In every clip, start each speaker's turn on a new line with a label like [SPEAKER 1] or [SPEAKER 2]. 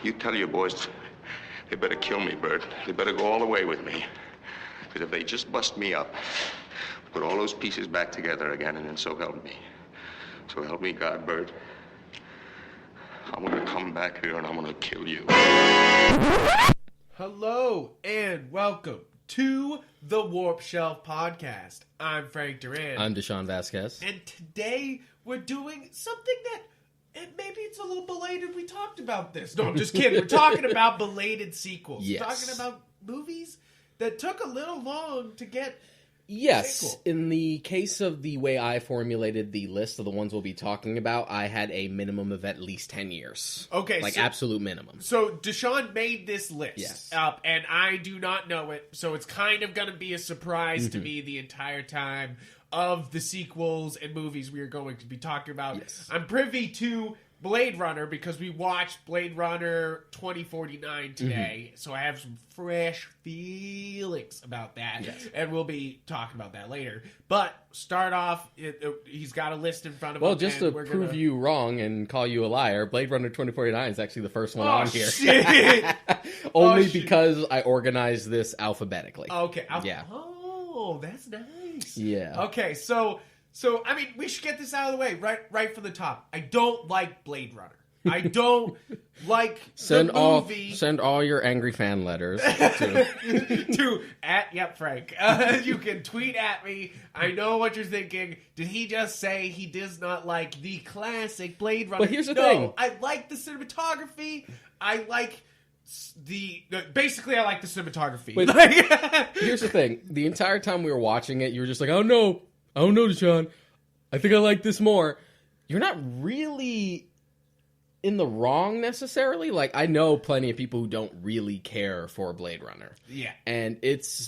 [SPEAKER 1] You tell your boys they better kill me, Bert. They better go all the way with me. Because if they just bust me up, put all those pieces back together again, and then so help me. So help me God, Bert. I'm gonna come back here and I'm gonna kill you.
[SPEAKER 2] Hello and welcome to the Warp Shelf Podcast. I'm Frank Duran.
[SPEAKER 3] I'm Deshaun Vasquez.
[SPEAKER 2] And today we're doing something that, and maybe it's a little belated, we talked about this. No, I'm just kidding. We're talking about belated sequels.
[SPEAKER 3] Yes.
[SPEAKER 2] We're talking about movies that took a little long to get
[SPEAKER 3] Yes,
[SPEAKER 2] sequel.
[SPEAKER 3] In the case of the way I formulated the list of the ones we'll be talking about, I had a minimum of at least 10 years.
[SPEAKER 2] Okay.
[SPEAKER 3] Like, absolute minimum.
[SPEAKER 2] So Deshaun made this list.
[SPEAKER 3] Yes.
[SPEAKER 2] And I do not know it, so it's kind of going to be a surprise to me the entire time of the sequels and movies we are going to be talking about.
[SPEAKER 3] Yes.
[SPEAKER 2] I'm privy to Blade Runner because we watched Blade Runner 2049 today, so I have some fresh feelings about that, and we'll be talking about that later. But start off, he's got a list in front of him.
[SPEAKER 3] Well, just to prove you wrong and call you a liar, Blade Runner 2049 is actually the first one on here.
[SPEAKER 2] Shit.
[SPEAKER 3] Only because I organized this alphabetically.
[SPEAKER 2] Okay.
[SPEAKER 3] Yeah.
[SPEAKER 2] Oh, that's nice.
[SPEAKER 3] Yeah.
[SPEAKER 2] Okay, so I mean, we should get this out of the way right from the top. I don't like Blade Runner. I don't like the movie.
[SPEAKER 3] Send all your angry fan letters
[SPEAKER 2] to Frank. You can tweet at me. I know what you're thinking. Did he just say he does not like the classic Blade Runner?
[SPEAKER 3] But here's the thing.
[SPEAKER 2] I like the cinematography. I like basically I like the cinematography.
[SPEAKER 3] But here's the thing. The entire time we were watching it, you were just like, oh no, Deshaun. I think I like this more. You're not really in the wrong necessarily. Like, I know plenty of people who don't really care for Blade Runner.
[SPEAKER 2] Yeah.
[SPEAKER 3] And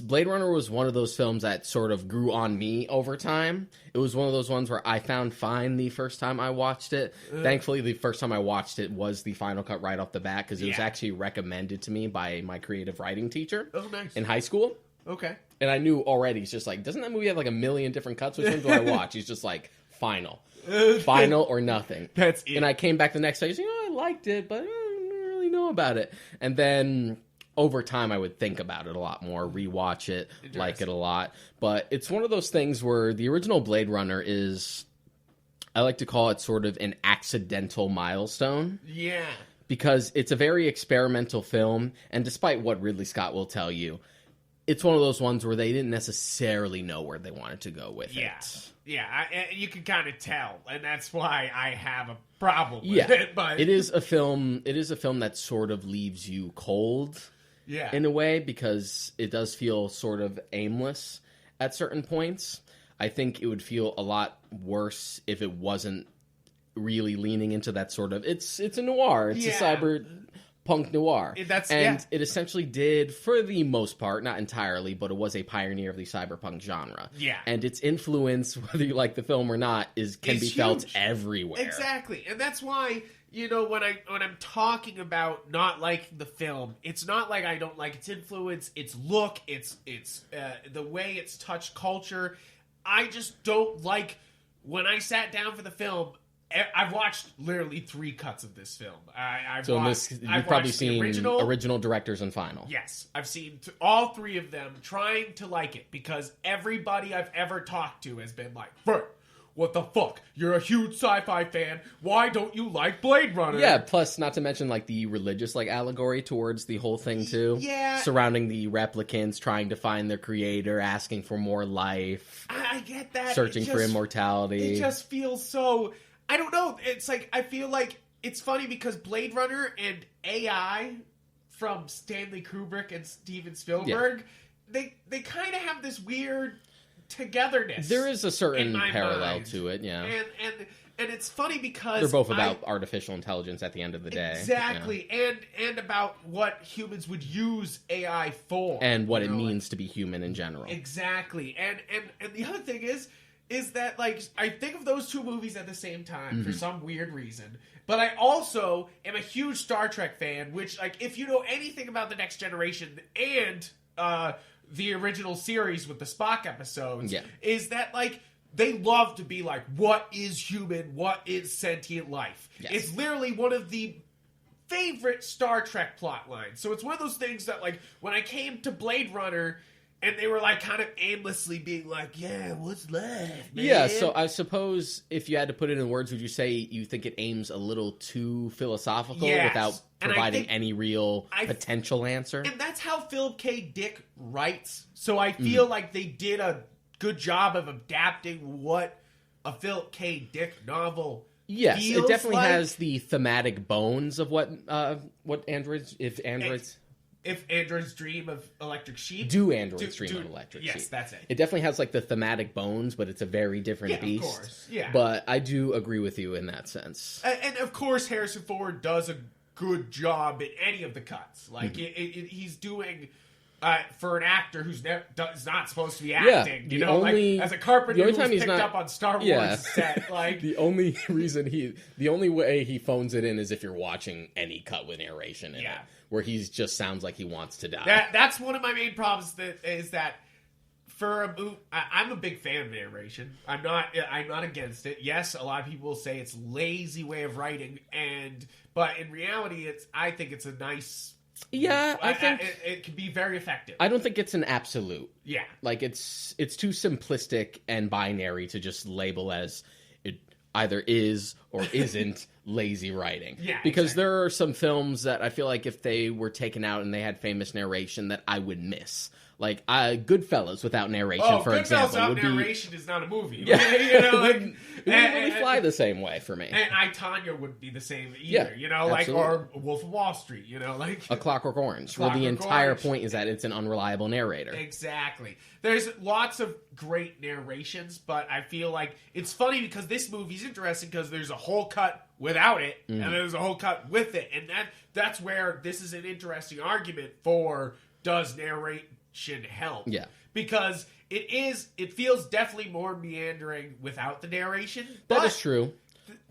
[SPEAKER 3] Blade Runner was one of those films that sort of grew on me over time. It was one of those ones where I found fine the first time I watched it. Thankfully, the first time I watched it was the final cut right off the bat because it was actually recommended to me by my creative writing teacher in high school.
[SPEAKER 2] Okay.
[SPEAKER 3] And I knew already, he's just like, doesn't that movie have like a million different cuts? Which one do I watch? He's just like, final or nothing.
[SPEAKER 2] That's it.
[SPEAKER 3] And I came back the next day, I liked it, but I don't really know about it. And then over time, I would think about it a lot more, rewatch it, like it a lot. But it's one of those things where the original Blade Runner is, I like to call it sort of an accidental milestone.
[SPEAKER 2] Yeah.
[SPEAKER 3] Because it's a very experimental film, and despite what Ridley Scott will tell you, it's one of those ones where they didn't necessarily know where they wanted to go with it.
[SPEAKER 2] Yeah, you can kind of tell, and that's why I have a problem with it. But
[SPEAKER 3] it is a film that sort of leaves you cold, in a way, because it does feel sort of aimless at certain points. I think it would feel a lot worse if it wasn't really leaning into that sort of it's a noir, it's a cyberpunk noir. It essentially did, for the most part, not entirely, but it was a pioneer of the cyberpunk genre.
[SPEAKER 2] Yeah.
[SPEAKER 3] And its influence, whether you like the film or not, can be felt everywhere.
[SPEAKER 2] Exactly. And that's why, when I'm talking about not liking the film, it's not like I don't like its influence, its look, its the way it's touched culture. I just don't like, when I sat down for the film, I've watched literally 3 cuts of this film.
[SPEAKER 3] You've probably seen original directors and final.
[SPEAKER 2] Yes, I've seen all 3 of them trying to like it because everybody I've ever talked to has been like, Bert, what the fuck? You're a huge sci-fi fan. Why don't you like Blade Runner?
[SPEAKER 3] Yeah, plus not to mention like the religious allegory towards the whole thing too.
[SPEAKER 2] Yeah.
[SPEAKER 3] Surrounding the replicants, trying to find their creator, asking for more life.
[SPEAKER 2] I get that.
[SPEAKER 3] Searching for immortality.
[SPEAKER 2] It just feels so... I don't know. It's like, I feel like it's funny because Blade Runner and AI from Stanley Kubrick and Steven Spielberg, they kind of have this weird togetherness.
[SPEAKER 3] There is a certain parallel to it,
[SPEAKER 2] And it's funny because
[SPEAKER 3] they're both about artificial intelligence at the end of the day.
[SPEAKER 2] Exactly. And about what humans would use AI for.
[SPEAKER 3] And what it means to be human in general.
[SPEAKER 2] Exactly. And the other thing is that, like, I think of those 2 movies at the same time for some weird reason. But I also am a huge Star Trek fan, which, like, if you know anything about The Next Generation and the original series with the Spock episodes, is that, like, they love to be like, what is human? What is sentient life? Yes. It's literally one of the favorite Star Trek plot lines. So it's one of those things that, like, when I came to Blade Runner, and they were, like, kind of aimlessly being like, yeah, what's left, man?
[SPEAKER 3] Yeah, so I suppose if you had to put it in words, would you say you think it aims a little too philosophical without providing any real potential answer?
[SPEAKER 2] And that's how Philip K. Dick writes. So I feel like they did a good job of adapting what a Philip K. Dick novel
[SPEAKER 3] Yes,
[SPEAKER 2] feels
[SPEAKER 3] it definitely
[SPEAKER 2] like.
[SPEAKER 3] has the thematic bones of what androids,
[SPEAKER 2] If androids dream of electric sheep.
[SPEAKER 3] Do androids dream of electric sheep?
[SPEAKER 2] Yes, that's it.
[SPEAKER 3] It definitely has, like, the thematic bones, but it's a very different beast.
[SPEAKER 2] Of course. Yeah.
[SPEAKER 3] But I do agree with you in that sense.
[SPEAKER 2] And of course, Harrison Ford does a good job in any of the cuts. Like, he's doing... for an actor who's is not supposed to be acting, like, as a carpenter who's picked up on Star Wars set, like...
[SPEAKER 3] the only way he phones it in is if you're watching any cut with narration in it, where he just sounds like he wants to die.
[SPEAKER 2] That's one of my main problems, is that for a movie, I'm a big fan of narration. I'm not against it. Yes, a lot of people will say it's lazy way of writing, but in reality, I think it's a nice...
[SPEAKER 3] Yeah, I think
[SPEAKER 2] it can be very effective.
[SPEAKER 3] I don't think it's an absolute.
[SPEAKER 2] Yeah,
[SPEAKER 3] like it's too simplistic and binary to just label as it either is or isn't lazy writing.
[SPEAKER 2] Yeah,
[SPEAKER 3] because there are some films that I feel like if they were taken out and they had famous narration that I would miss. Like Goodfellas without narration, for example.
[SPEAKER 2] Goodfellas without narration is not a movie.
[SPEAKER 3] Yeah. It wouldn't really fly the same way for me.
[SPEAKER 2] And I, Tonya wouldn't be the same either, or Wolf of Wall Street, like...
[SPEAKER 3] A Clockwork Orange, where the entire point is that it's an unreliable narrator.
[SPEAKER 2] Exactly. There's lots of great narrations, but I feel like it's funny because this movie's interesting because there's a whole cut without it, and there's a whole cut with it, and that's where this is an interesting argument for does narration help?
[SPEAKER 3] Yeah.
[SPEAKER 2] Because it feels definitely more meandering without the narration.
[SPEAKER 3] That is true.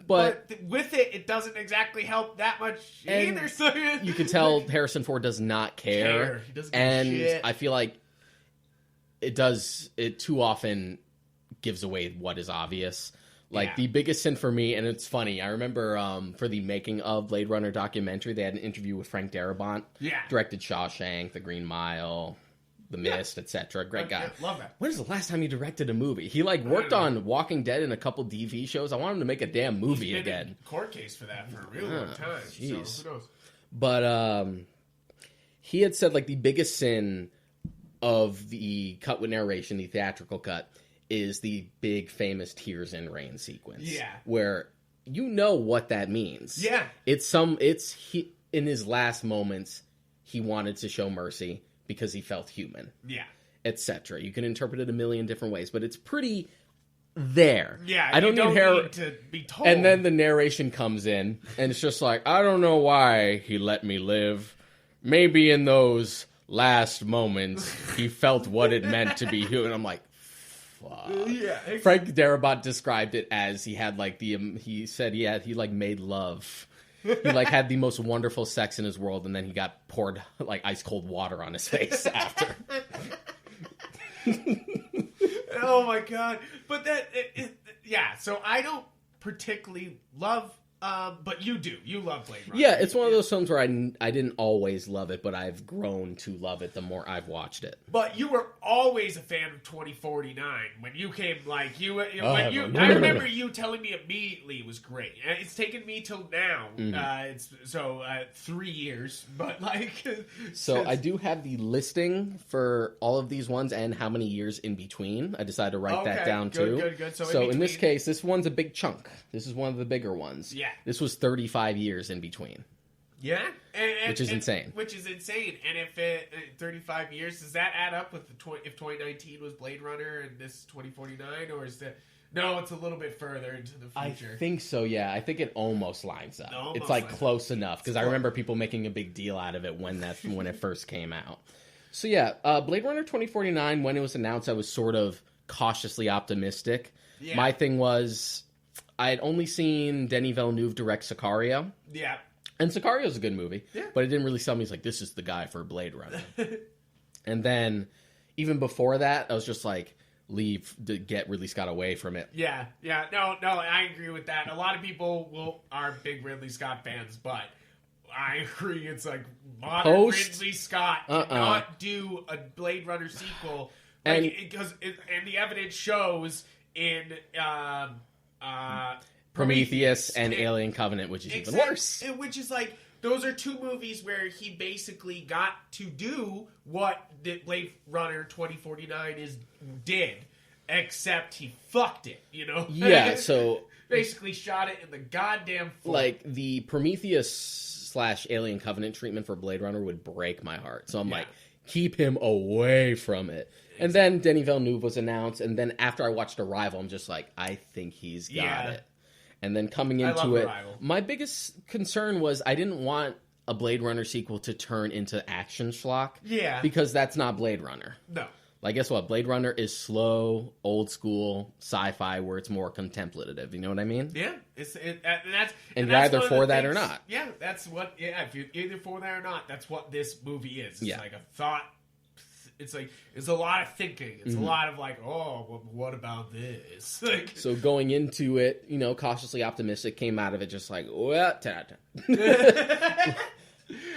[SPEAKER 2] But with it doesn't exactly help that much either. So
[SPEAKER 3] you can tell Harrison Ford does not care.
[SPEAKER 2] He doesn't give a shit.
[SPEAKER 3] I feel like it too often gives away what is obvious. Like, the biggest sin for me, and it's funny, I remember for the making of Blade Runner documentary, they had an interview with Frank Darabont.
[SPEAKER 2] Yeah.
[SPEAKER 3] Directed Shawshank, The Green Mile, The Mist, etc. Great guy.
[SPEAKER 2] Yeah, love that.
[SPEAKER 3] When was the last time he directed a movie? He worked on Walking Dead and a couple DV shows. I want him to make a damn movie again.
[SPEAKER 2] In court case for that for a really long time.
[SPEAKER 3] Jeez.
[SPEAKER 2] So who knows?
[SPEAKER 3] But he had said the biggest sin of the cut with narration, the theatrical cut, is the big famous Tears in Rain sequence.
[SPEAKER 2] Yeah.
[SPEAKER 3] Where you know what that means.
[SPEAKER 2] Yeah.
[SPEAKER 3] In his last moments, he wanted to show mercy because he felt human.
[SPEAKER 2] Yeah.
[SPEAKER 3] Etc. You can interpret it a million different ways, but it's pretty there.
[SPEAKER 2] Yeah.
[SPEAKER 3] I don't need
[SPEAKER 2] to be told.
[SPEAKER 3] And then the narration comes in, and it's just like, I don't know why he let me live. Maybe in those last moments, he felt what it meant to be human. I'm like,
[SPEAKER 2] yeah, exactly.
[SPEAKER 3] Frank Darabont described it as he had he said he made love. He had the most wonderful sex in his world, and then he got poured ice cold water on his face after.
[SPEAKER 2] Oh my god! But so I don't particularly love. But you do. You love Blade Runner.
[SPEAKER 3] Yeah, it's one of those films where I didn't always love it, but I've grown to love it the more I've watched it.
[SPEAKER 2] But you were always a fan of 2049 when you came. I remember you telling me immediately it was great. It's taken me till now.
[SPEAKER 3] Mm-hmm.
[SPEAKER 2] 3 years, but
[SPEAKER 3] So I do have the listing for all of these ones and how many years in between. I decided to write that down too.
[SPEAKER 2] Good.
[SPEAKER 3] So in this case, this one's a big chunk. This is one of the bigger ones.
[SPEAKER 2] Yeah.
[SPEAKER 3] This was 35 years in between.
[SPEAKER 2] Yeah.
[SPEAKER 3] Which is insane.
[SPEAKER 2] Which is insane. And if 35 years, does that add up with if 2019 was Blade Runner and this is 2049? Or is that... No, it's a little bit further into the future.
[SPEAKER 3] I think so, yeah. I think it almost lines up. It's close enough. Because I remember people making a big deal out of it when it first came out. So yeah, Blade Runner 2049, when it was announced, I was sort of cautiously optimistic. Yeah. My thing was... I had only seen Denis Villeneuve direct Sicario.
[SPEAKER 2] Yeah.
[SPEAKER 3] And Sicario's a good movie.
[SPEAKER 2] Yeah.
[SPEAKER 3] But it didn't really sell me. He's like, this is the guy for Blade Runner. And then, even before that, I was just like, leave, to get Ridley Scott away from it.
[SPEAKER 2] Yeah. No, I agree with that. A lot of people are big Ridley Scott fans, but I agree. It's like modern Ridley Scott did not do a Blade Runner sequel, and the evidence shows in
[SPEAKER 3] Prometheus and Alien Covenant, which is even worse.
[SPEAKER 2] Which is like, those are two movies where he basically got to do what the Blade Runner 2049 did, except he fucked it, you know?
[SPEAKER 3] Yeah, so...
[SPEAKER 2] basically shot it in the goddamn foot.
[SPEAKER 3] Like, the Prometheus/Alien Covenant treatment for Blade Runner would break my heart. So I'm like, keep him away from it. Exactly. And then Denis Villeneuve was announced, and then after I watched Arrival, I'm just like, I think he's got it. And then coming into it,
[SPEAKER 2] Arrival.
[SPEAKER 3] My biggest concern was I didn't want a Blade Runner sequel to turn into action schlock.
[SPEAKER 2] Yeah.
[SPEAKER 3] Because that's not Blade Runner.
[SPEAKER 2] No.
[SPEAKER 3] Like, guess what? Blade Runner is slow, old school sci-fi where it's more contemplative. You know what I mean?
[SPEAKER 2] Yeah.
[SPEAKER 3] And you're either for that or not.
[SPEAKER 2] Yeah, that's what... Yeah, if you're either for that or not, that's what this movie is. It's like a thought... It's like, it's a lot of thinking. It's a lot of like, oh, well, what about this? Like,
[SPEAKER 3] so going into it, you know, cautiously optimistic, came out of it just like, well,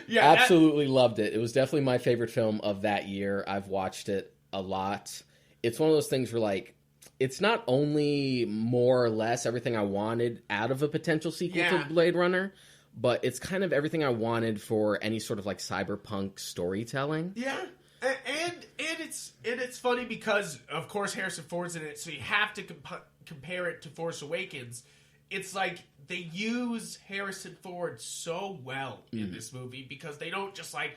[SPEAKER 3] yeah, absolutely loved it. It was definitely my favorite film of that year. I've watched it a lot. It's one of those things where, like, it's not only more or less everything I wanted out of a potential sequel to Blade Runner, but it's kind of everything I wanted for any sort of like cyberpunk storytelling.
[SPEAKER 2] Yeah. And it's funny because, of course, Harrison Ford's in it, so you have to compare it to Force Awakens. It's like they use Harrison Ford so well in this movie because they don't just like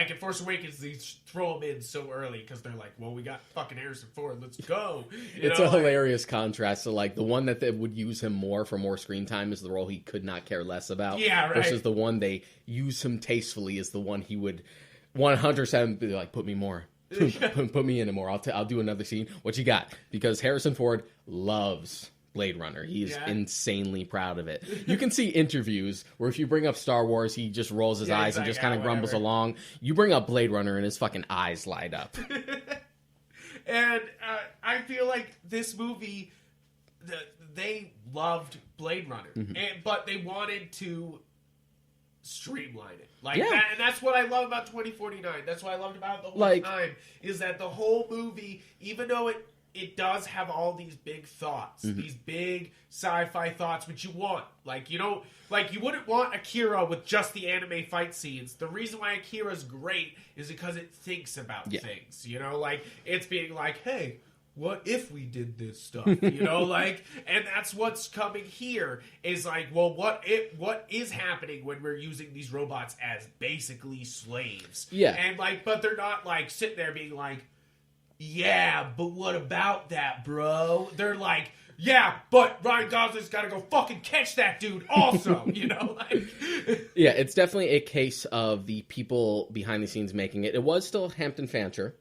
[SPEAKER 2] in Force Awakens, they throw him in so early because they're like, well, we got fucking Harrison Ford, let's go.
[SPEAKER 3] It's a hilarious contrast. So, like, the one that they would use him more for more screen time is the role he could not care less about.
[SPEAKER 2] Yeah, right.
[SPEAKER 3] Versus the one they use him tastefully is the one he would 100% be like, put me more. Put me in it more. I'll do another scene. What you got? Because Harrison Ford loves Blade Runner. He is insanely proud of it. You can see interviews where if you bring up Star Wars, he just rolls his eyes and just kind of grumbles along. You bring up Blade Runner and his fucking eyes light up.
[SPEAKER 2] And I feel like this movie, they loved Blade Runner, but they wanted to streamline it. That, and that's what I love about 2049. That's what I loved about it the whole time, is that the whole movie, even though it does have all these big thoughts, these big sci-fi thoughts, which you want. Like, you know, like, you wouldn't want Akira with just the anime fight scenes. The reason why Akira's great is because it thinks about things, you know? Like, it's being like, hey, what if we did this stuff? You know, like, and that's what's coming here is like, well, what is happening when we're using these robots as basically slaves?
[SPEAKER 3] Yeah.
[SPEAKER 2] And like, but they're not like sitting there being like, yeah, but what about that, bro? They're like, yeah, but Ryan Gosling's got to go fucking catch that dude also, you know? Like,
[SPEAKER 3] yeah, it's definitely a case of the people behind the scenes making it. It was still Hampton Fancher,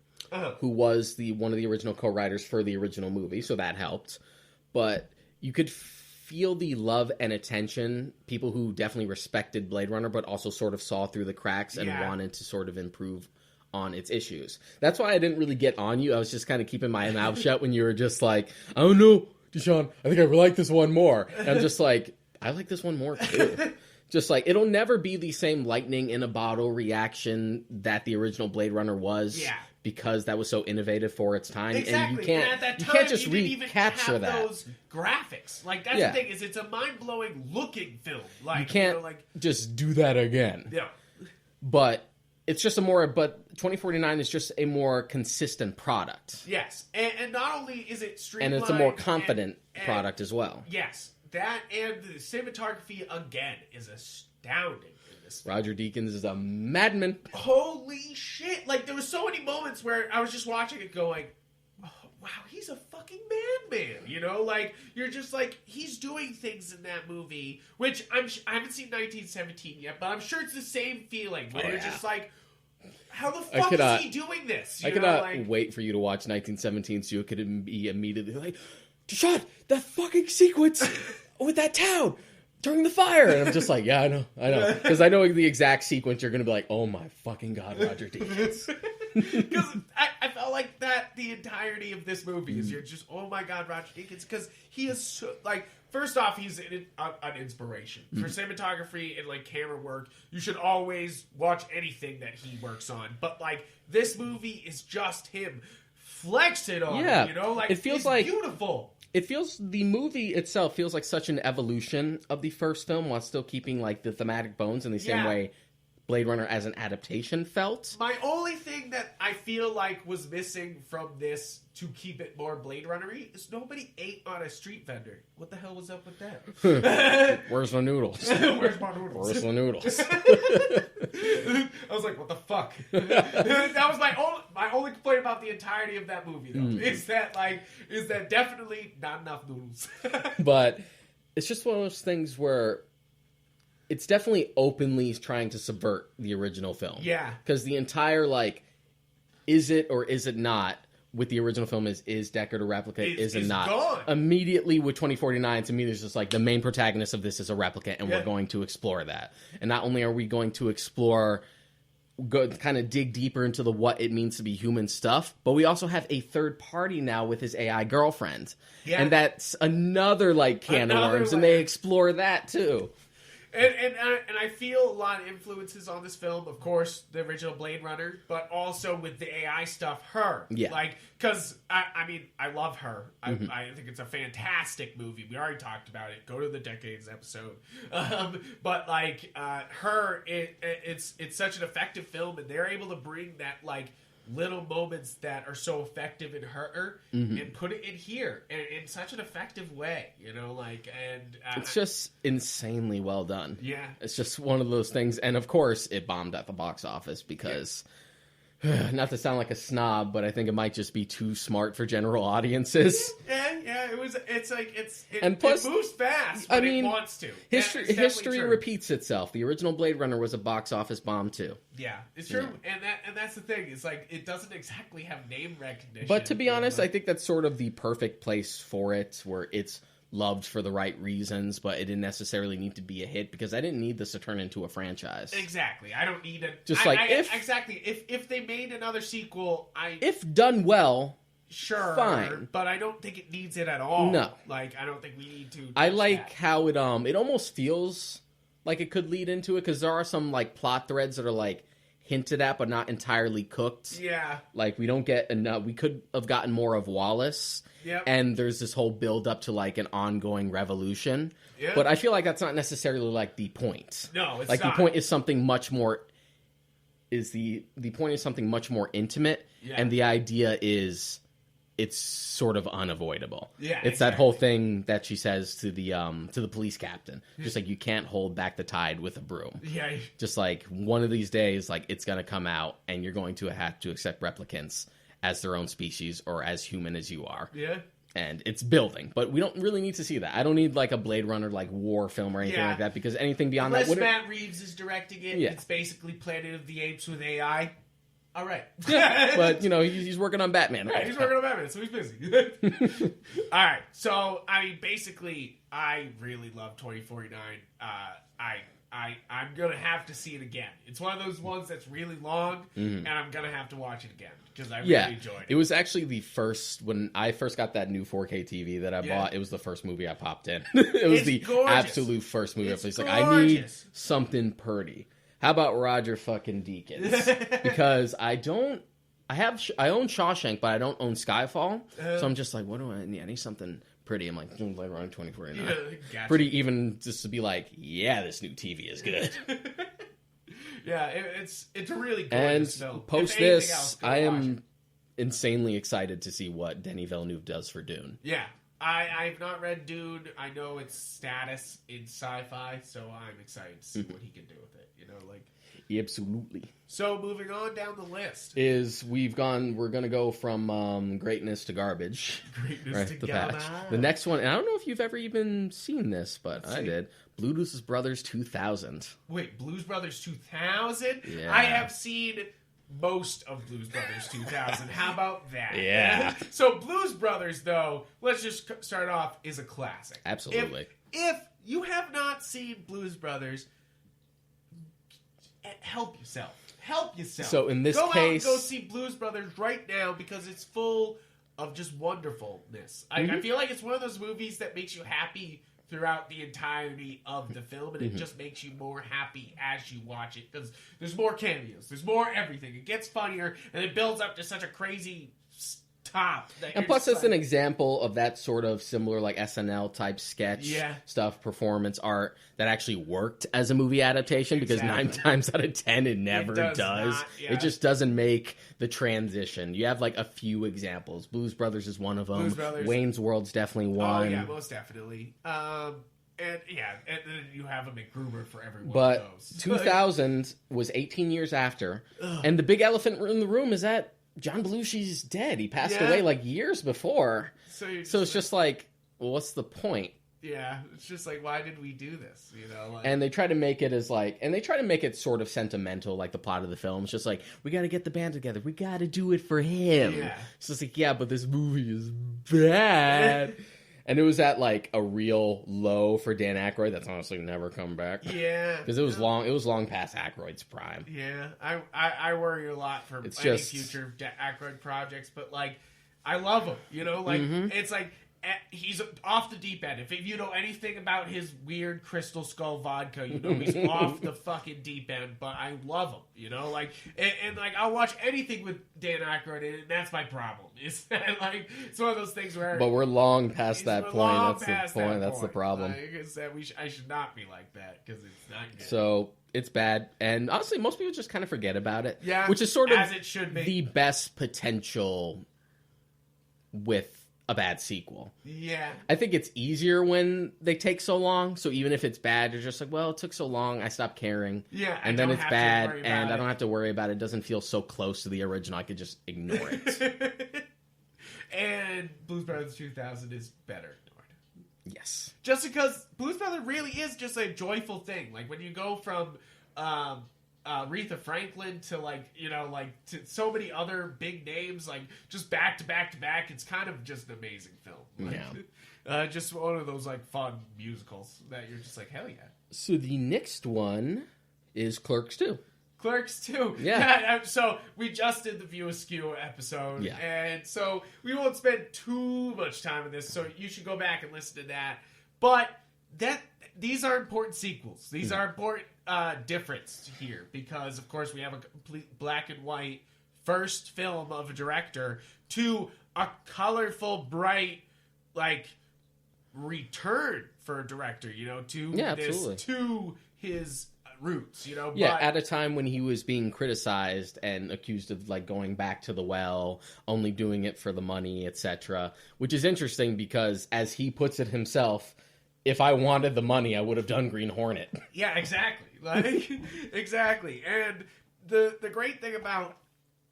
[SPEAKER 3] who was one of the original co-writers for the original movie, so that helped. But you could feel the love and attention, people who definitely respected Blade Runner, but also sort of saw through the cracks and wanted to sort of improve on its issues. That's why I didn't really get on you. I was just kind of keeping my mouth shut when you were just like, I don't know, Deshaun, I think I like this one more. And I'm just like, I like this one more too. Just like, it'll never be the same lightning in a bottle reaction that the original Blade Runner was. Yeah. Because that was so innovative for its time.
[SPEAKER 2] Exactly.
[SPEAKER 3] And you can't just recapture that.
[SPEAKER 2] Those graphics. Like, that's the thing, is it's a mind-blowing looking film. Like,
[SPEAKER 3] you can't just do that again.
[SPEAKER 2] Yeah.
[SPEAKER 3] But it's just but 2049 is just a more consistent product.
[SPEAKER 2] Yes. And not only is it streamlined...
[SPEAKER 3] And it's a more confident product as well.
[SPEAKER 2] Yes. That and the cinematography, again, is astounding.
[SPEAKER 3] Roger Deakins is a madman.
[SPEAKER 2] Holy shit. Like, there were so many moments where I was just watching it going, oh, wow, he's a fucking madman. You know, like, you're just like, he's doing things in that movie, which I haven't seen 1917 yet, but I'm sure it's the same feeling where you're just like, how the fuck is he doing this?
[SPEAKER 3] I cannot wait for you to watch 1917 so you could be immediately like, Deshaun, that fucking sequence with that town during the fire. And I'm just like, yeah, I know. Because I know the exact sequence you're going to be like, oh my fucking God, Roger Deakins.
[SPEAKER 2] Because I felt felt like that the entirety of this movie is you're just, oh my god, Roger Deakins, because he is so, like, first off, he's an inspiration for cinematography and like camera work. You should always watch anything that he works on, but like this movie is just him flexed it on, you know, like
[SPEAKER 3] it feels
[SPEAKER 2] it's
[SPEAKER 3] like
[SPEAKER 2] beautiful.
[SPEAKER 3] The movie itself feels like such an evolution of the first film while still keeping like the thematic bones in the same way Blade Runner as an adaptation felt.
[SPEAKER 2] My only thing that I feel like was missing from this to keep it more Blade Runner-y is nobody ate on a street vendor. What the hell was up with that?
[SPEAKER 3] Where's the noodles?
[SPEAKER 2] Where's my noodles?
[SPEAKER 3] Where's the noodles?
[SPEAKER 2] I was like, what the fuck? That was my only complaint about the entirety of that movie, though. Is that definitely not enough noodles.
[SPEAKER 3] But it's just one of those things where it's definitely openly trying to subvert the original film.
[SPEAKER 2] Yeah.
[SPEAKER 3] Because the entire, like, is it or is it not with the original film is Deckard a replicant, is it not?
[SPEAKER 2] Gone.
[SPEAKER 3] Immediately with 2049, to me, there's just like the main protagonist of this is a replicant, and we're going to explore that. And not only are we going to explore, kind of dig deeper into the what it means to be human stuff, but we also have a third party now with his AI girlfriend. Yeah. And that's another, like, can of worms, and they explore that, too.
[SPEAKER 2] And I feel a lot of influences on this film. Of course, the original Blade Runner, but also with the AI stuff, her. Yeah. Like, because, I mean, I love her. I think it's a fantastic movie. We already talked about it. Go to the Decades episode. But, like, her, it's such an effective film, and they're able to bring that, like, little moments that are so effective in her and put it in here in such an effective way, you know, like, and
[SPEAKER 3] it's just insanely well done.
[SPEAKER 2] Yeah,
[SPEAKER 3] it's just one of those things, and of course it bombed at the box office because not to sound like a snob, but I think it might just be too smart for general audiences.
[SPEAKER 2] It moves fast, but it wants to.
[SPEAKER 3] History repeats itself. The original Blade Runner was a box office bomb too.
[SPEAKER 2] Yeah, it's true, and that's the thing. It's like it doesn't exactly have name recognition.
[SPEAKER 3] But to be honest, I think that's sort of the perfect place for it, where it's loved for the right reasons, but it didn't necessarily need to be a hit because I didn't need this to turn into a franchise.
[SPEAKER 2] Exactly, I don't need it.
[SPEAKER 3] Just
[SPEAKER 2] if they made another sequel,
[SPEAKER 3] if done well.
[SPEAKER 2] Sure,
[SPEAKER 3] fine,
[SPEAKER 2] but I don't think it needs it at all.
[SPEAKER 3] No,
[SPEAKER 2] like I don't think we need to.
[SPEAKER 3] I like how it almost feels like it could lead into it because there are some like plot threads that are like hinted at but not entirely cooked.
[SPEAKER 2] Yeah,
[SPEAKER 3] like we don't get enough. We could have gotten more of Wallace.
[SPEAKER 2] Yep.
[SPEAKER 3] And there's this whole build up to like an ongoing revolution.
[SPEAKER 2] Yeah.
[SPEAKER 3] But I feel like that's not necessarily like the point.
[SPEAKER 2] No, it's
[SPEAKER 3] like
[SPEAKER 2] not.
[SPEAKER 3] The point is something much more. The point is something much more intimate, and the idea is. It's sort of unavoidable.
[SPEAKER 2] Yeah,
[SPEAKER 3] it's that whole thing that she says to the police captain, just like you can't hold back the tide with a broom.
[SPEAKER 2] Yeah,
[SPEAKER 3] just like one of these days, like it's gonna come out, and you're going to have to accept replicants as their own species or as human as you are.
[SPEAKER 2] Yeah,
[SPEAKER 3] and it's building, but we don't really need to see that. I don't need like a Blade Runner like war film or anything like that because anything beyond
[SPEAKER 2] Unless
[SPEAKER 3] that.
[SPEAKER 2] Matt Reeves is directing it, it's basically Planet of the Apes with AI. All right.
[SPEAKER 3] Yeah, but, you know, he's working on Batman.
[SPEAKER 2] Right, he's working on Batman, so he's busy. All right. So, I mean, basically, I really love 2049. I'm going to have to see it again. It's one of those ones that's really long, and I'm going to have to watch it again because I really enjoyed it.
[SPEAKER 3] It was actually the first, when I first got that new 4K TV that I bought, it was the first movie I popped in. It was absolute first movie. It's like, I need something pretty. How about Roger fucking Deakins? Because I own Shawshank, but I don't own Skyfall. So I'm just like, what do I need? I need something pretty. I'm like, Blade Runner 2049. Gotcha. Pretty even just to be like, yeah, this new TV is good.
[SPEAKER 2] Yeah, it's a really gorgeous film.
[SPEAKER 3] And post this, I am insanely excited to see what Denis Villeneuve does for Dune.
[SPEAKER 2] Yeah. I've not read Dune. I know its status in sci-fi, so I'm excited to see what he can do with it. You know, like
[SPEAKER 3] absolutely.
[SPEAKER 2] So moving on down the list
[SPEAKER 3] we're gonna go from greatness to garbage.
[SPEAKER 2] Greatness to garbage.
[SPEAKER 3] The next one, and I don't know if you've ever even seen this, but I did. Blues Brothers 2000.
[SPEAKER 2] Wait, Blues Brothers 2000?
[SPEAKER 3] Yeah.
[SPEAKER 2] I have seen most of Blues Brothers 2000. How about that?
[SPEAKER 3] Yeah.
[SPEAKER 2] So Blues Brothers, though, let's just start off, is a classic.
[SPEAKER 3] Absolutely.
[SPEAKER 2] If you have not seen Blues Brothers, help yourself. Help yourself.
[SPEAKER 3] So in this
[SPEAKER 2] case,
[SPEAKER 3] case,
[SPEAKER 2] go out and go see Blues Brothers right now because it's full of just wonderfulness. I feel like it's one of those movies that makes you happy throughout the entirety of the film, and it just makes you more happy as you watch it because there's more cameos, there's more everything. It gets funnier, and it builds up to such a crazy top.
[SPEAKER 3] And plus, it's an example of that sort of similar, like SNL type sketch stuff, performance art that actually worked as a movie adaptation. Because 9 times out of 10, it never does. It just doesn't make the transition. You have like a few examples. Blues Brothers is one of them. Wayne's World's definitely one.
[SPEAKER 2] Oh yeah, most definitely. And then you have a MacGruber for every one
[SPEAKER 3] but
[SPEAKER 2] of those.
[SPEAKER 3] 2000 was 18 years after, and the big elephant in the room is that John Belushi's dead. He passed away like years before. So it's just like, well, what's the point?
[SPEAKER 2] Yeah, it's just like, why did we do this? You know, like...
[SPEAKER 3] And they try to make it as like, and they try to make it sort of sentimental, like the plot of the film. It's just like, we got to get the band together. We got to do it for him. Yeah. It's just like, yeah, but this movie is bad. And it was at like a real low for Dan Aykroyd. That's honestly never come back.
[SPEAKER 2] Yeah,
[SPEAKER 3] because it was long. It was long past Aykroyd's prime.
[SPEAKER 2] Yeah, I worry a lot for any future Aykroyd projects, but like I love him. You know, like it's like he's off the deep end. If you know anything about his weird Crystal Skull vodka, you know he's off the fucking deep end. But I love him. You know, like and like I'll watch anything with Dan Aykroyd in it, and that's my problem. Is that like it's one of those things where.
[SPEAKER 3] But we're long past that point. That's the point. That's the problem.
[SPEAKER 2] Like, I should not be like that because it's not good.
[SPEAKER 3] So it's bad, and honestly, most people just kind of forget about it.
[SPEAKER 2] Yeah,
[SPEAKER 3] which is sort of
[SPEAKER 2] as it should be.
[SPEAKER 3] The best potential with a bad sequel.
[SPEAKER 2] Yeah.
[SPEAKER 3] I think it's easier when they take so long, so even if it's bad, you're just like, well, it took so long, I stopped caring.
[SPEAKER 2] Yeah,
[SPEAKER 3] and then it's bad, and I don't have to worry about it. It doesn't feel so close to the original, I could just ignore it.
[SPEAKER 2] And Blues Brothers 2000 is better ignored.
[SPEAKER 3] Yes.
[SPEAKER 2] Just because Blues Brothers really is just a joyful thing. Like, when you go from... Aretha Franklin to to so many other big names, like just back to back to back. It's kind of just an amazing film. Like, just one of those like fun musicals that you're just like, hell yeah.
[SPEAKER 3] So the next one is Clerks 2.
[SPEAKER 2] Clerks 2. Yeah. So we just did the View Askew episode. Yeah. And so we won't spend too much time on this. So you should go back and listen to that. But these are important sequels. These are important difference here because, of course, we have a complete black and white first film of a director to a colorful, bright, like return for a director. You know, to his roots. You know,
[SPEAKER 3] at a time when he was being criticized and accused of like going back to the well, only doing it for the money, etc. Which is interesting because, as he puts it himself, if I wanted the money, I would have done Green Hornet. Yeah,
[SPEAKER 2] exactly. Like, exactly. And the great thing about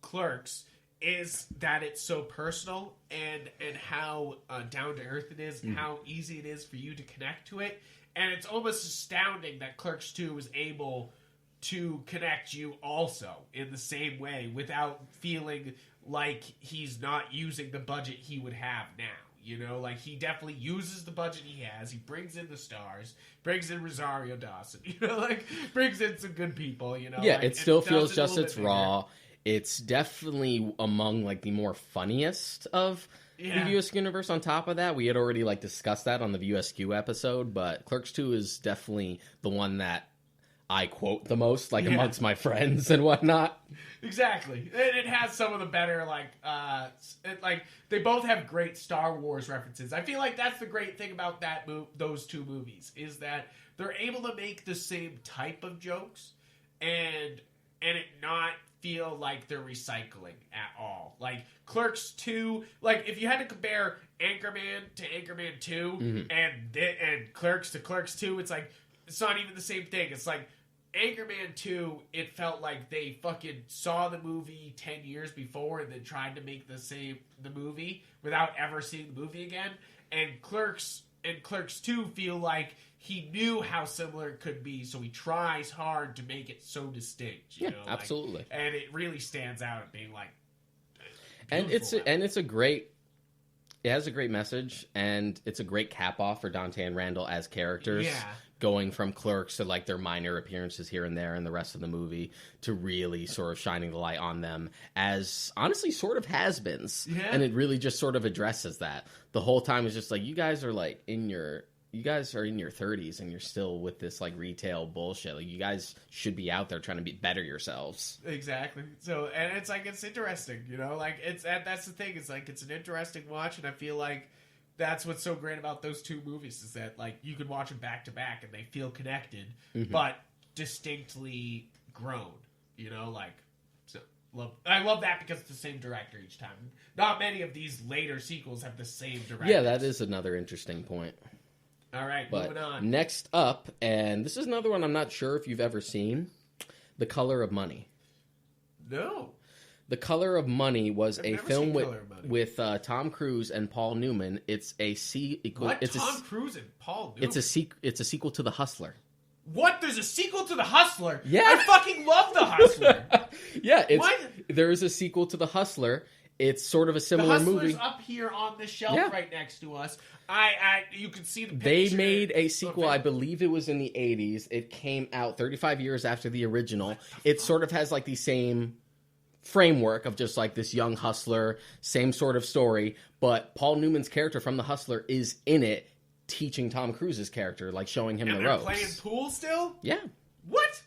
[SPEAKER 2] Clerks is that it's so personal and how down to earth it is, and how easy it is for you to connect to it. And it's almost astounding that Clerks 2 was able to connect you also in the same way without feeling like he's not using the budget he would have now. You know, like, he definitely uses the budget he has. He brings in the stars, brings in Rosario Dawson, you know, like, brings in some good people, you know.
[SPEAKER 3] Yeah,
[SPEAKER 2] like,
[SPEAKER 3] it still feels just as raw. It's definitely among, like, the more funniest of the View Askew universe. On top of that, we had already, like, discussed that on the View Askew episode, but Clerks 2 is definitely the one that I quote the most, like, amongst my friends and whatnot.
[SPEAKER 2] Exactly. And it has some of the better, they both have great Star Wars references. I feel like that's the great thing about those two movies, is that they're able to make the same type of jokes and it not feel like they're recycling at all. Like, Clerks 2, like, if you had to compare Anchorman to Anchorman 2 and Clerks to Clerks 2, it's like, it's not even the same thing. It's like, Anchorman 2, it felt like they fucking saw the movie 10 years before and then tried to make the movie without ever seeing the movie again. And Clerks 2 feel like he knew how similar it could be, so he tries hard to make it so distinct. You know?
[SPEAKER 3] Absolutely.
[SPEAKER 2] And it really stands out at being like,
[SPEAKER 3] and it's a great It has a great message, and it's a great cap-off for Dante and Randall as characters.
[SPEAKER 2] Yeah.
[SPEAKER 3] Going from clerks to, like, their minor appearances here and there in the rest of the movie to really sort of shining the light on them as, honestly, sort of has-beens.
[SPEAKER 2] Yeah.
[SPEAKER 3] And it really just sort of addresses that. The whole time is just like, you guys are in your 30s and you're still with this, like, retail bullshit. Like, you guys should be out there trying to better yourselves.
[SPEAKER 2] Exactly. So, and it's like, it's interesting, you know? Like, that's the thing. It's like, it's an interesting watch, and I feel like that's what's so great about those two movies is that, like, you can watch them back to back and they feel connected, but distinctly grown, you know? Like, so I love that because it's the same director each time. Not many of these later sequels have the same director.
[SPEAKER 3] Yeah, that is another interesting point.
[SPEAKER 2] All right,
[SPEAKER 3] but
[SPEAKER 2] moving on.
[SPEAKER 3] Next up, and this is another one I'm not sure if you've ever seen, The Color of Money.
[SPEAKER 2] No.
[SPEAKER 3] The Color of Money was a film with Tom Cruise and Paul Newman. It's a sequel.
[SPEAKER 2] Tom Cruise and Paul Newman?
[SPEAKER 3] It's a sequel to The Hustler.
[SPEAKER 2] What? There's a sequel to The Hustler?
[SPEAKER 3] Yeah.
[SPEAKER 2] I fucking love The Hustler.
[SPEAKER 3] Yeah. There is a sequel to The Hustler. It's sort of a similar movie.
[SPEAKER 2] The Hustler's up here on the shelf right next to us. You can see the picture.
[SPEAKER 3] They made a sequel, I believe it was in the 80s. It came out 35 years after the original. It sort of has, like, the same framework of just, like, this young hustler, same sort of story, but Paul Newman's character from The Hustler is in it teaching Tom Cruise's character, like, showing him the ropes.
[SPEAKER 2] And they're playing pool still?
[SPEAKER 3] Yeah.
[SPEAKER 2] What?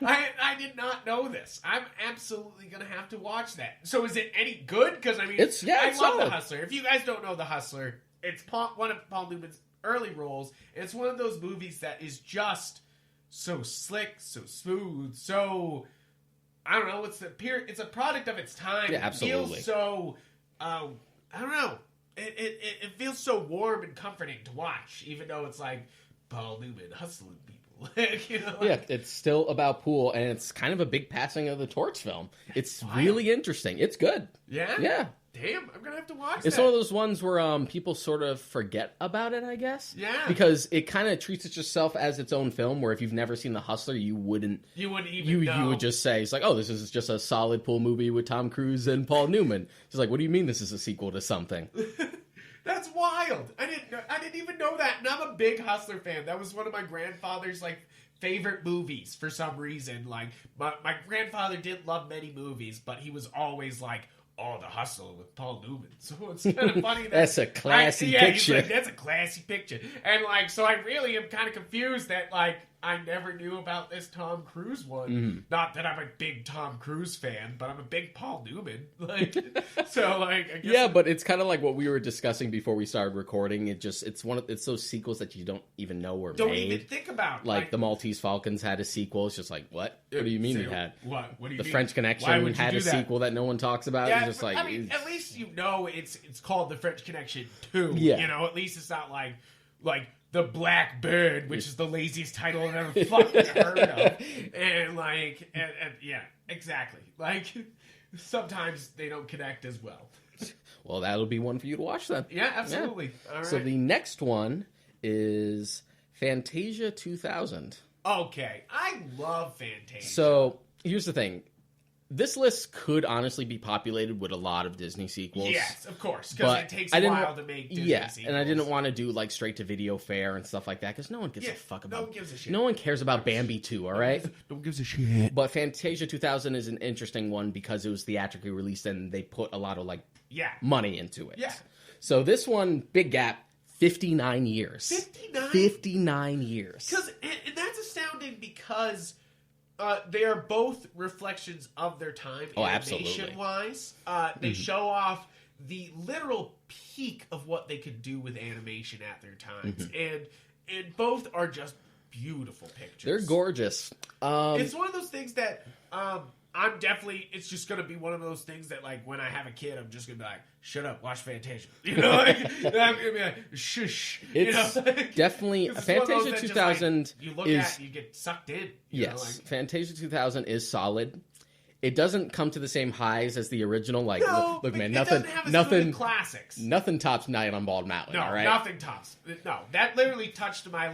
[SPEAKER 2] I did not know this. I'm absolutely going to have to watch that. So is it any good? Because, I mean, I love The Hustler. If you guys don't know The Hustler, it's one of Paul Newman's early roles. And it's one of those movies that is just so slick, so smooth, so... I don't know. It's a product of its time.
[SPEAKER 3] Yeah, absolutely.
[SPEAKER 2] It feels so... I don't know. It feels so warm and comforting to watch, even though it's like Paul Newman hustling people. You know,
[SPEAKER 3] yeah, it's still about pool, and it's kind of a big passing of the torch film. It's really interesting. It's good.
[SPEAKER 2] Yeah?
[SPEAKER 3] Yeah.
[SPEAKER 2] Damn, I'm going to have to watch
[SPEAKER 3] It's
[SPEAKER 2] that.
[SPEAKER 3] one of those ones where people sort of forget about it, I guess.
[SPEAKER 2] Yeah.
[SPEAKER 3] Because it kind of treats itself as its own film, where if you've never seen The Hustler, you wouldn't even know. You would just say, it's like, oh, this is just a solid pool movie with Tom Cruise and Paul Newman. It's like, what do you mean this is a sequel to something?
[SPEAKER 2] That's wild. I didn't even know that, and I'm a big Hustler fan. That was one of my grandfather's, like, favorite movies for some reason. Like, my grandfather didn't love many movies, but he was always like, oh, The Hustler with Paul Newman. So it's kind of funny that...
[SPEAKER 3] That's a classy picture.
[SPEAKER 2] He's like, that's a classy picture. And, like, so I really am kind of confused that, like, I never knew about this Tom Cruise one. Mm-hmm. Not that I'm a big Tom Cruise fan, but I'm a big Paul Newman. Like, so, like, I guess...
[SPEAKER 3] Yeah, but it's kind of like what we were discussing before we started recording. It's those sequels that you don't even know were made.
[SPEAKER 2] Don't even think about.
[SPEAKER 3] Like, the Maltese Falcons had a sequel. It's just like, what? What do you mean it had?
[SPEAKER 2] What do you mean?
[SPEAKER 3] The French Connection had a sequel that no one talks about.
[SPEAKER 2] Yeah,
[SPEAKER 3] just like,
[SPEAKER 2] I mean, at least you know it's called The French Connection 2.
[SPEAKER 3] Yeah.
[SPEAKER 2] You know, at least it's not like The Black Bird, which is the laziest title I've ever fucking heard of. And, like, and yeah, exactly. Like, sometimes they don't connect as well.
[SPEAKER 3] Well, that'll be one for you to watch then.
[SPEAKER 2] Yeah, absolutely.
[SPEAKER 3] Yeah.
[SPEAKER 2] All right.
[SPEAKER 3] So the next one is Fantasia 2000.
[SPEAKER 2] Okay. I love Fantasia.
[SPEAKER 3] So, here's the thing. This list could honestly be populated with a lot of Disney sequels.
[SPEAKER 2] Yes, of course, because it takes a while to make Disney sequels.
[SPEAKER 3] And I didn't want to do, like, straight-to-video fare and stuff like that, because no one gives a fuck about...
[SPEAKER 2] No one gives a shit.
[SPEAKER 3] No one cares about Bambi 2, all right?
[SPEAKER 2] No one gives a shit.
[SPEAKER 3] But Fantasia 2000 is an interesting one because it was theatrically released and they put a lot of, like, money into it.
[SPEAKER 2] Yeah.
[SPEAKER 3] So this one, big gap, 59 years.
[SPEAKER 2] 59?
[SPEAKER 3] 59 years.
[SPEAKER 2] And that's astounding because... they are both reflections of their time, animation-wise. They show off the literal peak of what they could do with animation at their times, and both are just beautiful pictures.
[SPEAKER 3] They're gorgeous.
[SPEAKER 2] It's one of those things that I'm definitely. It's just gonna be one of those things that, like, when I have a kid, I'm just gonna be like, "Shut up, watch Fantasia." You know, like, I'm gonna be like, "Shush."
[SPEAKER 3] It's definitely Fantasia 2000.
[SPEAKER 2] Just, like, you look at, you get sucked in.
[SPEAKER 3] Yes, Fantasia 2000 is solid. It doesn't come to the same highs as the original. Like, look, man, nothing
[SPEAKER 2] classics.
[SPEAKER 3] Nothing tops Night on Bald Mountain.
[SPEAKER 2] No,
[SPEAKER 3] all right,
[SPEAKER 2] nothing tops. No, that literally touched my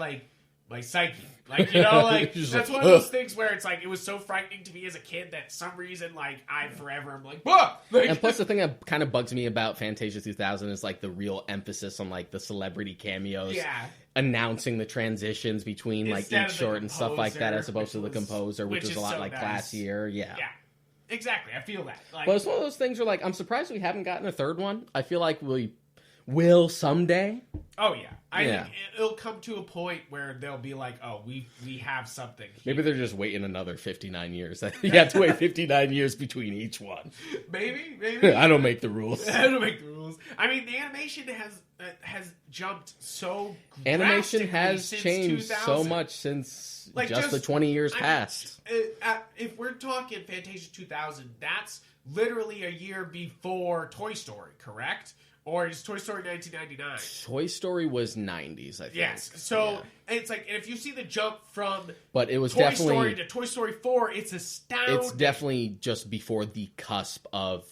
[SPEAKER 2] my psyche. Like, you know, like, that's one of those things where it's like, it was so frightening to me as a kid that some reason, like, I forever am like, whoa! Like,
[SPEAKER 3] and plus the thing that kind of bugs me about Fantasia 2000 is, like, the real emphasis on, like, the celebrity cameos.
[SPEAKER 2] Yeah.
[SPEAKER 3] Announcing the transitions between, like, each short and stuff like that, as opposed to the composer, which is a lot, like, classier. Yeah.
[SPEAKER 2] Yeah. Exactly. I feel that. Like,
[SPEAKER 3] but it's one of those things where, like, I'm surprised we haven't gotten a third one. I feel like we will someday.
[SPEAKER 2] Oh, yeah. I think it'll come to a point where they'll be like, oh, we have something here.
[SPEAKER 3] Maybe they're just waiting another 59 years. You have to wait 59 years between each one.
[SPEAKER 2] Maybe.
[SPEAKER 3] I don't make the rules.
[SPEAKER 2] I don't make the rules. I mean, the animation has jumped so
[SPEAKER 3] Animation has
[SPEAKER 2] since
[SPEAKER 3] changed
[SPEAKER 2] 2000.
[SPEAKER 3] so much since
[SPEAKER 2] like
[SPEAKER 3] just the 20 years past.
[SPEAKER 2] If we're talking Fantasia 2000, that's literally a year before Toy Story, correct? Or is Toy Story 1999?
[SPEAKER 3] Toy Story was 90s, I think.
[SPEAKER 2] Yes. So, it's like, and if you see the jump from
[SPEAKER 3] but it was
[SPEAKER 2] Toy Story to Toy Story 4, it's astounding.
[SPEAKER 3] It's definitely just before the cusp of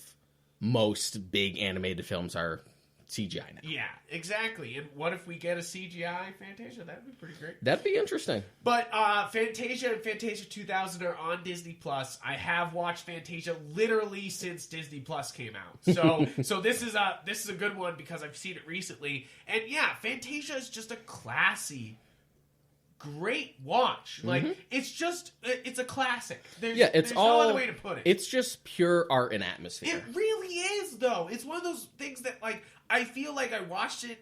[SPEAKER 3] most big animated films are CGI now.
[SPEAKER 2] Yeah, exactly. And what if we get a CGI Fantasia? That'd be pretty great.
[SPEAKER 3] That'd be interesting.
[SPEAKER 2] But Fantasia and Fantasia 2000 are on Disney Plus. I have watched Fantasia literally since Disney Plus came out. So this is a good one because I've seen it recently. And yeah, Fantasia is just a classy, great watch. Like it's a classic. There's no other way to put it.
[SPEAKER 3] It's just pure art and atmosphere.
[SPEAKER 2] It really is, though. It's one of those things that, like, I feel like I watched it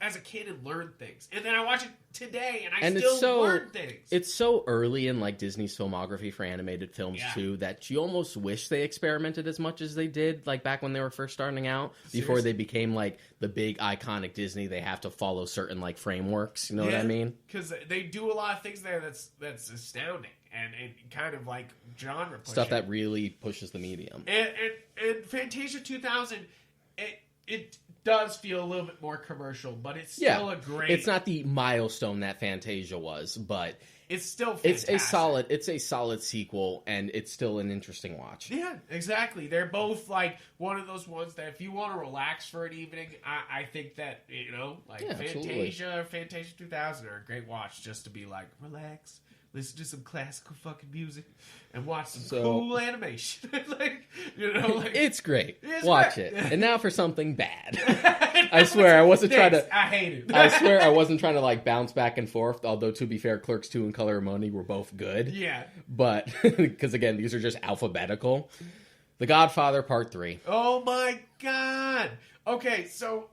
[SPEAKER 2] as a kid and learned things, and then I watch it today and I still learn things.
[SPEAKER 3] It's so early in, like, Disney's filmography for animated films too that you almost wish they experimented as much as they did, like back when they were first starting out. Before they became like the big iconic Disney, they have to follow certain like frameworks. You know what I mean?
[SPEAKER 2] Because they do a lot of things there that's astounding. And kind of like genre pushing.
[SPEAKER 3] Stuff that really pushes the medium.
[SPEAKER 2] And Fantasia 2000, it does feel a little bit more commercial, but it's still a great...
[SPEAKER 3] It's not the milestone that Fantasia was, but...
[SPEAKER 2] It's still fantastic.
[SPEAKER 3] It's a solid sequel, and it's still an interesting watch.
[SPEAKER 2] Yeah, exactly. They're both, like, one of those ones that if you want to relax for an evening, I think that, you know, like, Fantasia or Fantasia 2000 are a great watch just to be like, relax, listen to some classical fucking music, and watch some cool animation. Like, you know, like,
[SPEAKER 3] it's great. Watch it. And now for something bad. I swear I wasn't trying to.
[SPEAKER 2] I hate it.
[SPEAKER 3] I swear I wasn't trying to like bounce back and forth. Although to be fair, Clerks 2 and Color of Money were both good.
[SPEAKER 2] Yeah.
[SPEAKER 3] But because again, these are just alphabetical. The Godfather Part 3.
[SPEAKER 2] Oh my god. Okay, so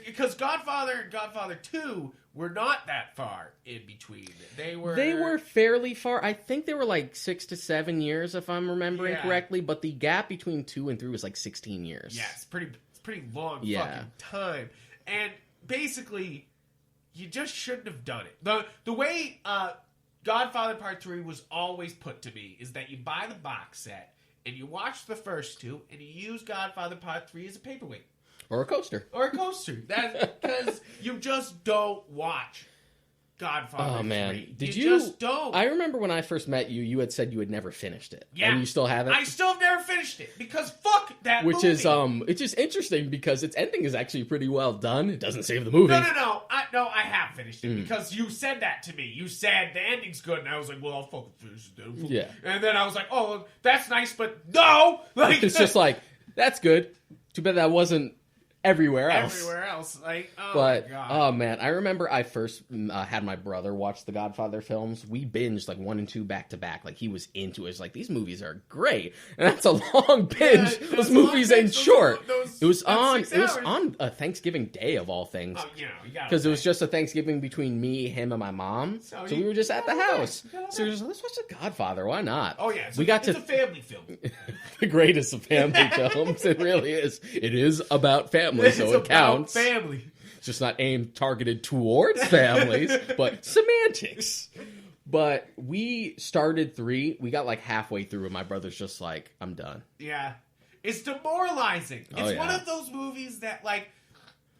[SPEAKER 2] because Godfather and Godfather 2 were not that far in between. They were
[SPEAKER 3] fairly far. I think they were like 6 to 7 years, if I'm remembering correctly. But the gap between 2 and 3 was like 16 years.
[SPEAKER 2] Yeah, it's pretty long fucking time. And basically, you just shouldn't have done it. The way Godfather Part 3 was always put to me is that you buy the box set and you watch the first two and you use Godfather Part 3 as a paperweight.
[SPEAKER 3] Or a coaster.
[SPEAKER 2] That's because you just don't watch Godfather 3.
[SPEAKER 3] Oh, man.
[SPEAKER 2] Did you just don't.
[SPEAKER 3] I remember when I first met you, you had said you had never finished it.
[SPEAKER 2] Yeah.
[SPEAKER 3] And you still haven't?
[SPEAKER 2] I still have never finished it because fuck that movie.
[SPEAKER 3] Which is, it's just interesting because its ending is actually pretty well done. It doesn't save the movie.
[SPEAKER 2] No, I have finished it because you said that to me. You said the ending's good, and I was like, well, I'll fucking finish it.
[SPEAKER 3] Yeah.
[SPEAKER 2] And then I was like, oh, that's nice, but no! Like,
[SPEAKER 3] it's just like, that's good. Too bad that wasn't everywhere else.
[SPEAKER 2] Like, oh
[SPEAKER 3] but,
[SPEAKER 2] my god.
[SPEAKER 3] Oh man, I remember I first had my brother watch the Godfather films. We binged like 1 and 2 back to back. Like he was into it. It's like, these movies are great. And that's a long binge.
[SPEAKER 2] Yeah,
[SPEAKER 3] those movies ain't short. It was on Thanksgiving Day of all things.
[SPEAKER 2] Oh, you know,
[SPEAKER 3] because it was just a Thanksgiving between me, him, and my mom. So we were just at the house. So we were just like, let's watch the Godfather. Why not?
[SPEAKER 2] Oh yeah, it's a family film.
[SPEAKER 3] The greatest of family films. It really is. It is about family. So it counts.
[SPEAKER 2] Family.
[SPEAKER 3] It's just not targeted towards families, but semantics. But we started 3. We got like halfway through, and my brother's just like, I'm done.
[SPEAKER 2] Yeah. It's demoralizing. It's one of those movies that, like,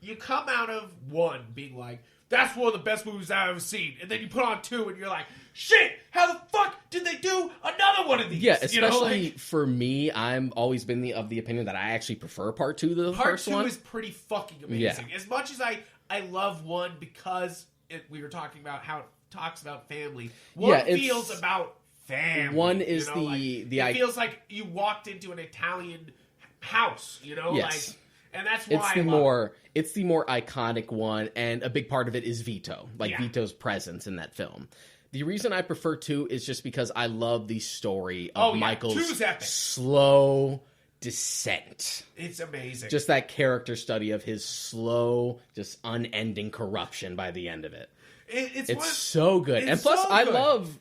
[SPEAKER 2] you come out of 1 being like, that's one of the best movies I've ever seen. And then you put on 2 and you're like, shit, how the fuck did they do another one of these?
[SPEAKER 3] Yeah, especially for me, I'm always been of the opinion that I actually prefer Part 2 to the first one.
[SPEAKER 2] Part 2 is pretty fucking amazing. Yeah. As much as I love 1 because we were talking about how it talks about family, one feels about family.
[SPEAKER 3] One is
[SPEAKER 2] it feels like you walked into an Italian house,
[SPEAKER 3] Yes.
[SPEAKER 2] And that's why
[SPEAKER 3] it's the more iconic one, and a big part of it is Vito, Vito's presence in that film. The reason I prefer 2 is just because I love the story of Michael's slow descent.
[SPEAKER 2] It's amazing.
[SPEAKER 3] Just that character study of his slow, just unending corruption by the end of it. It's so good. And plus, I love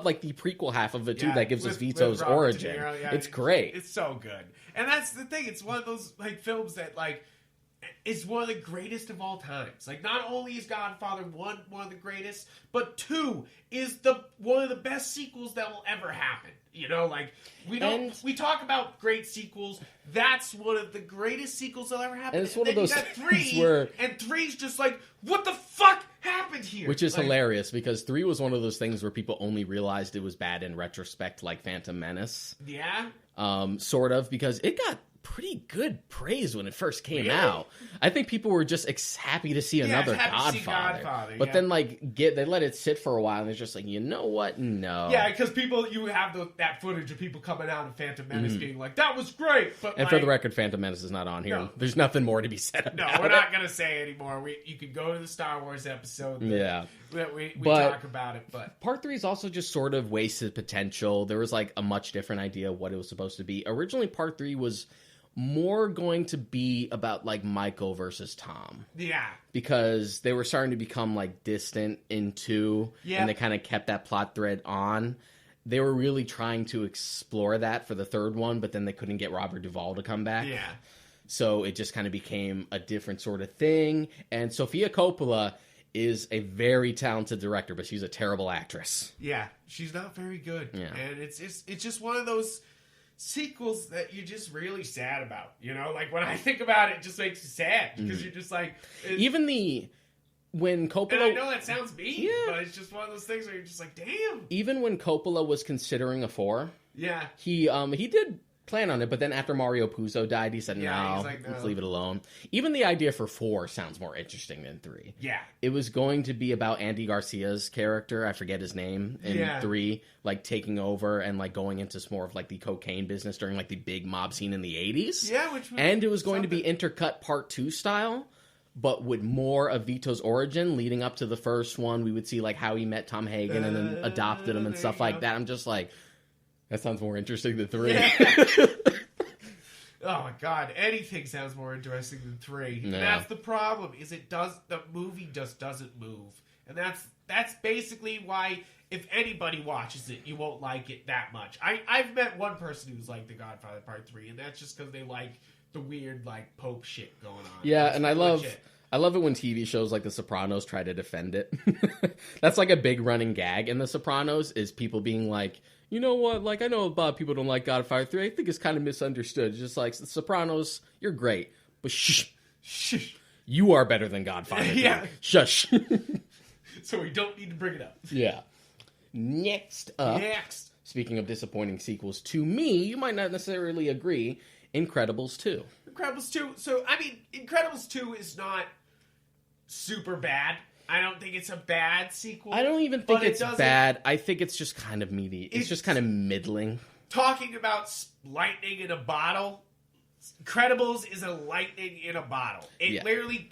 [SPEAKER 3] like the prequel half of it too that gives us Vito's origin. It's great.
[SPEAKER 2] It's so good. And that's the thing. It's one of those like films that like is one of the greatest of all times. Like, not only is Godfather 1 one of the greatest, but 2 is one of the best sequels that will ever happen. We talk about great sequels. That's one of the greatest sequels that'll ever happen.
[SPEAKER 3] And it's one of those
[SPEAKER 2] things where... And 3's just like, what the fuck happened here?
[SPEAKER 3] Which is hilarious, because 3 was one of those things where people only realized it was bad in retrospect, like Phantom Menace.
[SPEAKER 2] Yeah?
[SPEAKER 3] Sort of, because it got pretty good praise when it first came out. I think people were just happy to see another Godfather. But then they let it sit for a while, and it's just like, you know what? No.
[SPEAKER 2] Yeah, because you have that footage of people coming out in Phantom Menace being like, that was great. But
[SPEAKER 3] for the record, Phantom Menace is not on here. No. There's nothing more to be said about it.
[SPEAKER 2] No, we're not going to say anymore. You can go to the Star Wars episode. We talk about it. But
[SPEAKER 3] Part 3 is also just sort of wasted potential. There was a much different idea of what it was supposed to be. Originally, Part 3 was more going to be about Michael versus Tom.
[SPEAKER 2] Yeah.
[SPEAKER 3] Because they were starting to become distant in 2, and they kind of kept that plot thread on. They were really trying to explore that for the third one, but then they couldn't get Robert Duvall to come back.
[SPEAKER 2] Yeah.
[SPEAKER 3] So it just kind of became a different sort of thing. And Sofia Coppola is a very talented director, but she's a terrible actress.
[SPEAKER 2] Yeah, she's not very good.
[SPEAKER 3] Yeah.
[SPEAKER 2] And it's just one of those sequels that you're just really sad about. When I think about it, it just makes you sad, because you're just like... When Coppola... And I know that sounds mean, but it's just one of those things where you're just like, damn.
[SPEAKER 3] Even when Coppola was considering a 4,
[SPEAKER 2] yeah,
[SPEAKER 3] he did plan on it, but then after Mario Puzo died, he said, no, let's leave it alone. Even the idea for 4 sounds more interesting than 3.
[SPEAKER 2] Yeah.
[SPEAKER 3] It was going to be about Andy Garcia's character, I forget his name, in 3, taking over and going into more of the cocaine business during the big mob scene in the 80s.
[SPEAKER 2] Yeah,
[SPEAKER 3] and it was going to be intercut Part 2 style, but with more of Vito's origin leading up to the first one. We would see how he met Tom Hagen and then adopted him and stuff like that. I'm just like, that sounds more interesting than 3.
[SPEAKER 2] Yeah. Oh my god, anything sounds more interesting than 3. No. And that's the problem, is the movie just doesn't move. And that's basically why, if anybody watches it, you won't like it that much. I've met one person who's liked The Godfather Part 3, and that's just because they like the weird Pope shit going on.
[SPEAKER 3] Yeah, and I love it when TV shows like The Sopranos try to defend it. That's a big running gag in The Sopranos, is people being like, you know what, I know a lot of people don't like Godfather 3. I think it's kind of misunderstood. It's just The Sopranos, you're great, but shh. You are better than Godfather 3.
[SPEAKER 2] Yeah.
[SPEAKER 3] Shush.
[SPEAKER 2] So we don't need to bring it up.
[SPEAKER 3] Yeah. Next up. Speaking of disappointing sequels, to me, you might not necessarily agree, Incredibles 2.
[SPEAKER 2] Incredibles 2. So, Incredibles 2 is not super bad. I don't think it's a bad sequel.
[SPEAKER 3] I don't even think it's bad. I think it's just kind of meaty. It's just kind of middling.
[SPEAKER 2] Talking about lightning in a bottle, Incredibles is a lightning in a bottle. It literally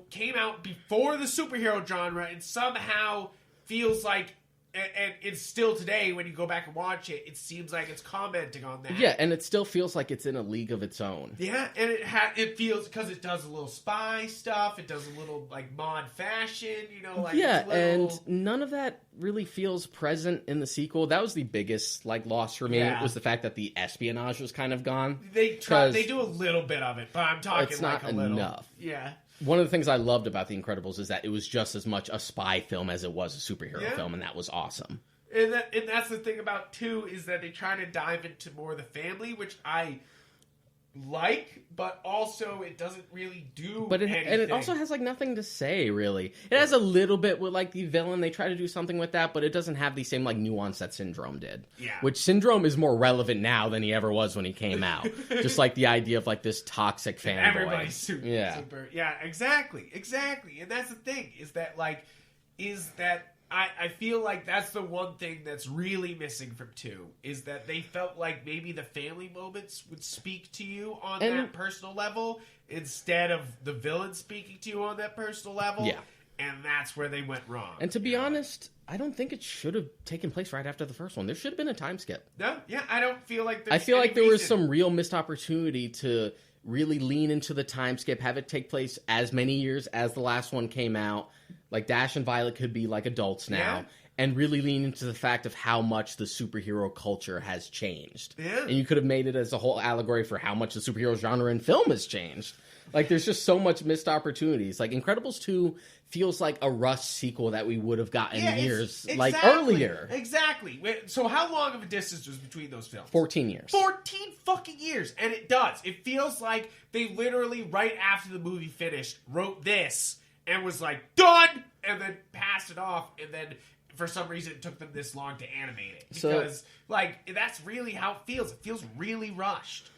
[SPEAKER 2] came out before the superhero genre, and somehow feels like, and it's still today, when you go back and watch it, it seems like it's commenting on that.
[SPEAKER 3] Yeah, and it still feels like it's in a league of its own.
[SPEAKER 2] Yeah, and it feels, because it does a little spy stuff, it does a little, mod fashion,
[SPEAKER 3] and none of that really feels present in the sequel. That was the biggest, loss for me, was the fact that the espionage was kind of gone.
[SPEAKER 2] They do a little bit of it, but I'm talking
[SPEAKER 3] it's not
[SPEAKER 2] a little.
[SPEAKER 3] Enough.
[SPEAKER 2] Yeah.
[SPEAKER 3] One of the things I loved about The Incredibles is that it was just as much a spy film as it was a superhero film, and that was awesome.
[SPEAKER 2] And that's the thing about 2, is that they try to dive into more of the family, which I like, but also it doesn't really do anything.
[SPEAKER 3] And it also has nothing to say, really. It has a little bit with the villain. They try to do something with that, but it doesn't have the same nuance that Syndrome did.
[SPEAKER 2] Yeah. Which
[SPEAKER 3] Syndrome is more relevant now than he ever was when he came out. Just the idea of this toxic fanboy.
[SPEAKER 2] Everybody's super. Yeah, exactly. And that's the thing, is that I feel like that's the one thing that's really missing from 2, is that they felt like maybe the family moments would speak to you on that personal level instead of the villain speaking to you on that personal level.
[SPEAKER 3] Yeah.
[SPEAKER 2] And that's where they went wrong.
[SPEAKER 3] And to be honest, I don't think it should have taken place right after the first one. There should have been a time skip.
[SPEAKER 2] No, yeah, I don't feel like there's
[SPEAKER 3] I feel like there
[SPEAKER 2] reason.
[SPEAKER 3] was some real missed opportunity to really lean into the time skip, have it take place as many years as the last one came out. Like, Dash and Violet could be, like, adults now. Yeah. And really lean into the fact of how much the superhero culture has changed.
[SPEAKER 2] Yeah.
[SPEAKER 3] And you could have made it as a whole allegory for how much the superhero genre in film has changed. Like, there's just so much missed opportunities. Like, Incredibles 2 feels like a rushed sequel that we would have gotten years, like, earlier.
[SPEAKER 2] Exactly. So how long of a distance was between those films?
[SPEAKER 3] 14 years.
[SPEAKER 2] 14 fucking years. And it does. It feels like they literally, right after the movie finished, wrote this and was like, done! And then passed it off. And then, for some reason, it took them this long to animate it. Because, that's really how it feels. It feels really rushed.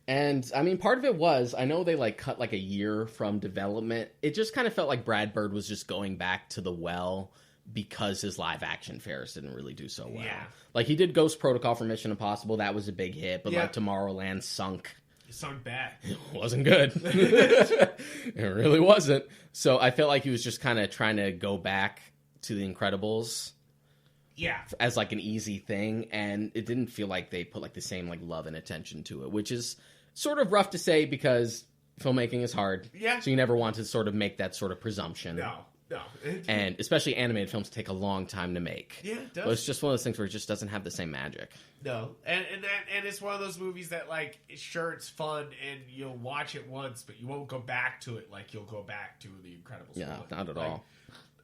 [SPEAKER 3] And, I mean, part of it was, I know they, cut, a year from development. It just kind of felt like Brad Bird was just going back to the well because his live-action Ferris didn't really do so well.
[SPEAKER 2] Yeah.
[SPEAKER 3] He did Ghost Protocol for Mission Impossible. That was a big hit. But, Tomorrowland sunk.
[SPEAKER 2] It sunk bad.
[SPEAKER 3] It wasn't good. It really wasn't. So, I felt like he was just kind of trying to go back to The Incredibles.
[SPEAKER 2] Yeah.
[SPEAKER 3] As, an easy thing. And it didn't feel like they put, the same, love and attention to it. Which is sort of rough to say because filmmaking is hard.
[SPEAKER 2] Yeah.
[SPEAKER 3] So you never want to sort of make that sort of presumption.
[SPEAKER 2] No.
[SPEAKER 3] And especially animated films take a long time to make.
[SPEAKER 2] Yeah, it does.
[SPEAKER 3] But it's just one of those things where it just doesn't have the same magic.
[SPEAKER 2] No. And it's one of those movies that, sure, it's fun and you'll watch it once, but you won't go back to it like you'll go back to The Incredibles 1.
[SPEAKER 3] Yeah, not at all.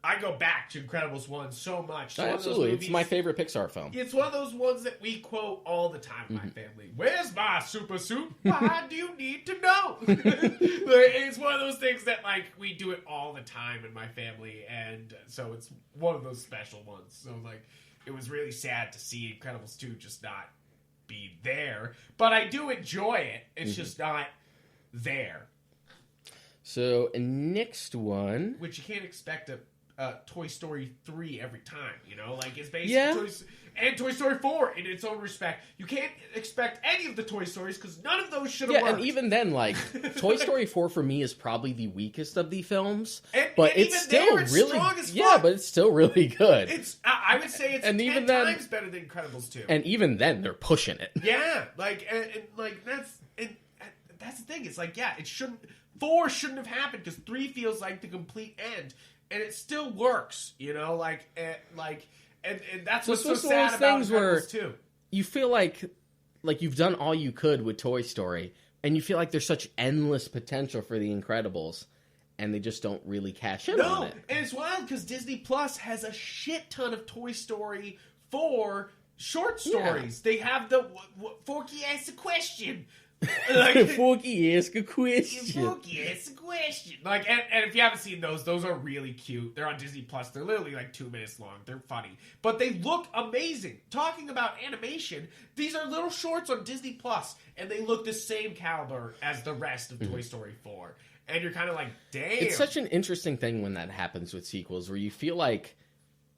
[SPEAKER 2] I go back to Incredibles 1 so much.
[SPEAKER 3] Absolutely. It's my favorite Pixar film.
[SPEAKER 2] It's one of those ones that we quote all the time with my family. Where's my super suit? Why do you need to know? It's one of those things that, we do it all the time in my family. And so it's one of those special ones. So, it was really sad to see Incredibles 2 just not be there. But I do enjoy it. It's just not there.
[SPEAKER 3] So, next one.
[SPEAKER 2] Which you can't expect Toy Story 3 every time, it's basically Toy Story 4 in its own respect. You can't expect any of the Toy Stories because none of those should have worked.
[SPEAKER 3] And even then, Toy Story 4 for me is probably the weakest of the films,
[SPEAKER 2] but
[SPEAKER 3] it's still really
[SPEAKER 2] strong as fuck.
[SPEAKER 3] Yeah, but it's still really good.
[SPEAKER 2] I would say it's 10 times better than Incredibles 2.
[SPEAKER 3] And even then, they're pushing it.
[SPEAKER 2] Yeah, that's the thing. It's it shouldn't. 4 shouldn't have happened because 3 feels like the complete end. And it still works, and that's what's so sad about Incredibles 2.
[SPEAKER 3] You feel like you've done all you could with Toy Story, and you feel like there's such endless potential for The Incredibles, and they just don't really cash in on it.
[SPEAKER 2] And it's wild because Disney Plus has a shit ton of Toy Story 4 short stories. Yeah. They have the Forky Asks a Question.
[SPEAKER 3] Forky ask a question.
[SPEAKER 2] Forky ask a question. And if you haven't seen those are really cute. They're on Disney Plus. They're literally 2 minutes long. They're funny, but they look amazing. Talking about animation, these are little shorts on Disney Plus, and they look the same caliber as the rest of Toy Story 4. And you're kind of damn.
[SPEAKER 3] It's such an interesting thing when that happens with sequels, where you feel like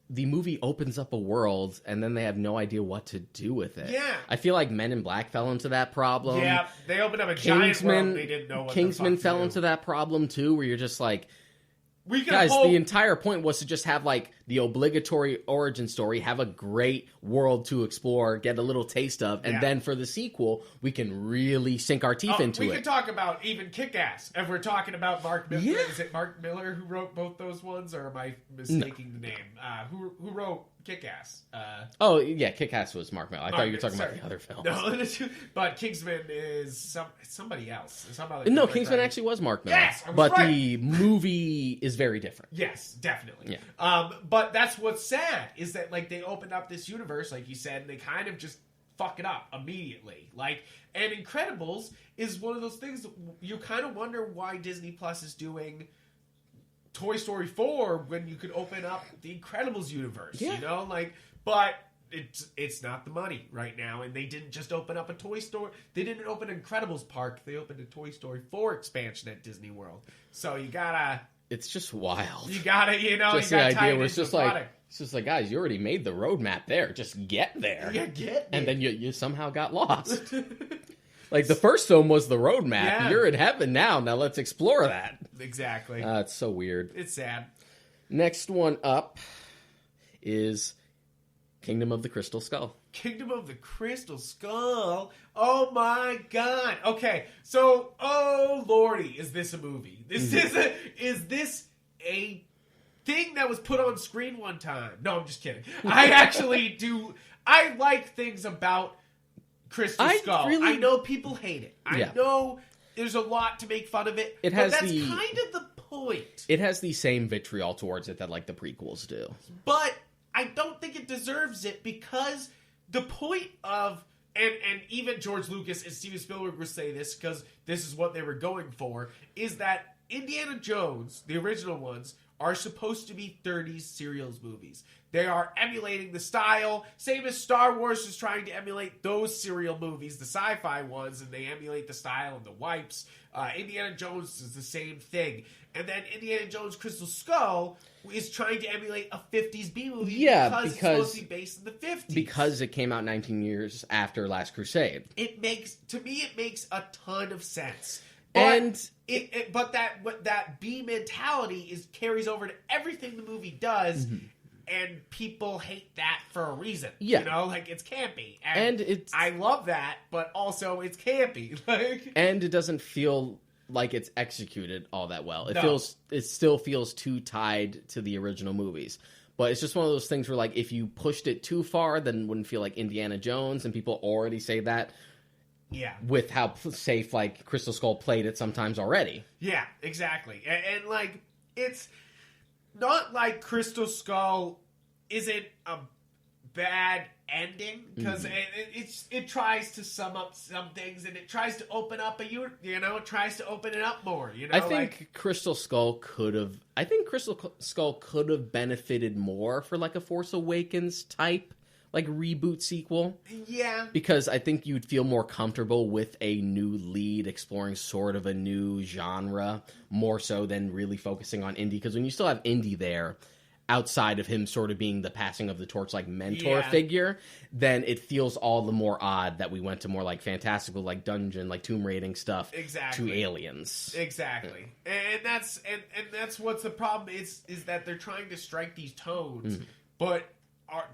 [SPEAKER 3] the movie opens up a world and then they have no idea what to do with it.
[SPEAKER 2] Yeah.
[SPEAKER 3] I feel like Men in Black fell into that problem.
[SPEAKER 2] Yeah, they opened up a giant world they didn't know what
[SPEAKER 3] Kingsman
[SPEAKER 2] the fuck
[SPEAKER 3] fell
[SPEAKER 2] to do.
[SPEAKER 3] into that problem too, where you're just
[SPEAKER 2] guys,
[SPEAKER 3] the entire point was to just have the obligatory origin story, have a great world to explore, get a little taste of, and then for the sequel, we can really sink our teeth into it.
[SPEAKER 2] We can talk about even Kick-Ass, if we're talking about Mark Miller. Yeah. Is it Mark Miller who wrote both those ones, or am I mistaking the name? Who wrote Kick-Ass?
[SPEAKER 3] Kick-Ass was Mark Miller. I thought you were talking about the other film.
[SPEAKER 2] No, but Kingsman is somebody else.
[SPEAKER 3] No, Kingsman actually was Mark Miller.
[SPEAKER 2] Yes,
[SPEAKER 3] but the movie is very different.
[SPEAKER 2] Yes, definitely.
[SPEAKER 3] Yeah.
[SPEAKER 2] But that's what's sad, is that they opened up this universe, like you said, and they kind of just fuck it up immediately. And Incredibles is one of those things that you kind of wonder why Disney Plus is doing Toy Story 4 when you could open up the Incredibles universe, but it's not the money right now, and they didn't just open up a Toy Story. They didn't open an Incredibles park. They opened a Toy Story 4 expansion at Disney World. So you gotta...
[SPEAKER 3] It's just wild.
[SPEAKER 2] You gotta,
[SPEAKER 3] just the idea was just It's just like, guys, you already made the roadmap there. Just get there.
[SPEAKER 2] Yeah, get there.
[SPEAKER 3] And then you somehow got lost. Like, the first film was the roadmap. Yeah. You're in heaven now. Now let's explore that.
[SPEAKER 2] Exactly.
[SPEAKER 3] It's so weird.
[SPEAKER 2] It's sad.
[SPEAKER 3] Next one up is Kingdom of the Crystal Skull.
[SPEAKER 2] Kingdom of the Crystal Skull? Oh my god. Okay, so, oh lordy, is this a movie? Is this a thing that was put on screen one time? No, I'm just kidding. I like things about Crystal Skull. I know people hate it. I know there's a lot to make fun of it. But that's kind of the point.
[SPEAKER 3] It has the same vitriol towards it that, like, the prequels do.
[SPEAKER 2] But I don't think it deserves it because the point of... And even George Lucas and Steven Spielberg would say this because this is what they were going for, is that Indiana Jones, the original ones, are supposed to be 30s serials movies. They are emulating the style, same as Star Wars is trying to emulate those serial movies, the sci-fi ones, and they emulate the style and the wipes. Indiana Jones is the same thing. And then Indiana Jones Crystal Skull is trying to emulate a 50s B-movie because it's supposed to be based in the 50s.
[SPEAKER 3] Because it came out 19 years after Last Crusade.
[SPEAKER 2] It makes a ton of sense.
[SPEAKER 3] But
[SPEAKER 2] but that B mentality carries over to everything the movie does, and people hate that for a reason. Yeah. You know, like, it's campy. And I love that, but also it's campy.
[SPEAKER 3] And it doesn't feel like it's executed all that well. It still feels too tied to the original movies. But it's just one of those things where, like, if you pushed it too far, then it wouldn't feel like Indiana Jones, and people already say that.
[SPEAKER 2] Yeah.
[SPEAKER 3] With how safe, like, Crystal Skull played it sometimes already.
[SPEAKER 2] Yeah, exactly. And like, it's not like Crystal Skull isn't a bad ending, because it tries to sum up some things, and it tries to open up it tries to open it up more,
[SPEAKER 3] I think Crystal Skull could have benefited more for, like, a Force Awakens type, like, reboot sequel.
[SPEAKER 2] Yeah.
[SPEAKER 3] Because I think you'd feel more comfortable with a new lead exploring sort of a new genre, more so than really focusing on Indy. Because when you still have Indy there, outside of him sort of being the passing of the torch, like, mentor figure, then it feels all the more odd that we went to more, like, fantastical, like, dungeon, like, tomb raiding stuff to aliens.
[SPEAKER 2] Exactly. And that's what's the problem is that they're trying to strike these tones, but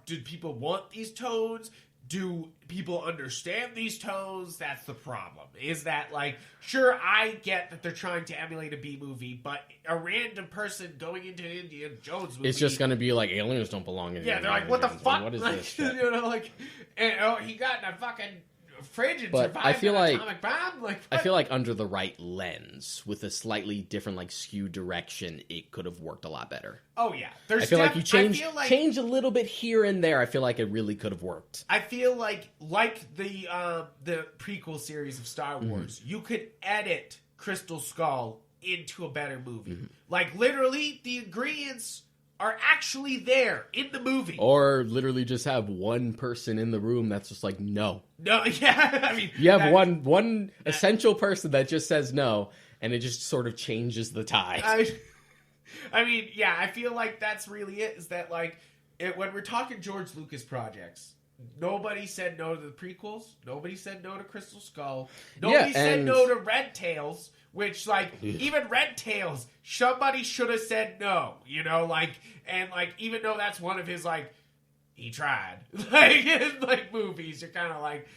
[SPEAKER 2] did people want these tones? Do people understand these tones? That's the problem. Is that, like, sure, I get that they're trying to emulate a B movie, but a random person going into an Indiana Jones movie,
[SPEAKER 3] it's just going to be like, aliens don't belong in.
[SPEAKER 2] Yeah, they're like, what the fuck?
[SPEAKER 3] What is
[SPEAKER 2] like,
[SPEAKER 3] this shit?
[SPEAKER 2] He got in a fucking fridge and survived
[SPEAKER 3] I feel
[SPEAKER 2] an
[SPEAKER 3] like
[SPEAKER 2] atomic bomb. Like,
[SPEAKER 3] I feel like under the right lens, with a slightly different, like, skew direction, it could have worked a lot better.
[SPEAKER 2] Oh yeah,
[SPEAKER 3] I feel like you change a little bit here and there. I feel like it really could have worked.
[SPEAKER 2] I feel like the prequel series of Star Wars, you could edit Crystal Skull into a better movie. Like, literally, the ingredients are actually there in the movie.
[SPEAKER 3] Or literally just have one person in the room that's just like, no.
[SPEAKER 2] No, yeah. I mean,
[SPEAKER 3] you have one essential person that just says no, and it just sort of changes the tide.
[SPEAKER 2] I mean, yeah, I feel like that's really it, is that, like, when we're talking George Lucas projects, nobody said no to the prequels. Nobody said no to Crystal Skull. Nobody said no to Red Tails. Which, like, even Red Tails, somebody should have said no, even though that's one of his, like, he tried, like movies, you're kind of like,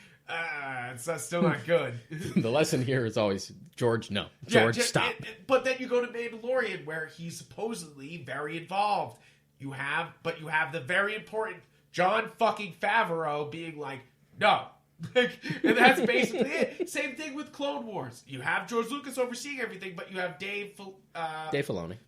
[SPEAKER 2] it's still not good.
[SPEAKER 3] The lesson here is always, George, no. George, stop.
[SPEAKER 2] But then you go to Mandalorian, where he's supposedly very involved. You have the very important Jon fucking Favreau being like, no. And that's basically it. Same thing with Clone Wars. You have George Lucas overseeing everything, but you have Dave Filoni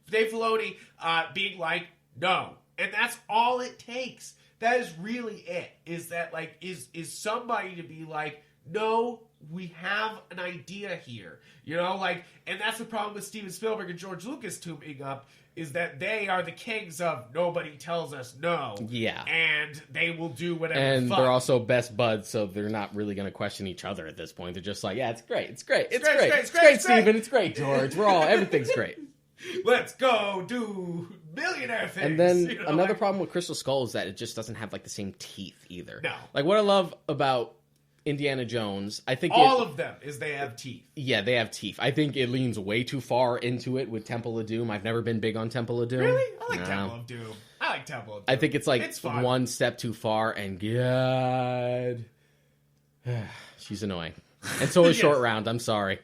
[SPEAKER 2] being like, no. And that's all it takes. That is really it. Is that, like, is somebody to be like, no, we have an idea here. And that's the problem with Steven Spielberg and George Lucas teaming up, is that they are the kings of nobody tells us no. Yeah. And they will do whatever.
[SPEAKER 3] And they're also best buds, so they're not really going to question each other at this point. They're just like, yeah, it's great. It's great. It's great, Steven. It's great, George. Everything's great.
[SPEAKER 2] Let's go do millionaire things.
[SPEAKER 3] And then another problem with Crystal Skull is that it just doesn't have like the same teeth either.
[SPEAKER 2] No.
[SPEAKER 3] Like what I love about Indiana Jones, I think
[SPEAKER 2] all of them is they have teeth.
[SPEAKER 3] Yeah, they have teeth. I think it leans way too far into it with Temple of Doom. I've never been big on Temple of Doom.
[SPEAKER 2] Really? I like Temple of Doom. I
[SPEAKER 3] think it's like one step too far, and God, she's annoying. And so is yes. Short Round. I'm sorry.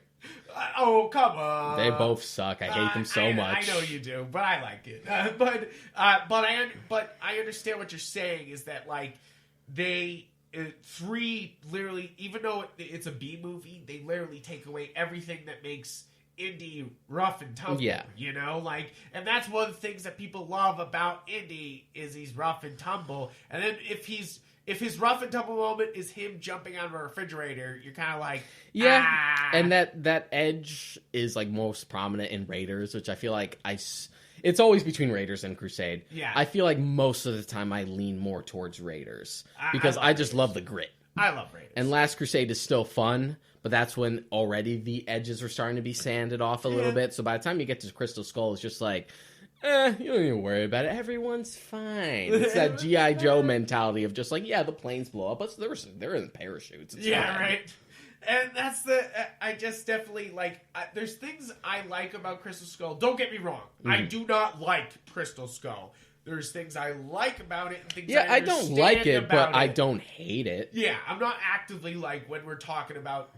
[SPEAKER 2] Oh, come on.
[SPEAKER 3] They both suck. I hate them so much.
[SPEAKER 2] I know you do, but I like it. But I understand what you're saying is that like they. 3 literally, even though it's a B movie, they literally take away everything that makes Indy rough and tumble.
[SPEAKER 3] Yeah.
[SPEAKER 2] You know, like, and that's one of the things that people love about Indy is he's rough and tumble. And then if his rough and tumble moment is him jumping out of a refrigerator, you're kind of like,
[SPEAKER 3] yeah.
[SPEAKER 2] Ah.
[SPEAKER 3] And that edge is like most prominent in Raiders, which I feel like it's always between Raiders and Crusade.
[SPEAKER 2] Yeah.
[SPEAKER 3] I feel like most of the time I lean more towards Raiders because I just love the grit.
[SPEAKER 2] I love Raiders.
[SPEAKER 3] And Last Crusade is still fun, but that's when already the edges are starting to be sanded off a little bit. So by the time you get to Crystal Skull, it's just like, you don't even worry about it. Everyone's fine. It's that G.I. Joe mentality of just like, yeah, the planes blow up, but they're in parachutes. It's fine.
[SPEAKER 2] Right. And that's I just definitely, like, there's things I like about Crystal Skull. Don't get me wrong. I do not like Crystal Skull. There's things I like about it and things I
[SPEAKER 3] don't like it, but I don't hate it.
[SPEAKER 2] Yeah, I'm not actively, like, when we're talking about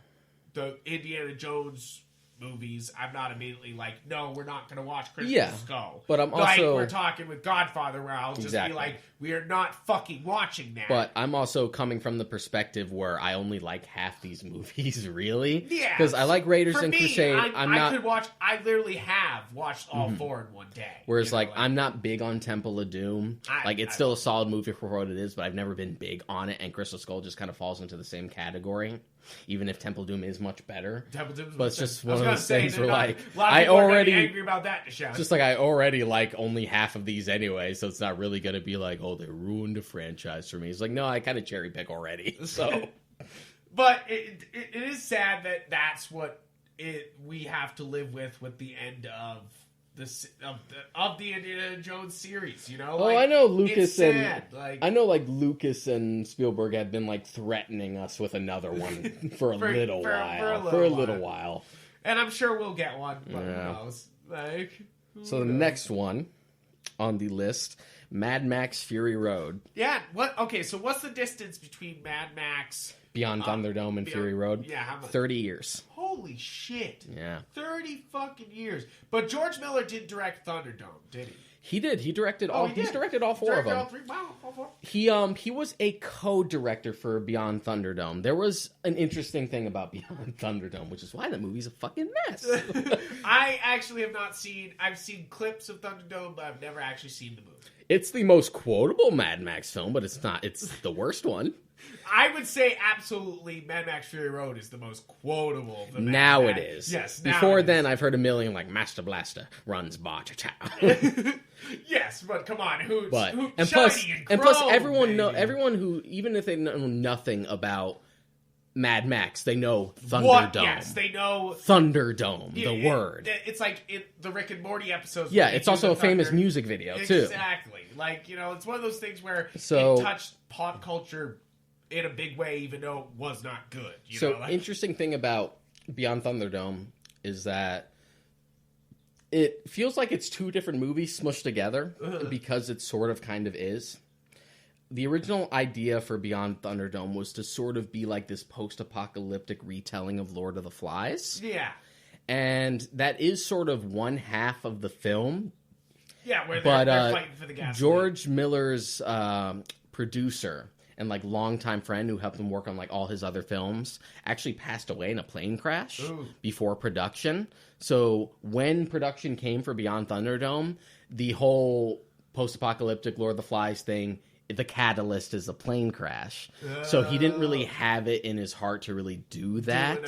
[SPEAKER 2] the Indiana Jones movies, I'm not immediately like, no, we're not going to watch Crystal Skull.
[SPEAKER 3] But I'm
[SPEAKER 2] like
[SPEAKER 3] also...
[SPEAKER 2] we're talking with Godfather, where I'll just be like, we are not fucking watching that.
[SPEAKER 3] But I'm also coming from the perspective where I only like half these movies, really.
[SPEAKER 2] Yeah.
[SPEAKER 3] Because I like Raiders and
[SPEAKER 2] me,
[SPEAKER 3] Crusade.
[SPEAKER 2] I literally have watched all 4 in one day.
[SPEAKER 3] Whereas, I'm not big on Temple of Doom. It's still a solid movie for what it is, but I've never been big on it, and Crystal Skull just kind of falls into the same category. Even if Temple Doom is much better. But it's just one of those things where, like, I already...
[SPEAKER 2] angry about that, Deshaun.
[SPEAKER 3] Just like, I already like only half of these anyway, so it's not really going to be like, oh, they ruined a franchise for me. It's like, no, I kind of cherry pick already, so...
[SPEAKER 2] But it is sad that that's what we have to live with the end of the Indiana Jones series, you know?
[SPEAKER 3] I know Lucas
[SPEAKER 2] Lucas
[SPEAKER 3] and Spielberg had been like threatening us with another one for a little while.
[SPEAKER 2] And I'm sure we'll get one, but who knows?
[SPEAKER 3] So the next one on the list, Mad Max Fury Road.
[SPEAKER 2] Yeah, so what's the distance between Mad Max
[SPEAKER 3] Beyond Thunderdome and Fury Road?
[SPEAKER 2] Yeah, how much?
[SPEAKER 3] 30 years.
[SPEAKER 2] Holy shit.
[SPEAKER 3] Yeah.
[SPEAKER 2] 30 fucking years. But George Miller didn't direct Thunderdome, did he?
[SPEAKER 3] He did. He directed all. He's directed all 4 of them.
[SPEAKER 2] All 3? Wow, all 4.
[SPEAKER 3] He was a co-director for Beyond Thunderdome. There was an interesting thing about Beyond Thunderdome, which is why the movie's a fucking mess.
[SPEAKER 2] I actually have not seen. I've seen clips of Thunderdome, but I've never actually seen the movie.
[SPEAKER 3] It's the most quotable Mad Max film, but it's not. It's the worst one.
[SPEAKER 2] I would say absolutely Mad Max Fury Road is the most quotable. Of the
[SPEAKER 3] now
[SPEAKER 2] Mad
[SPEAKER 3] it is.
[SPEAKER 2] Yes.
[SPEAKER 3] Before then, I've heard a million like Master Blaster runs bar cha cha.
[SPEAKER 2] Yes, but come on,
[SPEAKER 3] plus everyone who even if they know nothing about Mad Max, they know Thunderdome.
[SPEAKER 2] Yes, they know
[SPEAKER 3] Thunderdome. The word.
[SPEAKER 2] It's like in the Rick and Morty episodes.
[SPEAKER 3] Yeah, it's also a famous music video too.
[SPEAKER 2] Exactly. Like, it's one of those things where it touched pop culture in a big way, even though it was not good.
[SPEAKER 3] Interesting thing about Beyond Thunderdome is that it feels like it's 2 different movies smushed together because it sort of kind of is. The original idea for Beyond Thunderdome was to sort of be like this post-apocalyptic retelling of Lord of the Flies.
[SPEAKER 2] Yeah.
[SPEAKER 3] And that is sort of one half of the film.
[SPEAKER 2] Yeah, where they're fighting for the gasoline.
[SPEAKER 3] George Miller's producer and like longtime friend who helped him work on like all his other films actually passed away in a plane crash before production. So when production came for Beyond Thunderdome, the whole post-apocalyptic Lord of the Flies thing, the catalyst is a plane crash. So he didn't really have it in his heart to really do that.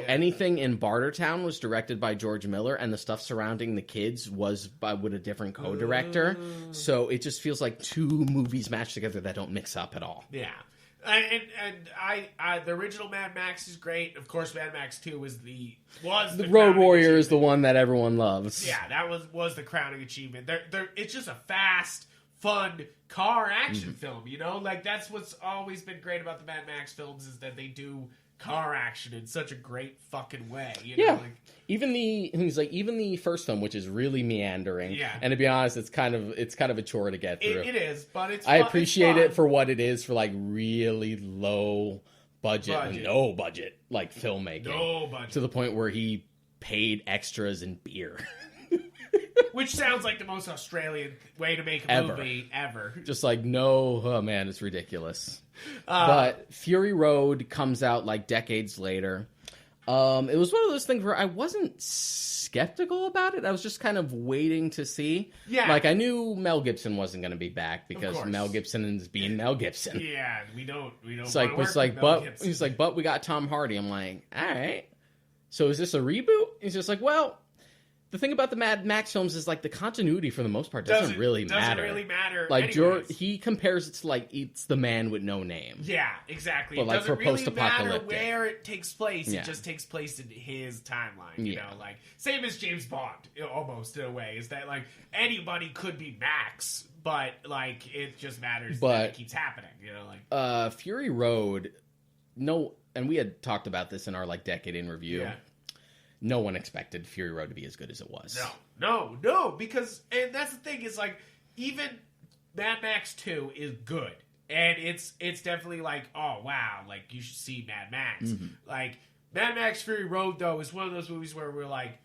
[SPEAKER 3] Anything in Bartertown was directed by George Miller, and the stuff surrounding the kids was with a different co-director. So it just feels like 2 movies matched together that don't mix up at all.
[SPEAKER 2] Yeah. The original Mad Max is great. Of course, Mad Max 2 was the
[SPEAKER 3] Road Warrior is the one that everyone loves.
[SPEAKER 2] Yeah, that was the crowning achievement. It's just a fast, fun car action film. You know, like that's what's always been great about the Mad Max films is that they do car action in such a great fucking way. You know? Like, even
[SPEAKER 3] the first film, which is really meandering. Yeah. And to be honest, it's kind of a chore to get through.
[SPEAKER 2] It is, but
[SPEAKER 3] I appreciate it for what it is for like really low budget. No budget, like filmmaking.
[SPEAKER 2] No budget.
[SPEAKER 3] To the point where he paid extras in beer.
[SPEAKER 2] Which sounds like the most Australian way to make a movie ever.
[SPEAKER 3] Just like, no, oh man, it's ridiculous. But Fury Road comes out like decades later. It was one of those things where I wasn't skeptical about it. I was just kind of waiting to see. Yeah. Like, I knew Mel Gibson wasn't going to be back because Mel Gibson is being Mel Gibson.
[SPEAKER 2] Yeah, we don't
[SPEAKER 3] it's like, it's like, but Gibson. He's like, but we got Tom Hardy. I'm like, all right. So is this a reboot? He's just like, well, the thing about the Mad Max films is like the continuity for the most part doesn't really matter.
[SPEAKER 2] Doesn't really matter.
[SPEAKER 3] Like he compares it to like it's the man with no name.
[SPEAKER 2] Yeah, exactly.
[SPEAKER 3] But
[SPEAKER 2] it
[SPEAKER 3] like
[SPEAKER 2] doesn't
[SPEAKER 3] for
[SPEAKER 2] really
[SPEAKER 3] post-apocalyptic,
[SPEAKER 2] matter where it takes place. Yeah. It just takes place in his timeline. You know, like same as James Bond, almost in a way. Is that like anybody could be Max, but like it just matters that it keeps happening. You know, like
[SPEAKER 3] Fury Road. No, and we had talked about this in our like decade in review. Yeah. No one expected Fury Road to be as good as it was.
[SPEAKER 2] No, because, and that's the thing, is like, even Mad Max 2 is good. And it's definitely like, oh, wow, like, you should see Mad Max. Mm-hmm. Like, Mad Max Fury Road, though, is one of those movies where we're like,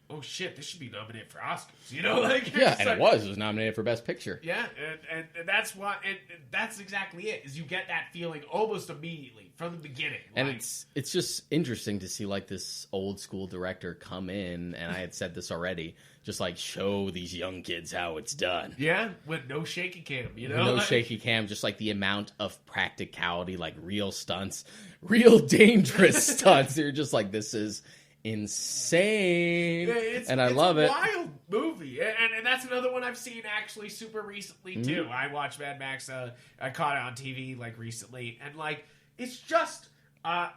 [SPEAKER 2] oh, shit, this should be nominated for Oscars, you know? Like,
[SPEAKER 3] yeah, and like, it was nominated for Best Picture.
[SPEAKER 2] Yeah, and that's why, and that's exactly it, is you get that feeling almost immediately from the beginning.
[SPEAKER 3] And like, it's just interesting to see, like, this old school director come in, and I had said this already, just, like, show these young kids how it's done.
[SPEAKER 2] Yeah, with no shaky cam, you know?
[SPEAKER 3] No shaky cam, just, like, the amount of practicality, like, real stunts, real dangerous stunts. You're just like, this is insane, and I love it.
[SPEAKER 2] It's a wild movie, and that's another one I've seen actually super recently too. I watched Mad Max. I caught it on TV like recently, and like it's just a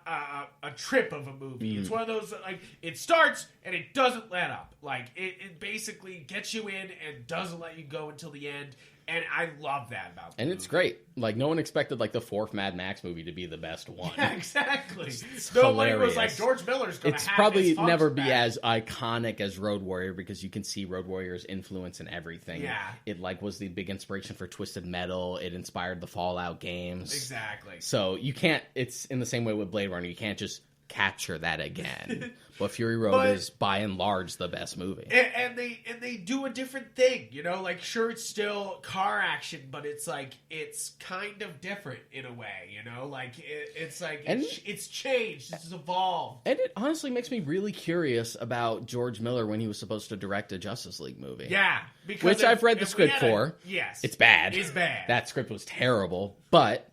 [SPEAKER 2] trip of a movie. It's one of those that, like, it starts and it doesn't let up. Like it basically gets you in and doesn't let you go until the end. And I love that about the movie.
[SPEAKER 3] It's great. Like, no one expected, like, the fourth Mad Max movie to be the best one.
[SPEAKER 2] Yeah, exactly. Nobody was like, George Miller's going to have
[SPEAKER 3] It's probably
[SPEAKER 2] his
[SPEAKER 3] never be
[SPEAKER 2] back.
[SPEAKER 3] as iconic as Road Warrior because you can see Road Warrior's influence in everything.
[SPEAKER 2] Yeah.
[SPEAKER 3] It, like, was the big inspiration for Twisted Metal. It inspired the Fallout games.
[SPEAKER 2] Exactly.
[SPEAKER 3] So you can't, it's in the same way with Blade Runner. You can't just capture that again. But Fury Road is by and large the best movie.
[SPEAKER 2] And they do a different thing, you know, like sure it's still car action, but it's like it's kind of different in a way, you know, like it's like it's changed, it's evolved.
[SPEAKER 3] And it honestly makes me really curious about George Miller when he was supposed to direct a Justice League movie.
[SPEAKER 2] Yeah,
[SPEAKER 3] because I've read the script for.
[SPEAKER 2] Yes,
[SPEAKER 3] it's bad.
[SPEAKER 2] It's bad.
[SPEAKER 3] That script was terrible, but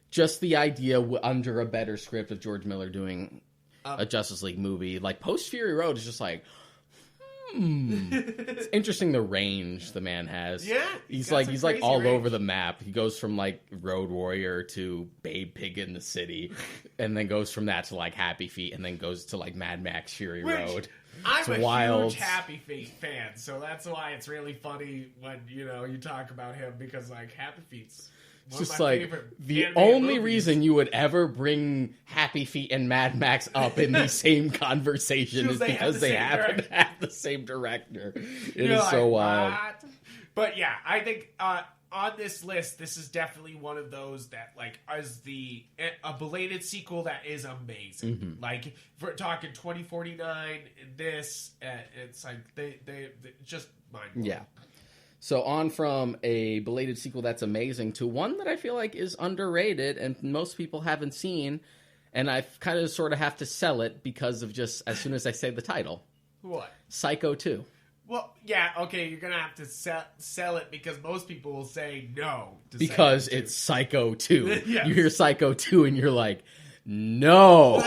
[SPEAKER 3] just the idea under a better script of George Miller doing a Justice League movie, like post Fury Road, is just like, It's interesting the range the man has.
[SPEAKER 2] Yeah,
[SPEAKER 3] he's like all over the map. He goes from like Road Warrior to Babe Pig in the City, and then goes from that to like Happy Feet, and then goes to like Mad Max Fury Road.
[SPEAKER 2] I'm a huge Happy Feet fan, so that's why it's really funny when you talk about him, because like Happy Feet's.
[SPEAKER 3] It's just like the only reason you would ever bring Happy Feet and Mad Max up in the same conversation is because they happen to have the same director. It is so wild.
[SPEAKER 2] But yeah, I think on this list, this is definitely one of those that like is a belated sequel that is amazing. Mm-hmm. Like if we're talking 2049, it's like they just mind-blowing.
[SPEAKER 3] Yeah. So on from a belated sequel that's amazing to one that I feel like is underrated and most people haven't seen, and I kind of sort of have to sell it because of just as soon as I say the title.
[SPEAKER 2] What?
[SPEAKER 3] Psycho 2.
[SPEAKER 2] Well, yeah, okay, you're going to have to sell it because most people will say no to
[SPEAKER 3] because
[SPEAKER 2] Psycho 2.
[SPEAKER 3] It's Psycho 2.
[SPEAKER 2] Yes.
[SPEAKER 3] You hear Psycho 2 and you're like, no.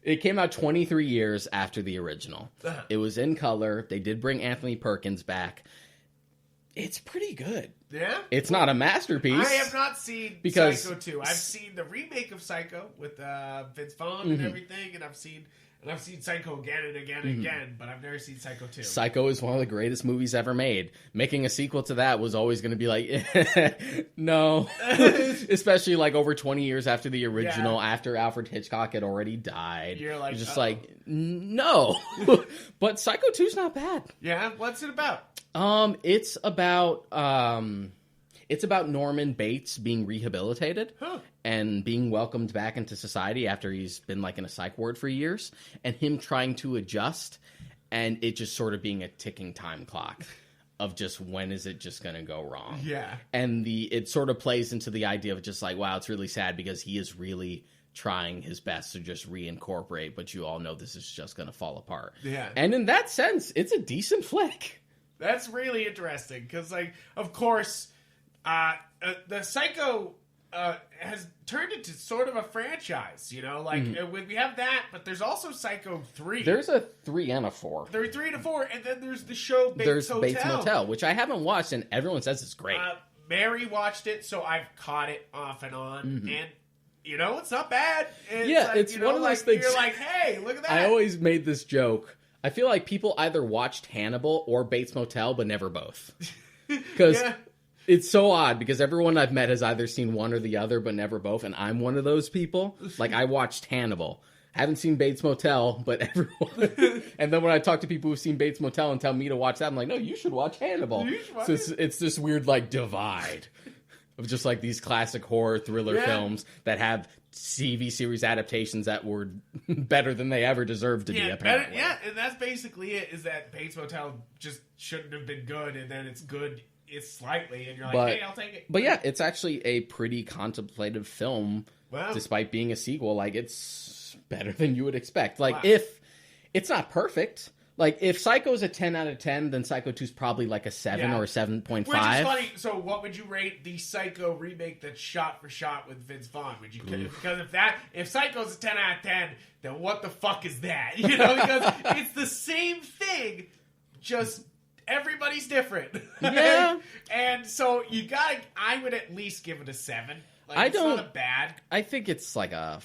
[SPEAKER 3] It came out 23 years after the original. It was in color. They did bring Anthony Perkins back. It's pretty good.
[SPEAKER 2] Yeah?
[SPEAKER 3] It's not a masterpiece.
[SPEAKER 2] I have not seen Psycho 2. I've seen the remake of Psycho with Vince Vaughn and everything, and I've seen Psycho again and again and again, but I've never seen Psycho 2.
[SPEAKER 3] Psycho is one of the greatest movies ever made. Making a sequel to that was always going to be like, no. Especially like over 20 years after the original, after Alfred Hitchcock had already died. You're just like, no. But Psycho 2's not bad.
[SPEAKER 2] Yeah? What's it about?
[SPEAKER 3] It's about Norman Bates being rehabilitated and being welcomed back into society after he's been like in a psych ward for years, and him trying to adjust, and it just sort of being a ticking time clock of just when is it just going to go wrong.
[SPEAKER 2] Yeah.
[SPEAKER 3] And it sort of plays into the idea of just like, wow, it's really sad because he is really trying his best to just reincorporate, but you all know this is just going to fall apart.
[SPEAKER 2] Yeah.
[SPEAKER 3] And in that sense, it's a decent flick.
[SPEAKER 2] That's really interesting because, like, of course, the Psycho has turned into sort of a franchise, you know? Like, we have that, but there's also Psycho 3.
[SPEAKER 3] There's a 3 and a 4.
[SPEAKER 2] There's 3 and a 4, and then there's the show Bates Hotel.
[SPEAKER 3] Bates Motel, which I haven't watched, and everyone says it's great.
[SPEAKER 2] Mary watched it, so I've caught it off and on, and... You know, it's not bad.
[SPEAKER 3] It's one of those things.
[SPEAKER 2] You're like, hey, look at that.
[SPEAKER 3] I always made this joke. I feel like people either watched Hannibal or Bates Motel, but never both. Because it's so odd, because everyone I've met has either seen one or the other, but never both, and I'm one of those people. Like, I watched Hannibal. Haven't seen Bates Motel, but everyone... And then when I talk to people who've seen Bates Motel and tell me to watch that, I'm like, no, you should watch Hannibal. So it's this weird, like, divide. Of just like these classic horror thriller films that have TV series adaptations that were better than they ever deserved to be, apparently.
[SPEAKER 2] And that's basically it, is that Bates Motel just shouldn't have been good, and then it's good, it's slightly, and you're like, hey, I'll take it.
[SPEAKER 3] But yeah, it's actually a pretty contemplative film, despite being a sequel. Like, it's better than you would expect. Like, if it's not perfect... Like, if Psycho's a 10 out of 10, then Psycho 2's probably like a 7 or a 7.5.
[SPEAKER 2] Which is funny. So what would you rate the Psycho remake that's shot for shot with Vince Vaughn? Would you? Because if Psycho's a 10 out of 10, then what the fuck is that? You know, because it's the same thing, just everybody's different.
[SPEAKER 3] Yeah.
[SPEAKER 2] And so I would at least give it a 7. Like, it's not a bad.
[SPEAKER 3] I think it's like a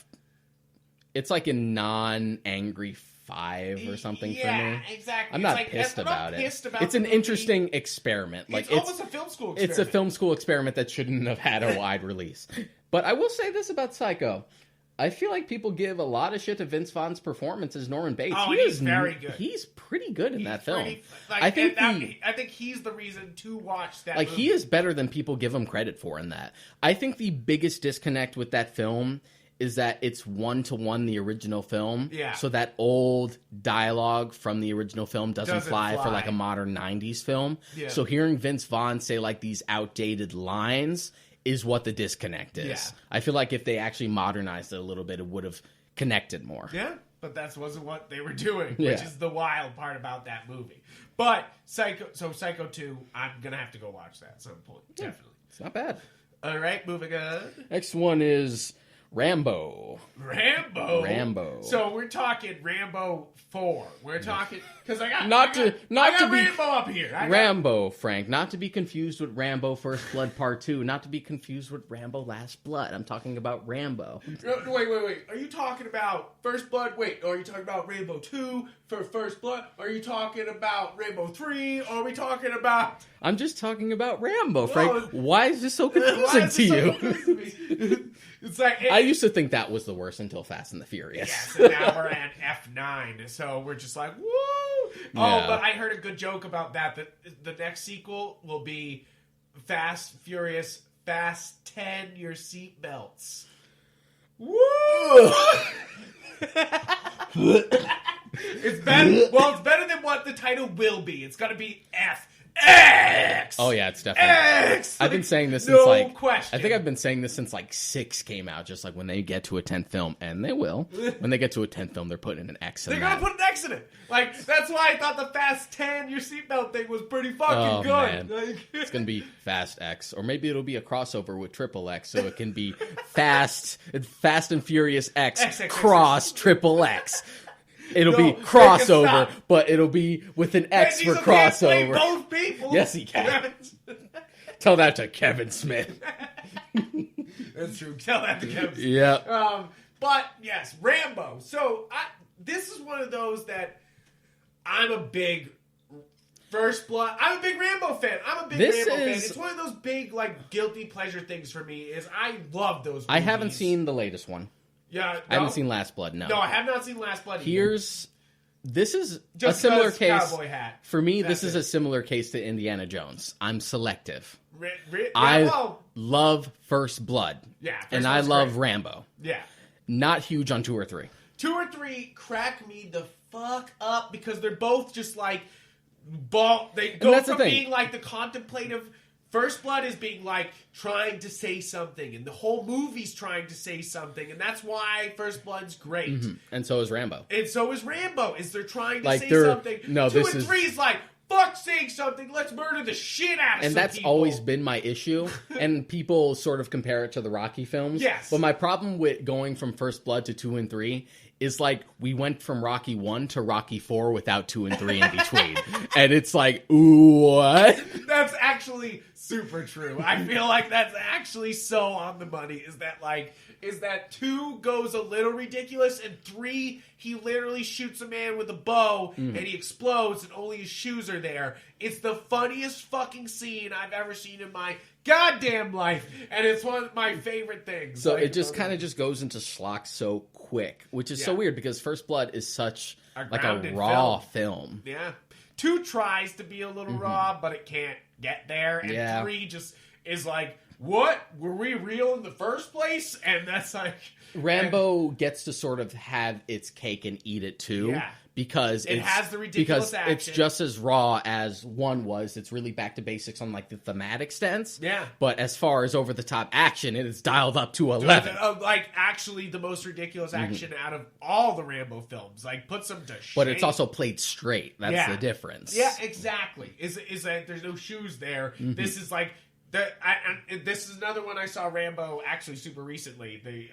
[SPEAKER 3] non-angry 5 or something for me.
[SPEAKER 2] Yeah, exactly.
[SPEAKER 3] I'm not pissed about it. It's an interesting experiment. Like, it's almost
[SPEAKER 2] a film school experiment.
[SPEAKER 3] It's a film school experiment that shouldn't have had a wide release. But I will say this about Psycho. I feel like people give a lot of shit to Vince Vaughn's performance as Norman Bates.
[SPEAKER 2] Oh, he's very good.
[SPEAKER 3] He's pretty good in that film.
[SPEAKER 2] I think he's the reason to watch that movie.
[SPEAKER 3] He is better than people give him credit for in that. I think the biggest disconnect with that film is that it's 1-to-1 the original film.
[SPEAKER 2] Yeah.
[SPEAKER 3] So that old dialogue from the original film doesn't fly for like a modern 90s film. Yeah. So hearing Vince Vaughn say like these outdated lines is what the disconnect is. Yeah. I feel like if they actually modernized it a little bit, it would have connected more.
[SPEAKER 2] Yeah, but that wasn't what they were doing, which is the wild part about that movie. But Psycho 2, I'm going to have to go watch that at some point.
[SPEAKER 3] Yeah.
[SPEAKER 2] Definitely.
[SPEAKER 3] It's not bad.
[SPEAKER 2] All right, moving on.
[SPEAKER 3] Next one is... Rambo.
[SPEAKER 2] So we're talking Rambo 4. We're talking because I got Rambo up here.
[SPEAKER 3] Rambo, Frank, not to be confused with Rambo First Blood Part 2, not to be confused with Rambo Last Blood. I'm talking about Rambo.
[SPEAKER 2] Wait. Are you talking about First Blood? Wait, are you talking about Rambo 2 for First Blood? Are you talking about Rambo 3? Or are we talking about...
[SPEAKER 3] I'm just talking about Rambo, Frank. Why is this so confusing to you?
[SPEAKER 2] It's like
[SPEAKER 3] I used to think that was the worst until Fast and the Furious.
[SPEAKER 2] Yes, and now we're at F9, so we're just like, woo! Yeah. Oh, but I heard a good joke about that the next sequel will be Fast, Furious, Fast 10 Your Seatbelts. Woo! It's better. Well, it's better than what the title will be. It's got to be X.
[SPEAKER 3] Oh yeah, it's definitely
[SPEAKER 2] X.
[SPEAKER 3] I've been saying this since
[SPEAKER 2] question.
[SPEAKER 3] I think I've been saying this since 6 came out. Just like when they get to a 10th film, and they will. When they get to a 10th film, they're putting an X in it.
[SPEAKER 2] They're gonna put an X in it. Like that's why I thought the Fast 10 Your Seatbelt thing was pretty fucking good.
[SPEAKER 3] Man. It's gonna be Fast X, or maybe it'll be a crossover with Triple X, so it can be Fast and Furious X cross Triple X. It'll be crossover, but it'll be with an X for crossover.
[SPEAKER 2] Can't play both people.
[SPEAKER 3] Yes, he can. Tell that to Kevin Smith.
[SPEAKER 2] That's true. Tell that to Kevin Smith.
[SPEAKER 3] Yeah.
[SPEAKER 2] But, yes, Rambo. So, this is one of those that I'm a big First Blood. I'm a big Rambo fan. Rambo fan. It's one of those big, like, guilty pleasure things for me, is I love those movies.
[SPEAKER 3] I haven't seen the latest one.
[SPEAKER 2] Yeah. No?
[SPEAKER 3] I haven't seen Last Blood, no.
[SPEAKER 2] No, I have not seen Last Blood
[SPEAKER 3] either. This is just a similar case.
[SPEAKER 2] Cowboy hat.
[SPEAKER 3] For me, this is a similar case to Indiana Jones. I'm selective.
[SPEAKER 2] Yeah,
[SPEAKER 3] I love First Blood.
[SPEAKER 2] Yeah.
[SPEAKER 3] And I love Rambo.
[SPEAKER 2] Yeah.
[SPEAKER 3] Not huge on 2 or 3.
[SPEAKER 2] 2 or 3 crack me the fuck up because they're both just like they go from being like the contemplative. First Blood is being like trying to say something, and the whole movie's trying to say something, and that's why First Blood's great.
[SPEAKER 3] Mm-hmm. And so is Rambo.
[SPEAKER 2] Is they're trying to
[SPEAKER 3] like
[SPEAKER 2] say something.
[SPEAKER 3] No,
[SPEAKER 2] 2 and 3 is like, fuck saying something, let's murder the shit out of
[SPEAKER 3] and
[SPEAKER 2] some
[SPEAKER 3] that's
[SPEAKER 2] people.
[SPEAKER 3] always been my issue. And people sort of compare it to the Rocky films.
[SPEAKER 2] Yes.
[SPEAKER 3] But my problem with going from First Blood to 2 and 3 is like we went from Rocky 1 to Rocky 4 without 2 and 3 in between. And it's like, ooh, what?
[SPEAKER 2] That's actually super true. I feel like that's actually so on the money. Is that 2 goes a little ridiculous, and 3 he literally shoots a man with a bow and he explodes and only his shoes are there. It's the funniest fucking scene I've ever seen in my goddamn life, and it's one of my favorite things.
[SPEAKER 3] So it just kind of just goes into schlock so quick, which is so weird because First Blood is such a raw film.
[SPEAKER 2] Yeah. 2 tries to be a little raw, but it can't get there, and 3 just is like, what? Were we real in the first place? And that's like...
[SPEAKER 3] Rambo gets to sort of have its cake and eat it too.
[SPEAKER 2] Yeah.
[SPEAKER 3] Because
[SPEAKER 2] it has the ridiculous action.
[SPEAKER 3] It's just as raw as 1 was. It's really back to basics on like the thematic stance.
[SPEAKER 2] Yeah.
[SPEAKER 3] But as far as over the top action, it is dialed up to 11.
[SPEAKER 2] Like actually the most ridiculous action out of all the Rambo films. Like puts them to shame.
[SPEAKER 3] But it's also played straight. That's the difference.
[SPEAKER 2] Yeah, exactly. Is that there's no shoes there. This is like this is another one I saw Rambo actually super recently.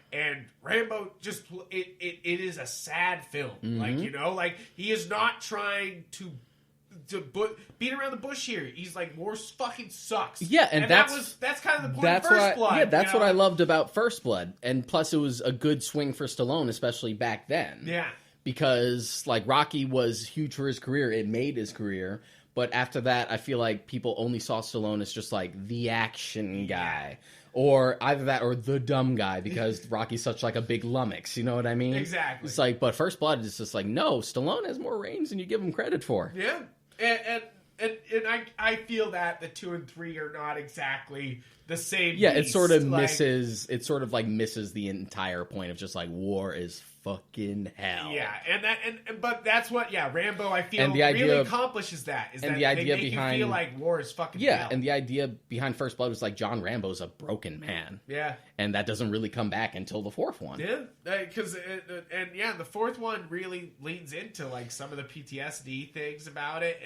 [SPEAKER 2] And Rambo just it is a sad film. Like, you know, like he is not trying to beat around the bush here. He's like, war fucking sucks.
[SPEAKER 3] Yeah, and that's
[SPEAKER 2] kind of the point of First Blood.
[SPEAKER 3] Yeah, that's what I loved about First Blood. And plus it was a good swing for Stallone, especially back then.
[SPEAKER 2] Yeah.
[SPEAKER 3] Because like Rocky was huge for his career. It made his career. But after that, I feel like people only saw Stallone as just like the action guy. Or either that or the dumb guy, because Rocky's such like a big lummox, you know what I mean?
[SPEAKER 2] Exactly.
[SPEAKER 3] It's like, but First Blood is just like, no, Stallone has more range than you give him credit for.
[SPEAKER 2] Yeah. And I feel that the 2 and 3 are not exactly the same.
[SPEAKER 3] Yeah,
[SPEAKER 2] beast.
[SPEAKER 3] it sort of misses the entire point of just like war is fucking hell.
[SPEAKER 2] Yeah, but that's what Rambo I feel
[SPEAKER 3] really
[SPEAKER 2] accomplishes that. Is
[SPEAKER 3] and
[SPEAKER 2] that
[SPEAKER 3] the idea
[SPEAKER 2] they make
[SPEAKER 3] behind
[SPEAKER 2] you feel like war is fucking hell.
[SPEAKER 3] And the idea behind First Blood was like John Rambo's a broken man.
[SPEAKER 2] Yeah, and
[SPEAKER 3] that doesn't really come back until the 4th one.
[SPEAKER 2] Yeah, because the 4th one really leans into like some of the PTSD things about it,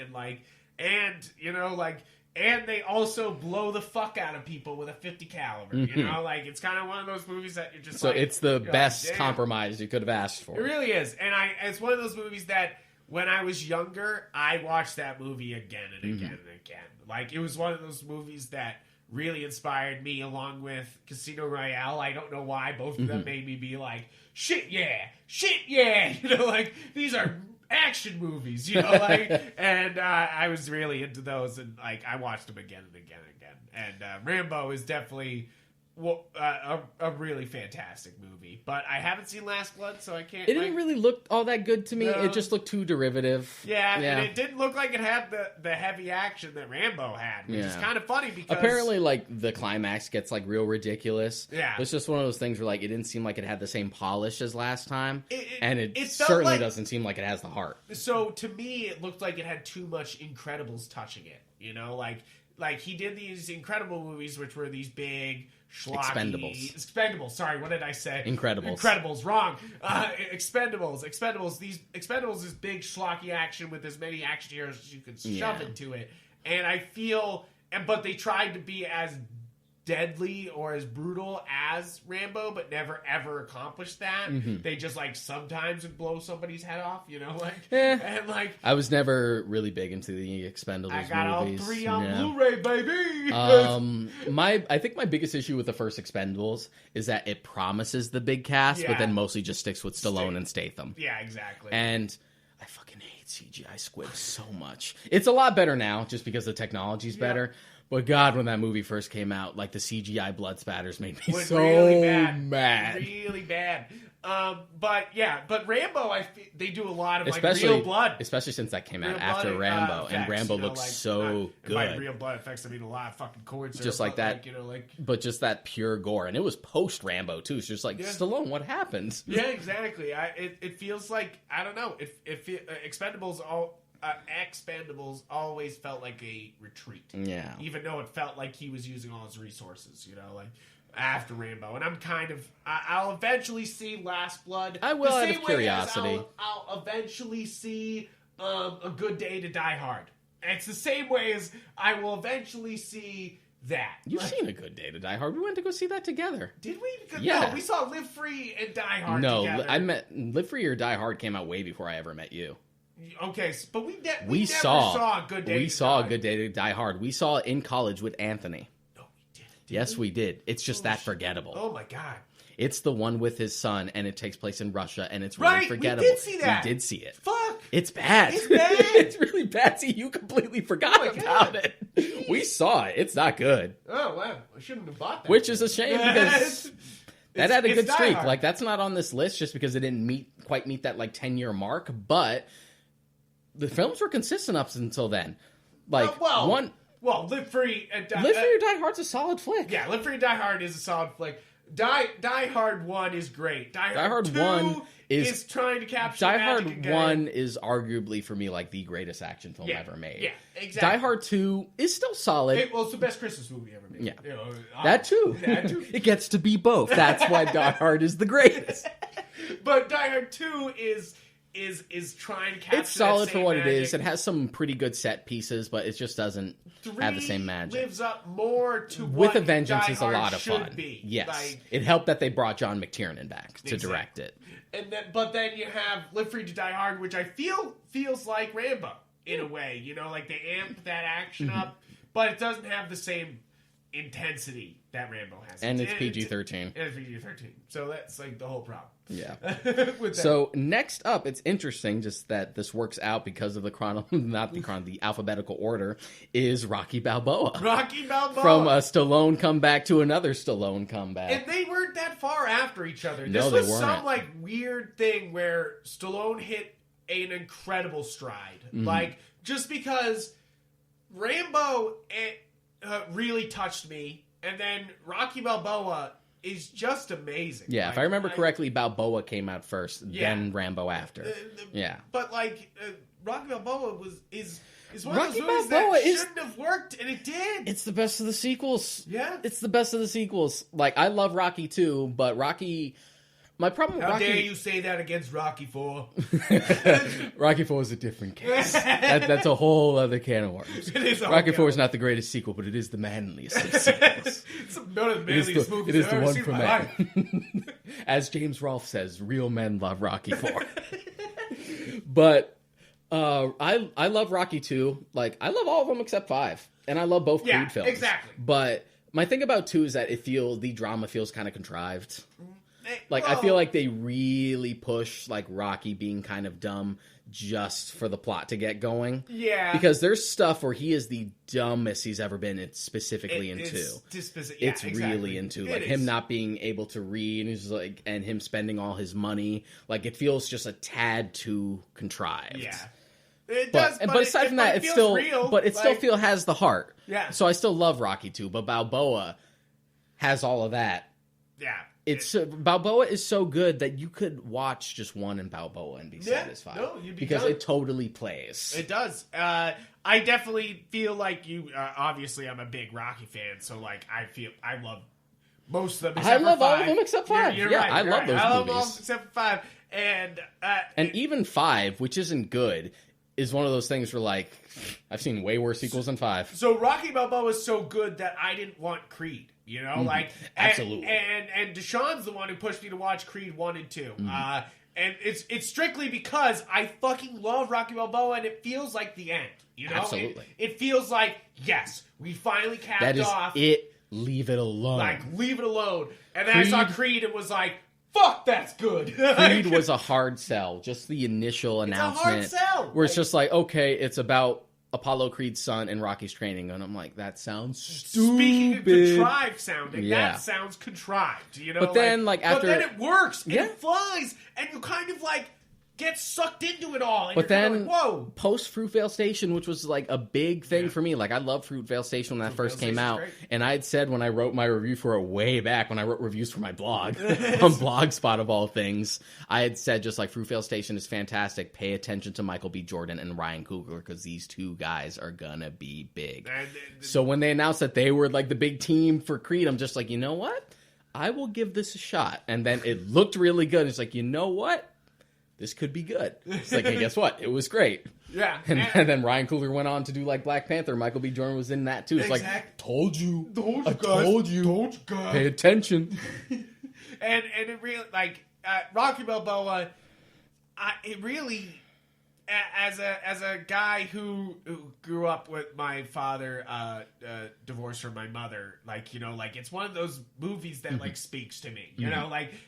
[SPEAKER 2] and they also blow the fuck out of people with a 50 caliber. You know, like it's kind of one of those movies that you're just
[SPEAKER 3] so it's the best
[SPEAKER 2] like,
[SPEAKER 3] compromise you could have asked for.
[SPEAKER 2] It really is, and it's one of those movies that when I was younger, I watched that movie again and again and again. Like it was one of those movies that really inspired me, along with Casino Royale. I don't know why both of them made me be like, shit yeah, you know, like these are action movies, you know, like, and I was really into those, and like I watched them again and again and again. And Rambo is definitely a really fantastic movie, but I haven't seen Last Blood, so I can't.
[SPEAKER 3] It didn't really look all that good to me.
[SPEAKER 2] No.
[SPEAKER 3] It just looked too derivative.
[SPEAKER 2] Yeah, and it didn't look like it had the heavy action that Rambo had, which is kind of funny because
[SPEAKER 3] apparently, like the climax gets like real ridiculous.
[SPEAKER 2] Yeah,
[SPEAKER 3] it's just one of those things where like it didn't seem like it had the same polish as last time, and it
[SPEAKER 2] certainly
[SPEAKER 3] doesn't seem like it has the heart.
[SPEAKER 2] So to me, it looked like it had too much Incredibles touching it. You know, like he did these Incredible movies, which were these big. Schlocky. Expendables. Sorry, what did I say? Incredibles. Wrong. Expendables. These Expendables is big schlocky action with as many action heroes as you can shove into it. And I feel, but they tried to be as deadly or as brutal as Rambo, but never ever accomplished that. They just like sometimes would blow somebody's head off, you know, like and like
[SPEAKER 3] I was never really big into the Expendables
[SPEAKER 2] I got
[SPEAKER 3] movies.
[SPEAKER 2] all 3 on Blu-ray, baby.
[SPEAKER 3] I think my biggest issue with the first Expendables is that it promises the big cast, but then mostly just sticks with Stallone and Statham.
[SPEAKER 2] Yeah, exactly.
[SPEAKER 3] And I fucking hate CGI squid so much. It's a lot better now, just because the technology's better. But God, when that movie first came out, like the CGI blood spatters made me so
[SPEAKER 2] really
[SPEAKER 3] mad.
[SPEAKER 2] Really bad. But Rambo, they do a lot of like real blood,
[SPEAKER 3] especially since that came out after Rambo, and Rambo looks like, so good.
[SPEAKER 2] By real blood effects, I mean a lot of fucking cords,
[SPEAKER 3] just like that, but just that pure gore, and it was post Rambo too. So just like Stallone, what happened?
[SPEAKER 2] Yeah, exactly. It feels like I don't know. Expendables always felt like a retreat.
[SPEAKER 3] Yeah.
[SPEAKER 2] Even though it felt like he was using all his resources, you know, like after Rambo. And I'm kind of I'll eventually see Last Blood.
[SPEAKER 3] I will, out of curiosity.
[SPEAKER 2] I'll eventually see A Good Day to Die Hard. And it's the same way as I will eventually see that.
[SPEAKER 3] You've seen A Good Day to Die Hard. We went to go see that together.
[SPEAKER 2] Did we?
[SPEAKER 3] Yeah.
[SPEAKER 2] No, we saw Live Free and Die Hard together.
[SPEAKER 3] No, Live Free or Die Hard came out way before I ever met you.
[SPEAKER 2] Okay, but we never
[SPEAKER 3] saw
[SPEAKER 2] A Good Day.
[SPEAKER 3] We saw A Good Day to Die Hard. We saw it in college with Anthony.
[SPEAKER 2] No, we didn't.
[SPEAKER 3] Yes, we did. It's just that forgettable.
[SPEAKER 2] Oh my god!
[SPEAKER 3] It's the one with his son, and it takes place in Russia, and it's really forgettable.
[SPEAKER 2] We did see that.
[SPEAKER 3] We did see it.
[SPEAKER 2] Fuck!
[SPEAKER 3] It's bad.
[SPEAKER 2] It's bad.
[SPEAKER 3] It's really bad. See, you completely forgot about it. We saw it. It's not good.
[SPEAKER 2] Oh wow! I shouldn't have bought that.
[SPEAKER 3] Which is a shame because that had a good streak.
[SPEAKER 2] Hard.
[SPEAKER 3] Like that's not on this list just because it didn't quite meet that like 10-year mark, but the films were consistent up until then. Like
[SPEAKER 2] Live Free and Die
[SPEAKER 3] Live Free or Die Hard's a solid flick.
[SPEAKER 2] Yeah, Live Free and Die Hard is a solid flick. Die Hard 1 is great. Die Hard 2
[SPEAKER 3] 1
[SPEAKER 2] is trying to capture
[SPEAKER 3] Die
[SPEAKER 2] magic
[SPEAKER 3] Hard
[SPEAKER 2] again.
[SPEAKER 3] 1 is arguably for me like the greatest action film ever made.
[SPEAKER 2] Yeah, exactly.
[SPEAKER 3] Die Hard 2 is still solid.
[SPEAKER 2] It's the best Christmas movie ever made.
[SPEAKER 3] Yeah.
[SPEAKER 2] You know,
[SPEAKER 3] that too. It gets to be both. That's why Die Hard is the greatest.
[SPEAKER 2] But Die Hard 2 is trying to capture
[SPEAKER 3] it's solid
[SPEAKER 2] that
[SPEAKER 3] for
[SPEAKER 2] same
[SPEAKER 3] what
[SPEAKER 2] magic.
[SPEAKER 3] it is. It has some pretty good set pieces, but it just doesn't have the same magic.
[SPEAKER 2] Lives up more to
[SPEAKER 3] With
[SPEAKER 2] what
[SPEAKER 3] a Vengeance
[SPEAKER 2] Die
[SPEAKER 3] is a
[SPEAKER 2] Hard
[SPEAKER 3] lot of fun.
[SPEAKER 2] Be.
[SPEAKER 3] Yes,
[SPEAKER 2] like,
[SPEAKER 3] it helped that they brought John McTiernan back to direct it.
[SPEAKER 2] But then you have Live Free to Die Hard, which I feels like Rambo in a way. You know, like they amp that action up, but it doesn't have the same intensity that Rambo has.
[SPEAKER 3] And it's PG-13.
[SPEAKER 2] It's PG-13. So that's like the whole problem.
[SPEAKER 3] Yeah.
[SPEAKER 2] With that.
[SPEAKER 3] So next up, it's interesting just that this works out because of the alphabetical order, is Rocky Balboa.
[SPEAKER 2] Rocky Balboa.
[SPEAKER 3] From a Stallone comeback to another Stallone comeback.
[SPEAKER 2] And they weren't that far after each other.
[SPEAKER 3] No,
[SPEAKER 2] this was
[SPEAKER 3] they weren't.
[SPEAKER 2] some like weird thing where Stallone hit an incredible stride. Like, just because Rambo really touched me, and then Rocky Balboa is just amazing.
[SPEAKER 3] Yeah,
[SPEAKER 2] like,
[SPEAKER 3] if I remember correctly, Balboa came out first, then Rambo after.
[SPEAKER 2] But like Rocky Balboa is one
[SPEAKER 3] Rocky
[SPEAKER 2] of those movies
[SPEAKER 3] Balboa
[SPEAKER 2] that shouldn't have worked, and it did.
[SPEAKER 3] It's the best of the sequels.
[SPEAKER 2] Yeah,
[SPEAKER 3] it's the best of the sequels. Like I love Rocky 2, but Rocky. My problem with Rocky...
[SPEAKER 2] How dare you say that against Rocky 4?
[SPEAKER 3] Rocky 4 is a different case. That's a whole other can of worms. Rocky 4 is not the greatest sequel, but it is the manliest of sequels.
[SPEAKER 2] It's one of the manliest movies I've ever seen in my life.
[SPEAKER 3] As James Rolfe says, real men love Rocky 4. But I love Rocky 2. Like, I love all of them except 5. And I love both Creed films.
[SPEAKER 2] Exactly.
[SPEAKER 3] But my thing about 2 is that the drama feels kind of contrived. Like, I feel like they really push, like, Rocky being kind of dumb just for the plot to get going.
[SPEAKER 2] Yeah.
[SPEAKER 3] Because there's stuff where he is the dumbest he's ever been, specifically in 2. It's really in 2. Like, him not being able to read, and him spending all his money. Like, it feels just a tad too contrived.
[SPEAKER 2] Yeah. It does,
[SPEAKER 3] but aside from that, it's still real. But it still has the heart.
[SPEAKER 2] Yeah.
[SPEAKER 3] So I still love Rocky 2, but Balboa has all of that.
[SPEAKER 2] Yeah.
[SPEAKER 3] Balboa is so good that you could watch just one in Balboa and be satisfied.
[SPEAKER 2] No, you'd be
[SPEAKER 3] because
[SPEAKER 2] done.
[SPEAKER 3] it totally plays.
[SPEAKER 2] It does. I definitely feel like you. Obviously, I'm a big Rocky fan, so like I love most of them.
[SPEAKER 3] I love all of them except 5.
[SPEAKER 2] You're right,
[SPEAKER 3] I love those movies.
[SPEAKER 2] I love all of them except for 5,
[SPEAKER 3] and even 5, which isn't good, is one of those things where like I've seen way worse sequels than 5.
[SPEAKER 2] So Rocky Balboa is so good that I didn't want Creed. You know, like
[SPEAKER 3] absolutely.
[SPEAKER 2] And Deshaun's the one who pushed me to watch Creed 1 and 2. And it's strictly because I fucking love Rocky Balboa, and it feels like the end. You know,
[SPEAKER 3] absolutely.
[SPEAKER 2] It feels like, yes, we finally capped off.
[SPEAKER 3] It. Leave it alone.
[SPEAKER 2] Like, leave it alone. And then I saw Creed and was like, fuck, that's good.
[SPEAKER 3] Creed was a hard sell. Just the initial announcement.
[SPEAKER 2] It's a hard sell.
[SPEAKER 3] Where it's just like, okay, it's about Apollo Creed's son and Rocky's training. And I'm like, that sounds stupid.
[SPEAKER 2] Speaking of contrived sounding, that sounds contrived. You know,
[SPEAKER 3] but then, after...
[SPEAKER 2] But then it works. Yeah. It flies. And you kind of, get sucked into it all. And
[SPEAKER 3] but then,
[SPEAKER 2] whoa.
[SPEAKER 3] Post Fruitvale Station, which was a big thing for me. I loved Fruitvale Station when that first came out. Great. And I had said when I wrote my review for it way back, when I wrote reviews for my blog, on Blogspot of all things, I had said just Fruitvale Station is fantastic. Pay attention to Michael B. Jordan and Ryan Coogler because these two guys are gonna be big. So when they announced that they were the big team for Creed, I'm just you know what? I will give this a shot. And then it looked really good. It's you know what? This could be good. It's hey, guess what? It was great.
[SPEAKER 2] Yeah.
[SPEAKER 3] And then Ryan Coogler went on to do Black Panther. Michael B. Jordan was in that too. It's told you. Told you. Pay attention.
[SPEAKER 2] and it really, Rocky Balboa, it really, as a guy who grew up with my father divorced from my mother, it's one of those movies that speaks to me, you know,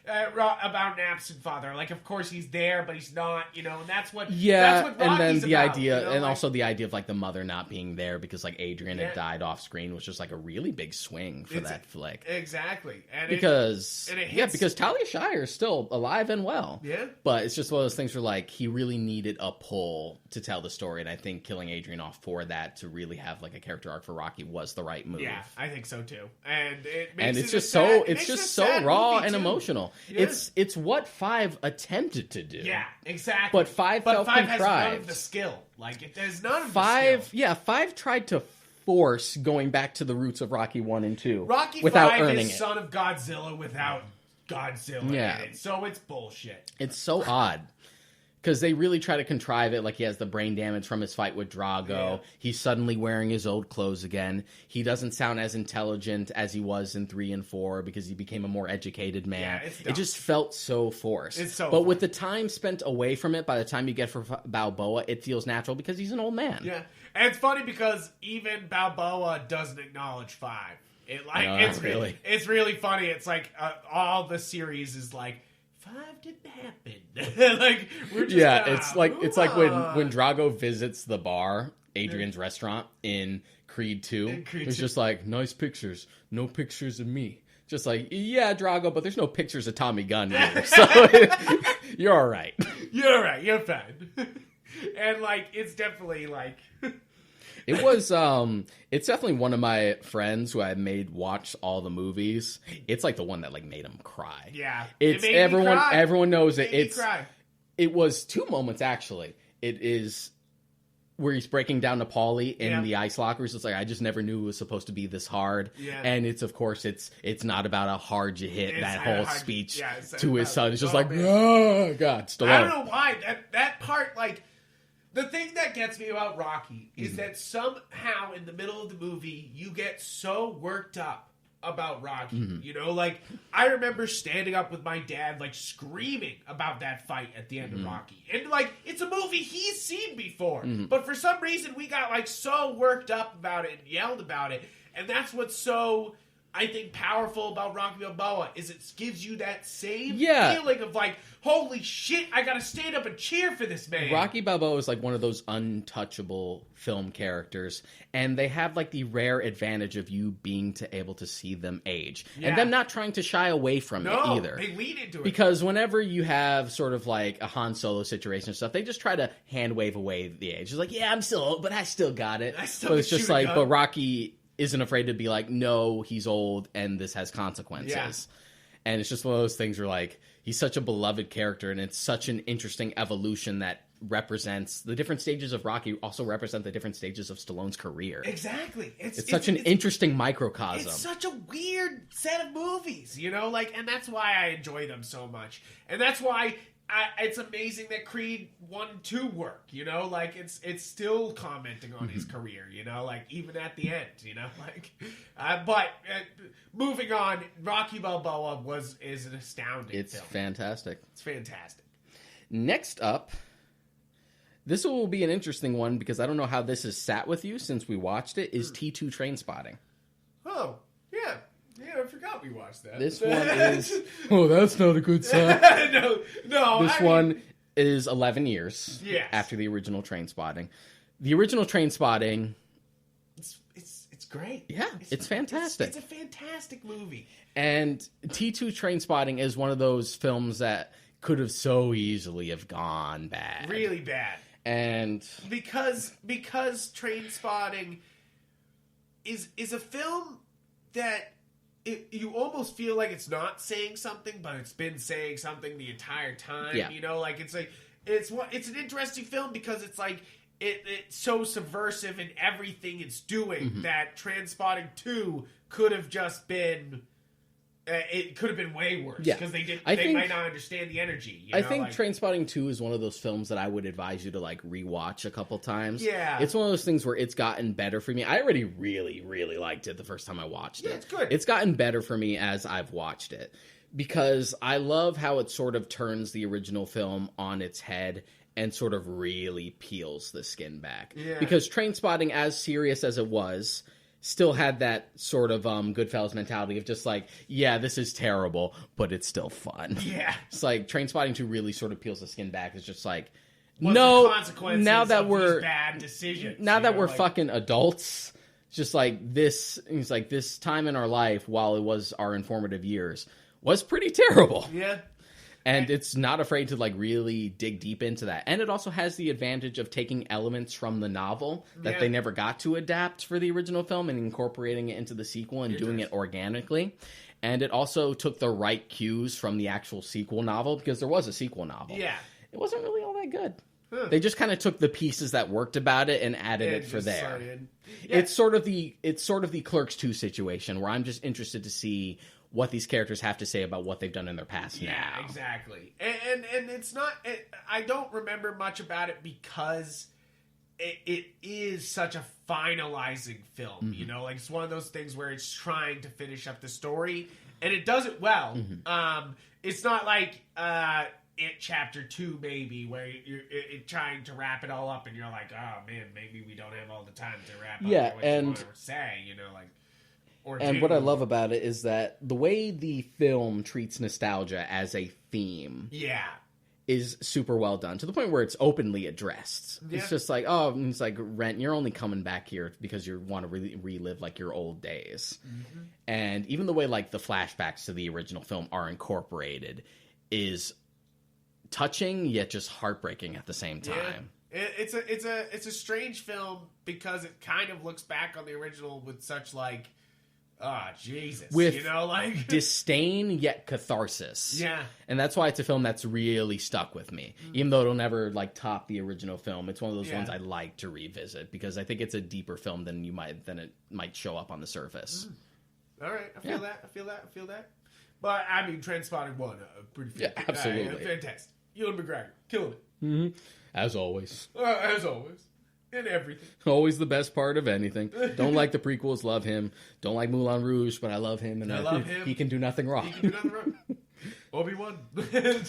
[SPEAKER 2] about an absent father. Of course he's there, but he's not, and that's what that's what Rocky's
[SPEAKER 3] and then the
[SPEAKER 2] about,
[SPEAKER 3] idea, and also the idea of the mother not being there because Adrian had died off screen was just a really big swing for that flick.
[SPEAKER 2] Exactly, and
[SPEAKER 3] because Talia Shire is still alive and well.
[SPEAKER 2] Yeah,
[SPEAKER 3] but it's just one of those things where he really needed a pull to tell the story, and I think killing Adrian off for that to really have a character arc for Rocky was the right move.
[SPEAKER 2] Yeah, I think so too. And
[SPEAKER 3] it's just so raw and emotional. Yeah. It's what 5 attempted to do.
[SPEAKER 2] Yeah, exactly.
[SPEAKER 3] But 5 felt contrived.
[SPEAKER 2] Has none of the skill. It does none of
[SPEAKER 3] 5,
[SPEAKER 2] the skill.
[SPEAKER 3] Yeah, 5 tried to force going back to the roots of Rocky 1 and 2.
[SPEAKER 2] Rocky
[SPEAKER 3] without
[SPEAKER 2] 5
[SPEAKER 3] earning
[SPEAKER 2] is
[SPEAKER 3] it.
[SPEAKER 2] Son of Godzilla without Godzilla in it. So it's bullshit.
[SPEAKER 3] It's so odd. Because they really try to contrive it, he has the brain damage from his fight with Drago. Yeah. He's suddenly wearing his old clothes again. He doesn't sound as intelligent as he was in 3 and 4 because he became a more educated man.
[SPEAKER 2] Yeah,
[SPEAKER 3] it just felt so forced.
[SPEAKER 2] It's so
[SPEAKER 3] But with the time spent away from it, by the time you get for Balboa, it feels natural because he's an old man.
[SPEAKER 2] Yeah, and it's funny because even Balboa doesn't acknowledge 5. It's really funny. It's all the series is 5 didn't happen. We're just
[SPEAKER 3] it's like when Drago visits the bar, Adrian's restaurant in Creed 2. It's just nice pictures, no pictures of me. Just yeah, Drago, but there's no pictures of Tommy Gunn either. So you're all right.
[SPEAKER 2] You're all right. You're fine. And it's definitely
[SPEAKER 3] It was, it's definitely one of my friends who I made watch all the movies. It's the one that made him cry.
[SPEAKER 2] Yeah.
[SPEAKER 3] It's everyone knows it. It was 2 moments actually. It is where he's breaking down to Paulie in the ice lockers. It's I just never knew it was supposed to be this hard.
[SPEAKER 2] Yeah.
[SPEAKER 3] And it's, of course, it's not about how hard you hit. That whole speech to his son. It's just oh, God, Stallone.
[SPEAKER 2] I don't know why. That part, the thing that gets me about Rocky is that somehow in the middle of the movie, you get so worked up about Rocky. You know, I remember standing up with my dad, screaming about that fight at the end of Rocky. And, it's a movie he's seen before. But for some reason, we got, so worked up about it and yelled about it. And that's what's so, I think, powerful about Rocky Balboa is it gives you that same feeling of, holy shit, I gotta stand up and cheer for this man.
[SPEAKER 3] Rocky Balboa is one of those untouchable film characters, and they have the rare advantage of you being able to see them age. Yeah. And them not trying to shy away from it either.
[SPEAKER 2] They lean into it.
[SPEAKER 3] Because whenever you have sort of a Han Solo situation and stuff, they just try to hand wave away the age. It's yeah, I'm still old, but I still got it. But it's just but Rocky isn't afraid to be no, he's old and this has consequences. Yeah. And it's just one of those things where he's such a beloved character, and it's such an interesting evolution that represents the different stages of Rocky also represent the different stages of Stallone's career.
[SPEAKER 2] Exactly.
[SPEAKER 3] It's such an interesting microcosm.
[SPEAKER 2] It's such a weird set of movies, and that's why I enjoy them so much. And that's why it's amazing that Creed 1 and 2 work, you know? Like, it's still commenting on his career, you know? Like, even at the end, you know? Like, but moving on, Rocky Balboa is an astounding film.
[SPEAKER 3] It's fantastic.
[SPEAKER 2] It's fantastic.
[SPEAKER 3] Next up, this will be an interesting one because I don't know how this has sat with you since we watched it, is T2 Trainspotting.
[SPEAKER 2] Oh, yeah. Yeah, I forgot we watched that.
[SPEAKER 3] This one is... Oh, that's not a good sign.
[SPEAKER 2] no.
[SPEAKER 3] This one is 11 years after the original Trainspotting. The original Trainspotting...
[SPEAKER 2] It's great.
[SPEAKER 3] Yeah, it's fantastic.
[SPEAKER 2] It's a fantastic movie.
[SPEAKER 3] And T2 Trainspotting is one of those films that could have so easily have gone bad.
[SPEAKER 2] Really bad.
[SPEAKER 3] And...
[SPEAKER 2] Because Trainspotting is a film that... you almost feel like it's not saying something, but it's been saying something the entire time.
[SPEAKER 3] Yeah.
[SPEAKER 2] You know, like it's an interesting film because it's like it's so subversive in everything it's doing that Trainspotting 2 could have just been. It could have been way worse because they might not understand the energy.
[SPEAKER 3] I think Trainspotting 2 is one of those films that I would advise you to like rewatch a couple times.
[SPEAKER 2] Yeah,
[SPEAKER 3] it's one of those things where it's gotten better for me. I already really, really liked it the first time I watched it.
[SPEAKER 2] Yeah, it's good.
[SPEAKER 3] It's gotten better for me as I've watched it because I love how it sort of turns the original film on its head and sort of really peels the skin back.
[SPEAKER 2] Yeah,
[SPEAKER 3] because Trainspotting, as serious as it was, still had that sort of Goodfellas mentality of just like, yeah, this is terrible, but it's still fun.
[SPEAKER 2] Yeah.
[SPEAKER 3] It's like Trainspotting 2 really sort of peels the skin back. It's just like,
[SPEAKER 2] what's
[SPEAKER 3] no,
[SPEAKER 2] the consequences
[SPEAKER 3] now that
[SPEAKER 2] of
[SPEAKER 3] we're
[SPEAKER 2] these bad decisions.
[SPEAKER 3] Now that we're fucking adults, it's just like this. It's like this time in our life, while it was our informative years, was pretty terrible.
[SPEAKER 2] Yeah.
[SPEAKER 3] And it's not afraid to, like, really dig deep into that. And it also has the advantage of taking elements from the novel that they never got to adapt for the original film and incorporating it into the sequel and doing it organically. And it also took the right cues from the actual sequel novel, because there was a sequel novel.
[SPEAKER 2] Yeah.
[SPEAKER 3] It wasn't really all that good. Huh. They just kind of took the pieces that worked about it and added it for there. Yeah. It's sort of the Clerks 2 situation, where I'm just interested to see what these characters have to say about what they've done in their past now.
[SPEAKER 2] Yeah, exactly. And it's not... I don't remember much about it because it is such a finalizing film, you know? Like, it's one of those things where it's trying to finish up the story, and it does it well. It's not like It Chapter 2, maybe, where you're trying to wrap it all up, and you're like, oh, man, maybe we don't have all the time to wrap up what you want to say, you know, like... And
[SPEAKER 3] what I love about it is that the way the film treats nostalgia as a theme is super well done, to the point where it's openly addressed. Yeah. It's just like, oh, it's like, Rent, you're only coming back here because you want to really relive, like, your old days. And even the way, like, the flashbacks to the original film are incorporated is touching, yet just heartbreaking at the same time.
[SPEAKER 2] Yeah. It's a strange film because it kind of looks back on the original with such, like... Oh, Jesus.
[SPEAKER 3] With
[SPEAKER 2] you know, like...
[SPEAKER 3] disdain, yet catharsis.
[SPEAKER 2] Yeah.
[SPEAKER 3] And that's why it's a film that's really stuck with me. Even though it'll never, like, top the original film, it's one of those ones I like to revisit, because I think it's a deeper film than it might show up on the surface.
[SPEAKER 2] All right. I feel that. But, I mean, Trainspotting 1, pretty fantastic.
[SPEAKER 3] Yeah, absolutely.
[SPEAKER 2] Fantastic. Ewan McGregor, killing it.
[SPEAKER 3] Mm-hmm. As always.
[SPEAKER 2] In everything.
[SPEAKER 3] Always the best part of anything. Don't like the prequels, love him. Don't like Moulin Rouge, but I love him. And I love him. He can do nothing wrong.
[SPEAKER 2] Obi-Wan.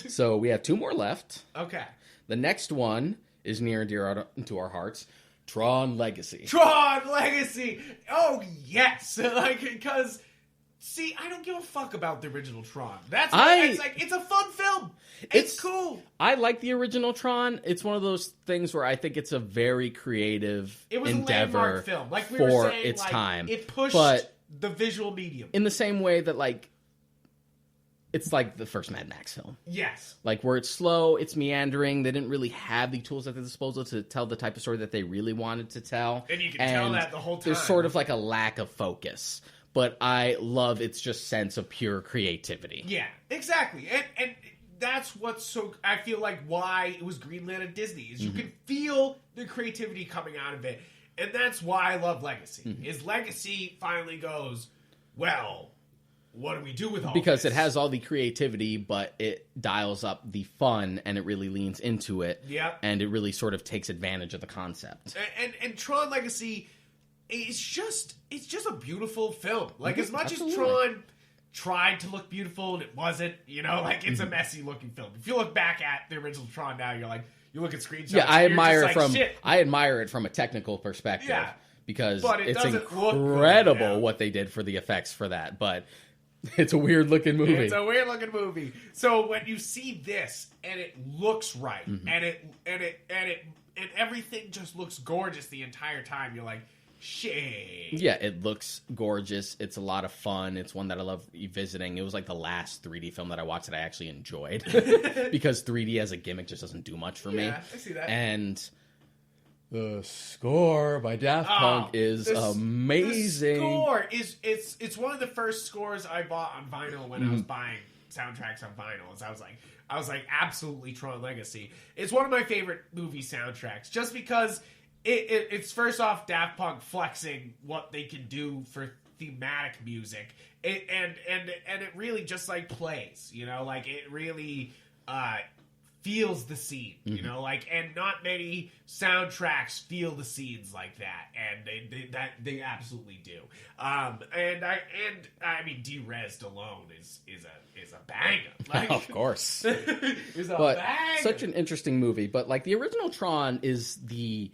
[SPEAKER 3] So we have 2 more left.
[SPEAKER 2] Okay.
[SPEAKER 3] The next one is near and dear to our hearts. Tron Legacy.
[SPEAKER 2] Oh, yes. Like, because... See, I don't give a fuck about the original Tron. It's a fun film. It's cool.
[SPEAKER 3] I like the original Tron. It's one of those things where I think it's a very creative endeavor.
[SPEAKER 2] It was a landmark film. Like we were saying,
[SPEAKER 3] its time.
[SPEAKER 2] It pushed the visual medium.
[SPEAKER 3] In the same way that, like, it's like the first Mad Max film.
[SPEAKER 2] Yes.
[SPEAKER 3] Like, where it's slow, it's meandering. They didn't really have the tools at their disposal to tell the type of story that they really wanted to tell.
[SPEAKER 2] And you can tell that the whole time.
[SPEAKER 3] There's sort of like a lack of focus. But I love its just sense of pure creativity.
[SPEAKER 2] Yeah, exactly. And that's what's so... I feel like why it was greenlit at Disney. Is you can feel the creativity coming out of it. And that's why I love Legacy. Is Legacy finally goes, well, what do we do with all
[SPEAKER 3] because
[SPEAKER 2] this?
[SPEAKER 3] it has all the creativity, but it dials up the fun and it really leans into it.
[SPEAKER 2] Yep.
[SPEAKER 3] And it really sort of takes advantage of the concept.
[SPEAKER 2] And Tron Legacy, it's just a beautiful film. Like, as much
[SPEAKER 3] Absolutely.
[SPEAKER 2] as Tron tried to look beautiful and it wasn't, you know, like, it's a messy looking film. If you look back at the original Tron now, you're like, you look at screenshots.
[SPEAKER 3] Yeah, I admire
[SPEAKER 2] shit.
[SPEAKER 3] I admire it from a technical perspective.
[SPEAKER 2] Yeah.
[SPEAKER 3] Because
[SPEAKER 2] But
[SPEAKER 3] it's incredible
[SPEAKER 2] look good,
[SPEAKER 3] what they did for the effects for that. But it's a weird looking movie.
[SPEAKER 2] It's a weird looking movie. So when you see this and it looks right, and everything just looks gorgeous the entire time, you're like, shit.
[SPEAKER 3] Yeah, it looks gorgeous. It's a lot of fun. It's one that I love revisiting. It was like the last 3D film that I watched that I actually enjoyed because 3D as a gimmick just doesn't do much for me.
[SPEAKER 2] Yeah, I see that.
[SPEAKER 3] And the score by Daft Punk is amazing.
[SPEAKER 2] The score is it's one of the first scores I bought on vinyl when I was buying soundtracks on vinyl. I was like absolutely Tron Legacy. It's one of my favorite movie soundtracks just because it's first off Daft Punk flexing what they can do for thematic music. And it really just like plays, you know, like it really feels the scene, you know, like, and not many soundtracks feel the scenes like that, and they absolutely do. And I mean, D-Res alone is a banger. Like,
[SPEAKER 3] Of course.
[SPEAKER 2] is a
[SPEAKER 3] But
[SPEAKER 2] banger.
[SPEAKER 3] such an interesting movie. But like the original Tron is the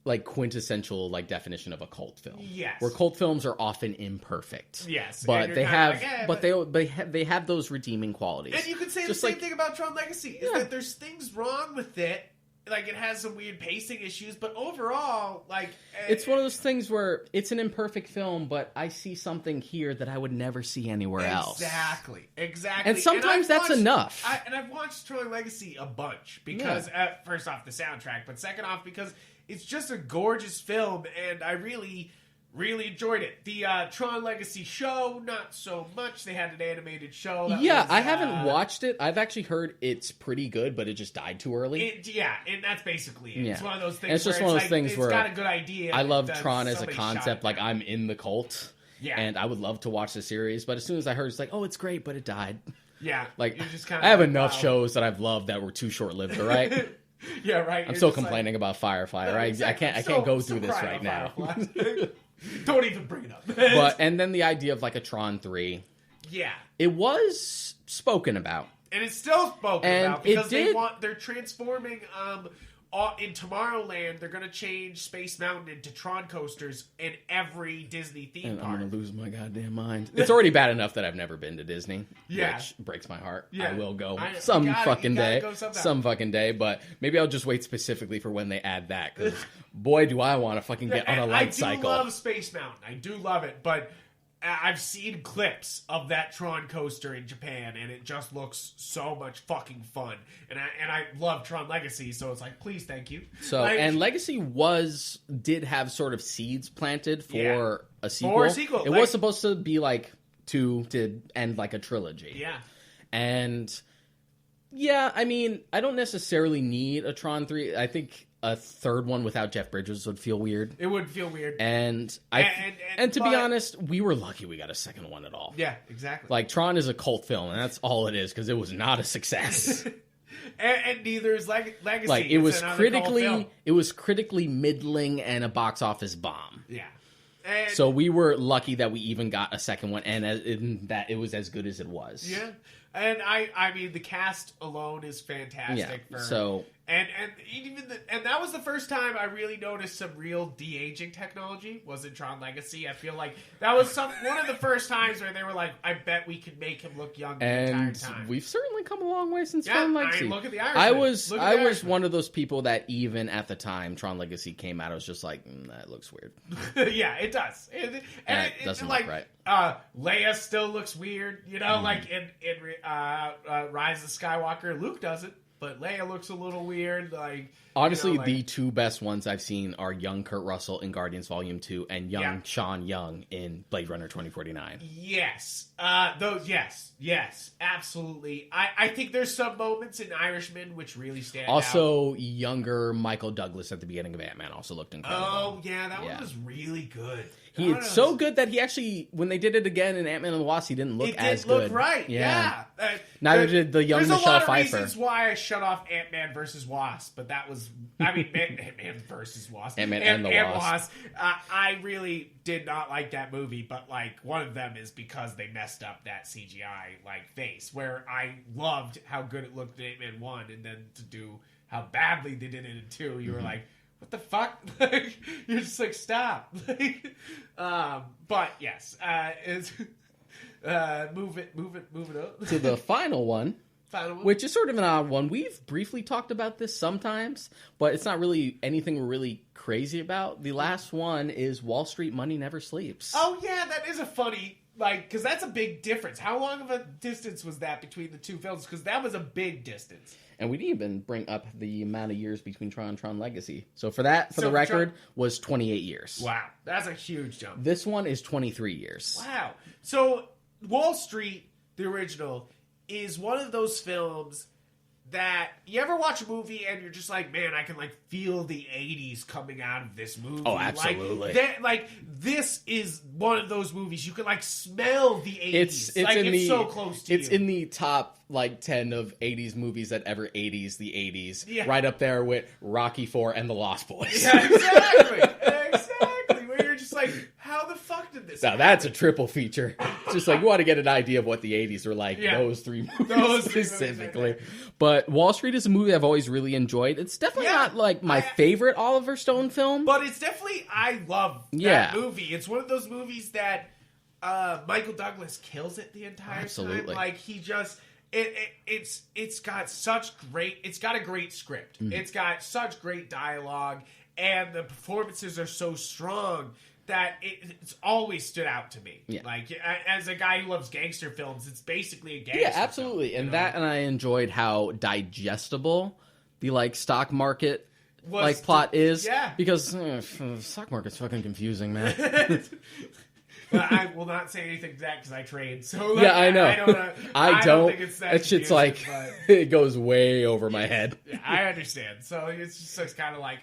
[SPEAKER 3] like quintessential like definition of a cult film.
[SPEAKER 2] Yes.
[SPEAKER 3] Where cult films are often imperfect.
[SPEAKER 2] Yes.
[SPEAKER 3] But
[SPEAKER 2] And
[SPEAKER 3] they
[SPEAKER 2] you're
[SPEAKER 3] have
[SPEAKER 2] kinda like,
[SPEAKER 3] but they have those redeeming qualities.
[SPEAKER 2] And you could say
[SPEAKER 3] Just
[SPEAKER 2] the same
[SPEAKER 3] like-
[SPEAKER 2] thing about Tron Legacy, is that there's things wrong with it. Like, it has some weird pacing issues, but overall, like...
[SPEAKER 3] It's one of those things where it's an imperfect film, but I see something here that I would never see anywhere else.
[SPEAKER 2] Exactly.
[SPEAKER 3] And sometimes that's enough.
[SPEAKER 2] And I've watched Tron Legacy a bunch, because, first off, the soundtrack, but second off, because it's just a gorgeous film, and I really... really enjoyed it. The Tron Legacy show, not so much. They had an animated show.
[SPEAKER 3] I haven't watched it. I've actually heard it's pretty good, but it just died too early.
[SPEAKER 2] And that's basically it.
[SPEAKER 3] Yeah.
[SPEAKER 2] It's one of those things.
[SPEAKER 3] And it's just
[SPEAKER 2] where
[SPEAKER 3] one of those things
[SPEAKER 2] it's
[SPEAKER 3] where
[SPEAKER 2] got a good idea.
[SPEAKER 3] I love
[SPEAKER 2] and
[SPEAKER 3] Tron as a
[SPEAKER 2] somebody shot
[SPEAKER 3] concept.
[SPEAKER 2] it
[SPEAKER 3] Like,
[SPEAKER 2] down.
[SPEAKER 3] I'm in the cult.
[SPEAKER 2] Yeah.
[SPEAKER 3] And I would love to watch the series, but as soon as I heard it's like, oh, it's great, but it died.
[SPEAKER 2] Yeah.
[SPEAKER 3] Like,
[SPEAKER 2] You're just kinda
[SPEAKER 3] I have
[SPEAKER 2] like,
[SPEAKER 3] enough
[SPEAKER 2] wow.
[SPEAKER 3] shows that I've loved that were too short-lived, all right?
[SPEAKER 2] Yeah, right.
[SPEAKER 3] I'm still complaining about Firefly, right?
[SPEAKER 2] Exactly.
[SPEAKER 3] I can't go through this right now.
[SPEAKER 2] Don't even bring it up.
[SPEAKER 3] And then the idea of like a Tron 3.
[SPEAKER 2] Yeah.
[SPEAKER 3] It was spoken about.
[SPEAKER 2] And it's still spoken
[SPEAKER 3] And
[SPEAKER 2] about because
[SPEAKER 3] it did-
[SPEAKER 2] they're transforming in Tomorrowland. They're going to change Space Mountain into Tron coasters in every Disney theme
[SPEAKER 3] And
[SPEAKER 2] park.
[SPEAKER 3] I'm going to lose my goddamn mind. It's already bad enough that I've never been to Disney,
[SPEAKER 2] Yeah.
[SPEAKER 3] which breaks my heart.
[SPEAKER 2] Yeah.
[SPEAKER 3] I will go
[SPEAKER 2] I know.
[SPEAKER 3] some
[SPEAKER 2] You gotta
[SPEAKER 3] fucking day.
[SPEAKER 2] go sometime.
[SPEAKER 3] Some fucking day, but maybe I'll just wait specifically for when they add that, because boy, do I want to fucking get on a light cycle.
[SPEAKER 2] I do love Space Mountain. I do love it, but I've seen clips of that Tron coaster in Japan, and it just looks so much fucking fun. And I love Tron Legacy, so it's like, please, thank you.
[SPEAKER 3] So,
[SPEAKER 2] Like,
[SPEAKER 3] and Legacy did have sort of seeds planted for a sequel.
[SPEAKER 2] For a sequel.
[SPEAKER 3] It
[SPEAKER 2] Like-
[SPEAKER 3] was supposed to be like to end like a trilogy.
[SPEAKER 2] yeah.
[SPEAKER 3] And yeah, I mean, I don't necessarily need a Tron 3. I think a third one without Jeff Bridges would feel weird.
[SPEAKER 2] It would feel weird.
[SPEAKER 3] And to be honest, we were lucky we got a second one at all.
[SPEAKER 2] Yeah, exactly.
[SPEAKER 3] Like, Tron is a cult film, and that's all it is, because it was not a success.
[SPEAKER 2] and neither is Legacy.
[SPEAKER 3] Like,
[SPEAKER 2] It's another
[SPEAKER 3] it was critically middling and a box office bomb.
[SPEAKER 2] Yeah. And,
[SPEAKER 3] So we were lucky that we even got a second one, and that it was as good as it was.
[SPEAKER 2] yeah. And I mean, the cast alone is fantastic.
[SPEAKER 3] Yeah,
[SPEAKER 2] For,
[SPEAKER 3] so-
[SPEAKER 2] and even and that was the first time I really noticed some real de-aging technology was in Tron Legacy. I feel like that was one of the first times where they were like, I bet we could make him look young the
[SPEAKER 3] And
[SPEAKER 2] entire time.
[SPEAKER 3] we've certainly come a long way since
[SPEAKER 2] Yeah,
[SPEAKER 3] Tron
[SPEAKER 2] I
[SPEAKER 3] Legacy.
[SPEAKER 2] mean, look at the Irishman.
[SPEAKER 3] I was
[SPEAKER 2] Look at the Irishman.
[SPEAKER 3] one of those people that even at the time Tron Legacy came out, I was just like, that looks weird.
[SPEAKER 2] Yeah, it does. And
[SPEAKER 3] it doesn't
[SPEAKER 2] like,
[SPEAKER 3] look right.
[SPEAKER 2] Leia still looks weird, you know, like in Rise of Skywalker, Luke doesn't, but Leia looks a little weird. Like,
[SPEAKER 3] Honestly,
[SPEAKER 2] you know, like,
[SPEAKER 3] the two best ones I've seen are young Kurt Russell in Guardians Volume 2 and young
[SPEAKER 2] Yeah.
[SPEAKER 3] Sean Young in Blade Runner 2049.
[SPEAKER 2] yes, yes, absolutely. I think there's some moments in Irishman which really stand out.
[SPEAKER 3] Also, younger Michael Douglas at the beginning of Ant-Man also looked incredible.
[SPEAKER 2] Oh yeah, that one was really good.
[SPEAKER 3] It's so good that he actually, when they did it again in Ant-Man and the Wasp, he didn't look as good.
[SPEAKER 2] It didn't look right, yeah.
[SPEAKER 3] Neither did the young Michelle Pfeiffer. There's a lot of
[SPEAKER 2] reasons why I shut off Ant-Man versus Wasp, but that was, Ant-Man versus Wasp.
[SPEAKER 3] Ant-Man and the Wasp.
[SPEAKER 2] I really did not like that movie, but, like, one of them is because they messed up that CGI, like, face, where I loved how good it looked in Ant-Man 1, and then to do how badly they did it in 2, you were like, what the fuck? Like, you're just like, stop. But yes, move it up
[SPEAKER 3] to the final one, which is sort of an odd one. We've briefly talked about this sometimes, but it's not really anything we're really crazy about. The last one is Wall Street Money Never Sleeps.
[SPEAKER 2] Oh yeah, that is a funny, like, because that's a big difference. How long of a distance was that between the two films? Because that was a big distance.
[SPEAKER 3] And we didn't even bring up the amount of years between Tron and Tron Legacy. So for the record, was 28 years.
[SPEAKER 2] Wow, that's a huge jump.
[SPEAKER 3] This one is 23 years.
[SPEAKER 2] Wow. So Wall Street, the original, is one of those films that you ever watch a movie and you're just like, man, I can like feel the 80s coming out of this movie.
[SPEAKER 3] Oh, absolutely.
[SPEAKER 2] Like this is one of those movies you can like smell the 80s. It's so close to you.
[SPEAKER 3] It's in the top like 10 of 80s movies that ever 80s the 80s.
[SPEAKER 2] Yeah.
[SPEAKER 3] Right up there with Rocky IV and The Lost Boys.
[SPEAKER 2] Yeah, exactly. Where you're just like, how the fuck did this happen?
[SPEAKER 3] That's a triple feature. It's just like you want to get an idea of what the 80s were like. Yeah. Those three movies specifically. But Wall Street is a movie I've always really enjoyed. It's definitely not like my favorite Oliver Stone film.
[SPEAKER 2] But it's definitely, I love that movie. It's one of those movies that Michael Douglas kills it the entire time. Like he just... It's got a great script. Mm-hmm. It's got such great dialogue, and the performances are so strong that it's always stood out to me. Yeah. Like, as a guy who loves gangster films, it's basically a gangster film.
[SPEAKER 3] Yeah, absolutely. And and I enjoyed how digestible the, like, stock market plot is.
[SPEAKER 2] Yeah.
[SPEAKER 3] Because the stock market's fucking confusing, man.
[SPEAKER 2] I will not say anything to that because I trade. So
[SPEAKER 3] yeah, I know.
[SPEAKER 2] I don't think it's that.
[SPEAKER 3] That shit's like it goes way over my head.
[SPEAKER 2] Yeah, I understand. So it's just kind of like,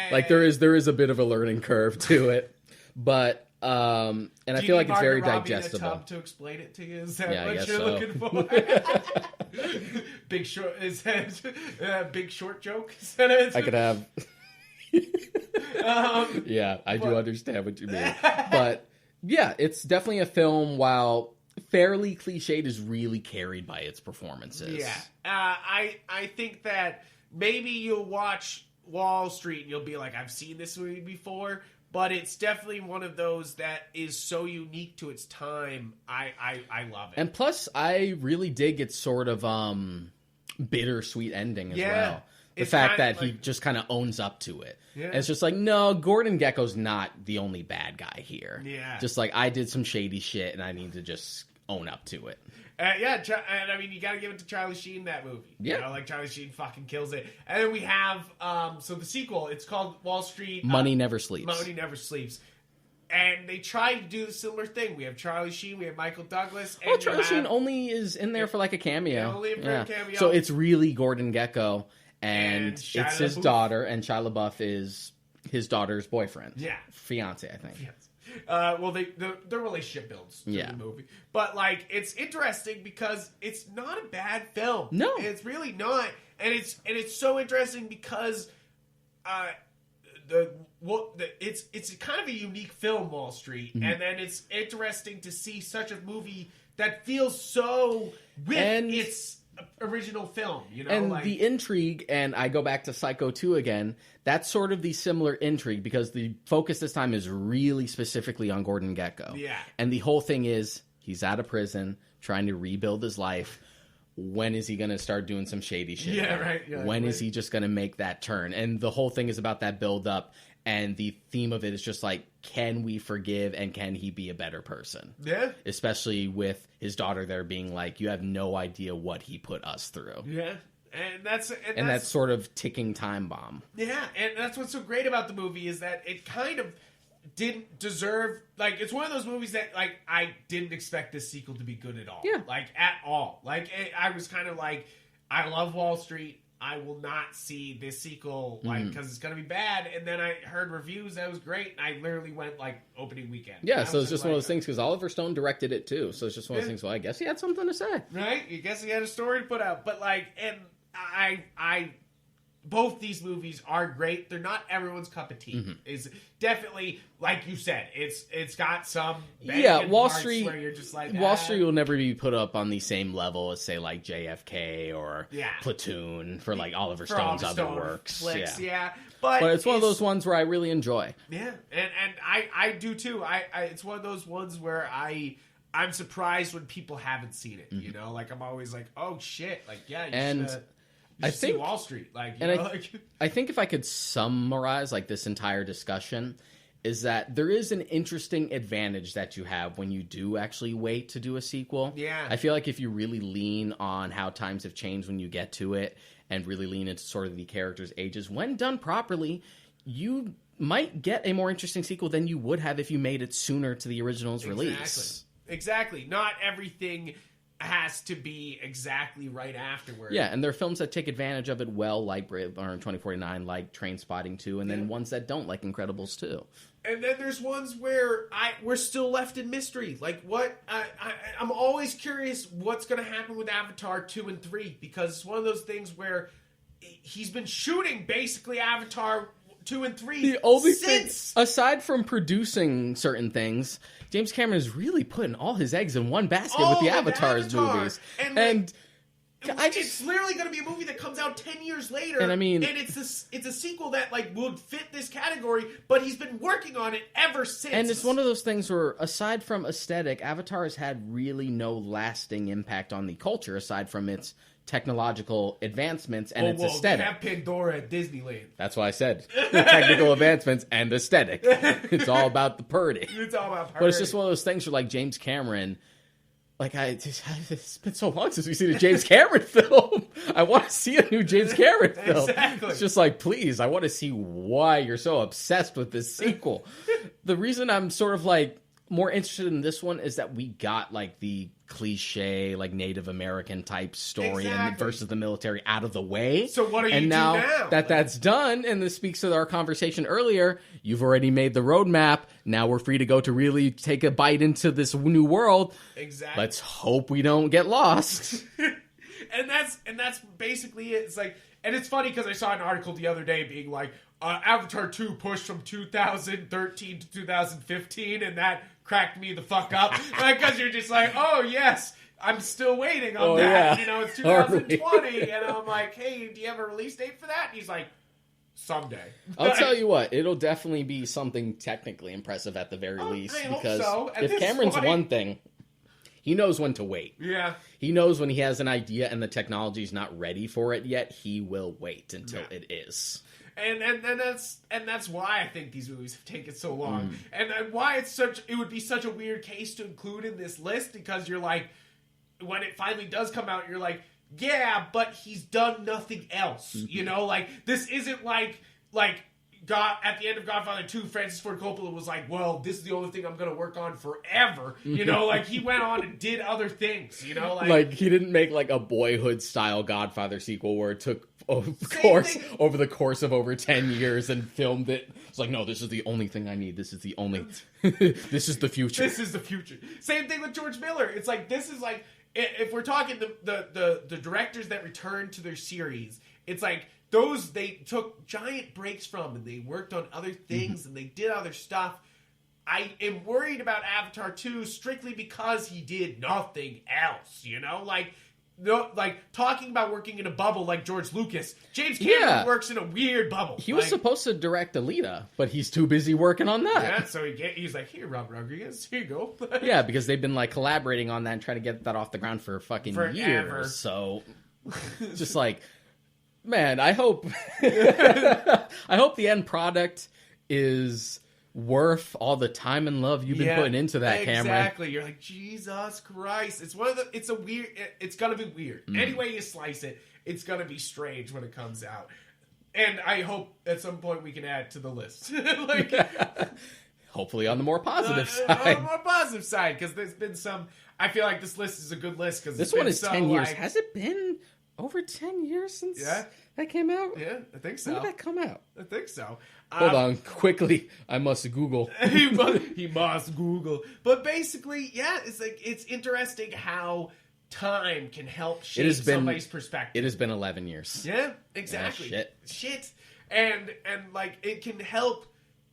[SPEAKER 3] like there is a bit of a learning curve to it, but and I feel like it's very digestible.
[SPEAKER 2] In a tub to explain it to you? Is that what you're looking for? Big Short is that Big Short joke?
[SPEAKER 3] I could have. Yeah, I do understand what you mean, but. Yeah, it's definitely a film, while fairly cliched, is really carried by its performances.
[SPEAKER 2] Yeah. I think that maybe you'll watch Wall Street and you'll be like, I've seen this movie before, but it's definitely one of those that is so unique to its time. I love it.
[SPEAKER 3] And plus, I really dig its sort of bittersweet ending as well. The fact that he just kind of owns up to it. Yeah. It's just like, no, Gordon Gekko's not the only bad guy here.
[SPEAKER 2] Yeah.
[SPEAKER 3] Just like, I did some shady shit and I need to just own up to it.
[SPEAKER 2] Yeah, and I mean, you gotta give it to Charlie Sheen, that movie.
[SPEAKER 3] Yeah.
[SPEAKER 2] You know, like, Charlie Sheen fucking kills it. And then we have, so the sequel, it's called Wall Street...
[SPEAKER 3] Money Never Sleeps.
[SPEAKER 2] Money Never Sleeps. And they tried to do the similar thing. We have Charlie Sheen, we have Michael Douglas. And
[SPEAKER 3] Charlie Sheen only is in there for like a cameo.
[SPEAKER 2] Yeah, only for a cameo.
[SPEAKER 3] So it's really Gordon Gekko. And it's his daughter, and Shia LaBeouf is his daughter's boyfriend.
[SPEAKER 2] Yeah.
[SPEAKER 3] Fiance, I think.
[SPEAKER 2] Yes. Well, their relationship builds through the movie. But, like, it's interesting because it's not a bad film.
[SPEAKER 3] No.
[SPEAKER 2] It's really not. And it's so interesting because it's kind of a unique film, Wall Street. Mm-hmm. And then it's interesting to see such a movie that feels so with its original film, you know,
[SPEAKER 3] and the intrigue, and I go back to Psycho 2 again, that's sort of the similar intrigue because the focus this time is really specifically on Gordon Gekko.
[SPEAKER 2] Yeah.
[SPEAKER 3] And the whole thing is he's out of prison trying to rebuild his life. When is he going to start doing some shady shit?
[SPEAKER 2] Yeah, right. Yeah,
[SPEAKER 3] when is he just going to make that turn? And the whole thing is about that build up. And the theme of it is just like, can we forgive and can he be a better person?
[SPEAKER 2] Yeah.
[SPEAKER 3] Especially with his daughter there being like, you have no idea what he put us through.
[SPEAKER 2] Yeah. And that's
[SPEAKER 3] sort of ticking time bomb.
[SPEAKER 2] Yeah. And that's what's so great about the movie is that it kind of didn't deserve, like, it's one of those movies that, like, I didn't expect this sequel to be good at all.
[SPEAKER 3] Yeah.
[SPEAKER 2] Like, at all. Like, I was kind of like, I love Wall Street. I will not see this sequel, like, because it's going to be bad. And then I heard reviews that it was great, and I literally went, like, opening weekend.
[SPEAKER 3] Yeah, so it's just one of those things, because Oliver Stone directed it, too. So it's just one of those things, well, I guess he had something to say.
[SPEAKER 2] Right? I guess he had a story to put out. But, like, and I both these movies are great. They're not everyone's cup of tea. Is definitely, like you said, it's got some
[SPEAKER 3] Wall Street
[SPEAKER 2] where you're just like,
[SPEAKER 3] Wall Street will never be put up on the same level as, say, like JFK or
[SPEAKER 2] Yeah.
[SPEAKER 3] Platoon for like Oliver Stone's other works.
[SPEAKER 2] Flicks,
[SPEAKER 3] yeah.
[SPEAKER 2] But
[SPEAKER 3] it's one of those ones where I really enjoy.
[SPEAKER 2] Yeah, and I do too. I it's one of those ones where I'm surprised when people haven't seen it. You know, like I'm always like, oh shit, like yeah, you should. I think see Wall Street, like, you know, like
[SPEAKER 3] I think if I could summarize like this entire discussion, is that there is an interesting advantage that you have when you do actually wait to do a sequel.
[SPEAKER 2] Yeah,
[SPEAKER 3] I feel like if you really lean on how times have changed when you get to it, and really lean into sort of the characters' ages, when done properly, you might get a more interesting sequel than you would have if you made it sooner to the original's release.
[SPEAKER 2] Exactly. Not everything has to be exactly right afterward.
[SPEAKER 3] Yeah, and there are films that take advantage of it well, like Brave Runner 2049, like Trainspotting 2, and then ones that don't, like Incredibles 2.
[SPEAKER 2] And then there's ones where we're still left in mystery. Like, what? I'm always curious what's going to happen with Avatar 2 and 3, because it's one of those things where he's been shooting basically Avatar 2 and 3
[SPEAKER 3] the only
[SPEAKER 2] since...
[SPEAKER 3] thing, aside from producing certain things, James Cameron is really putting all his eggs in one basket with the Avatar's movies. And
[SPEAKER 2] it's literally going to be a movie that comes out 10 years later.
[SPEAKER 3] And I mean,
[SPEAKER 2] and it's a sequel that like would fit this category, but he's been working on it ever since.
[SPEAKER 3] And it's one of those things where, aside from aesthetic, Avatar has had really no lasting impact on the culture, aside from its technological advancements and its aesthetic.
[SPEAKER 2] They have Pandora at Disneyland.
[SPEAKER 3] That's why I said technical advancements and aesthetic. It's all about the purdy.
[SPEAKER 2] It's all about purdy.
[SPEAKER 3] But it's just one of those things where, like, James Cameron, like, it's been so long since we've seen a James Cameron film. I want to see a new James Cameron film.
[SPEAKER 2] Exactly.
[SPEAKER 3] It's just like, please, I want to see why you're so obsessed with this sequel. The reason I'm sort of, like, more interested in this one is that we got, like, the cliche, like, Native American type story and versus the military out of the way.
[SPEAKER 2] So what are you doing
[SPEAKER 3] now?
[SPEAKER 2] now?
[SPEAKER 3] That's done, and this speaks to our conversation earlier. You've already made the roadmap. Now we're free to go to really take a bite into this new world.
[SPEAKER 2] Exactly.
[SPEAKER 3] Let's hope we don't get lost.
[SPEAKER 2] and that's basically it. It's like, and it's funny because I saw an article the other day being like, Avatar 2 pushed from 2013 to 2015, and that cracked me the fuck up. Because you're just like, oh, yes, I'm still waiting on that.
[SPEAKER 3] Yeah.
[SPEAKER 2] You know, it's 2020, and I'm like, hey, do you have a release date for that? And he's like, someday.
[SPEAKER 3] I'll tell you what, it'll definitely be something technically impressive at the very least.
[SPEAKER 2] I hope
[SPEAKER 3] because
[SPEAKER 2] so.
[SPEAKER 3] if Cameron's one thing, he knows when to wait.
[SPEAKER 2] Yeah.
[SPEAKER 3] He knows when he has an idea and the technology's not ready for it yet, he will wait until it is.
[SPEAKER 2] And that's why I think these movies have taken so long, and why it would be such a weird case to include in this list, because you're like, when it finally does come out, you're like, yeah, but he's done nothing else, you know, like this isn't like God at the end of Godfather 2, Francis Ford Coppola was like, well, this is the only thing I'm going to work on forever, you know, like he went on and did other things, you know,
[SPEAKER 3] like he didn't make like a Boyhood style Godfather sequel where it took over the course of over 10 years and filmed it. It's like, no, this is the only thing I need. This is the only this is the future.
[SPEAKER 2] This is the future. Same thing with George Miller. It's like, this is like, if we're talking the directors that return to their series, it's like those they took giant breaks from, and they worked on other things, and they did other stuff. I am worried about Avatar 2 strictly because he did nothing else, you know? Like, no, like talking about working in a bubble like George Lucas. James Cameron works in a weird bubble.
[SPEAKER 3] He was supposed to direct Alita, but he's too busy working on that.
[SPEAKER 2] Yeah, so he's like, here, Rob Rodriguez, here you go.
[SPEAKER 3] Yeah, because they've been like collaborating on that and trying to get that off the ground for fucking years. So, just like, man, I hope the end product is worth all the time and love you've been putting into that, Cameron.
[SPEAKER 2] Exactly. You're like, Jesus Christ. It's gonna be weird. Any way you slice it, it's gonna be strange when it comes out. And I hope at some point we can add to the list. Like,
[SPEAKER 3] hopefully on the more positive side.
[SPEAKER 2] On the more positive side, because there's been some. I feel like this list is a good list because
[SPEAKER 3] this one is 10 years. Has it been Over 10 years since that came out?
[SPEAKER 2] Yeah, I think so.
[SPEAKER 3] When did that come out?
[SPEAKER 2] I think so.
[SPEAKER 3] Hold on, quickly. I must Google.
[SPEAKER 2] he must Google. But basically, yeah, it's like it's interesting how time can help shape somebody's perspective.
[SPEAKER 3] It has been 11 years.
[SPEAKER 2] Yeah, exactly.
[SPEAKER 3] Shit.
[SPEAKER 2] And like it can help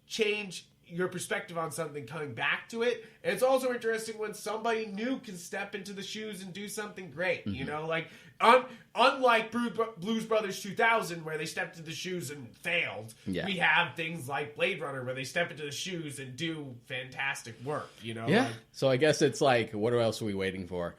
[SPEAKER 2] change your perspective on something coming back to it. And it's also interesting when somebody new can step into the shoes and do something great. You know, like unlike Blues Brothers 2000 where they stepped into the shoes and failed, we have things like Blade Runner where they step into the shoes and do fantastic work, you know?
[SPEAKER 3] Yeah. So I guess it's like, what else are we waiting for?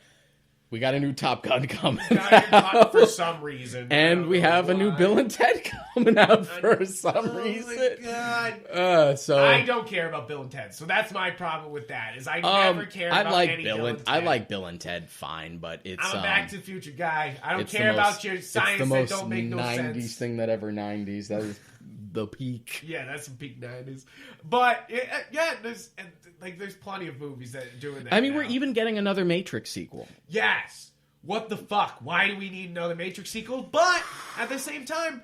[SPEAKER 3] We got a new Top Gun coming
[SPEAKER 2] out for some reason.
[SPEAKER 3] And we have a new Bill and Ted coming out for some reason.
[SPEAKER 2] Oh my God.
[SPEAKER 3] So
[SPEAKER 2] I don't care about Bill and Ted. So that's my problem with that, is I never care about any Bill and Ted.
[SPEAKER 3] I like Bill and Ted fine, but it's...
[SPEAKER 2] I'm a Back to the Future guy. I don't care about your science that don't make no sense.
[SPEAKER 3] It's the most 90s thing that ever 90s. That is the peak.
[SPEAKER 2] Yeah, that's some peak 90s. But, there's plenty of movies that are doing that.
[SPEAKER 3] I mean,
[SPEAKER 2] now.
[SPEAKER 3] we're even getting another Matrix sequel.
[SPEAKER 2] Yes. What the fuck? Why do we need another Matrix sequel? But, at the same time,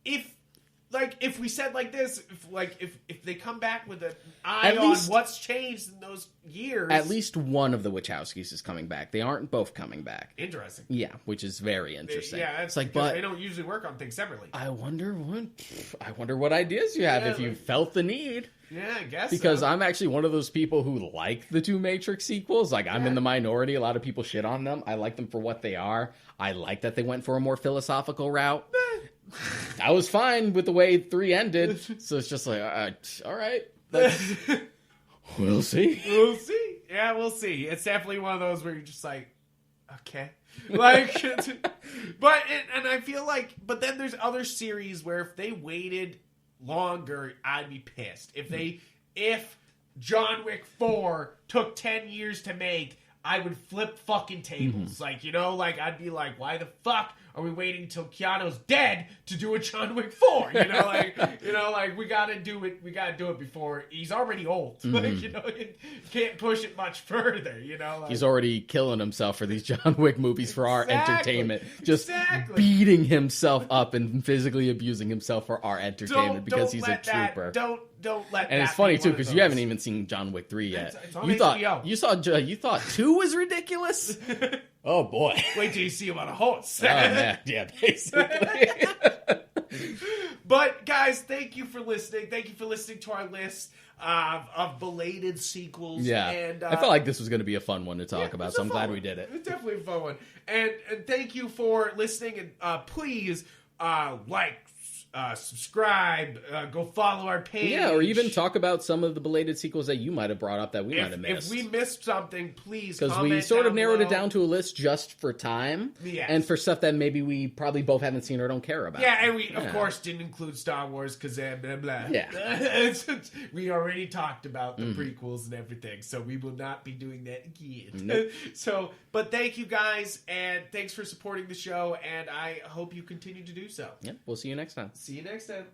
[SPEAKER 2] if we said like this, if they come back with an eye on what's changed in those years...
[SPEAKER 3] At least one of the Wachowskis is coming back. They aren't both coming back.
[SPEAKER 2] Interesting.
[SPEAKER 3] Yeah, which is very interesting.
[SPEAKER 2] It's like, but they don't usually work on things separately.
[SPEAKER 3] I wonder what ideas you have if you felt the need.
[SPEAKER 2] Yeah, I guess
[SPEAKER 3] because I'm actually one of those people who like the two Matrix sequels. Like, I'm in the minority. A lot of people shit on them. I like them for what they are. I like that they went for a more philosophical route. I was fine with the way 3 ended. So it's just like, all right. We'll see.
[SPEAKER 2] We'll see. Yeah, we'll see. It's definitely one of those where you're just like, okay. Like, and I feel like, but then there's other series where if they waited longer, I'd be pissed. If John Wick 4 took 10 years to make, I would flip fucking tables. Like, you know, like I'd be like, why the fuck are we waiting until Keanu's dead to do a John Wick 4? You know, like we gotta do it. We gotta do it before he's already old. Like, you know, you can't push it much further. You know, like,
[SPEAKER 3] he's already killing himself for these John Wick movies for our entertainment. Just beating himself up and physically abusing himself for our entertainment because he's a trooper.
[SPEAKER 2] Don't let.
[SPEAKER 3] And it's funny too because you haven't even seen John Wick 3 yet.
[SPEAKER 2] It's on HBO.
[SPEAKER 3] You thought 2 was ridiculous. Oh boy!
[SPEAKER 2] Wait till you see him on a horse.
[SPEAKER 3] Oh man, yeah, basically.
[SPEAKER 2] But guys, thank you for listening. Thank you for listening to our list of belated sequels.
[SPEAKER 3] Yeah,
[SPEAKER 2] and
[SPEAKER 3] I felt like this was going to be a fun one to talk about, so I'm glad we did it.
[SPEAKER 2] It's definitely a fun one. And thank you for listening. And please subscribe, go follow our page.
[SPEAKER 3] Yeah, or even talk about some of the belated sequels that you might have brought up that we might have missed.
[SPEAKER 2] If we missed something, please
[SPEAKER 3] comment. Because we sort of narrowed it down to a list just for time.
[SPEAKER 2] Yes.
[SPEAKER 3] And for stuff that maybe we probably both haven't seen or don't care about.
[SPEAKER 2] Yeah, and we, of course, didn't include Star Wars because blah, blah, blah.
[SPEAKER 3] Yeah.
[SPEAKER 2] We already talked about the prequels and everything, so we will not be doing that again.
[SPEAKER 3] Nope.
[SPEAKER 2] But thank you guys, and thanks for supporting the show, and I hope you continue to do so.
[SPEAKER 3] Yeah, we'll see you next time.
[SPEAKER 2] See you next time.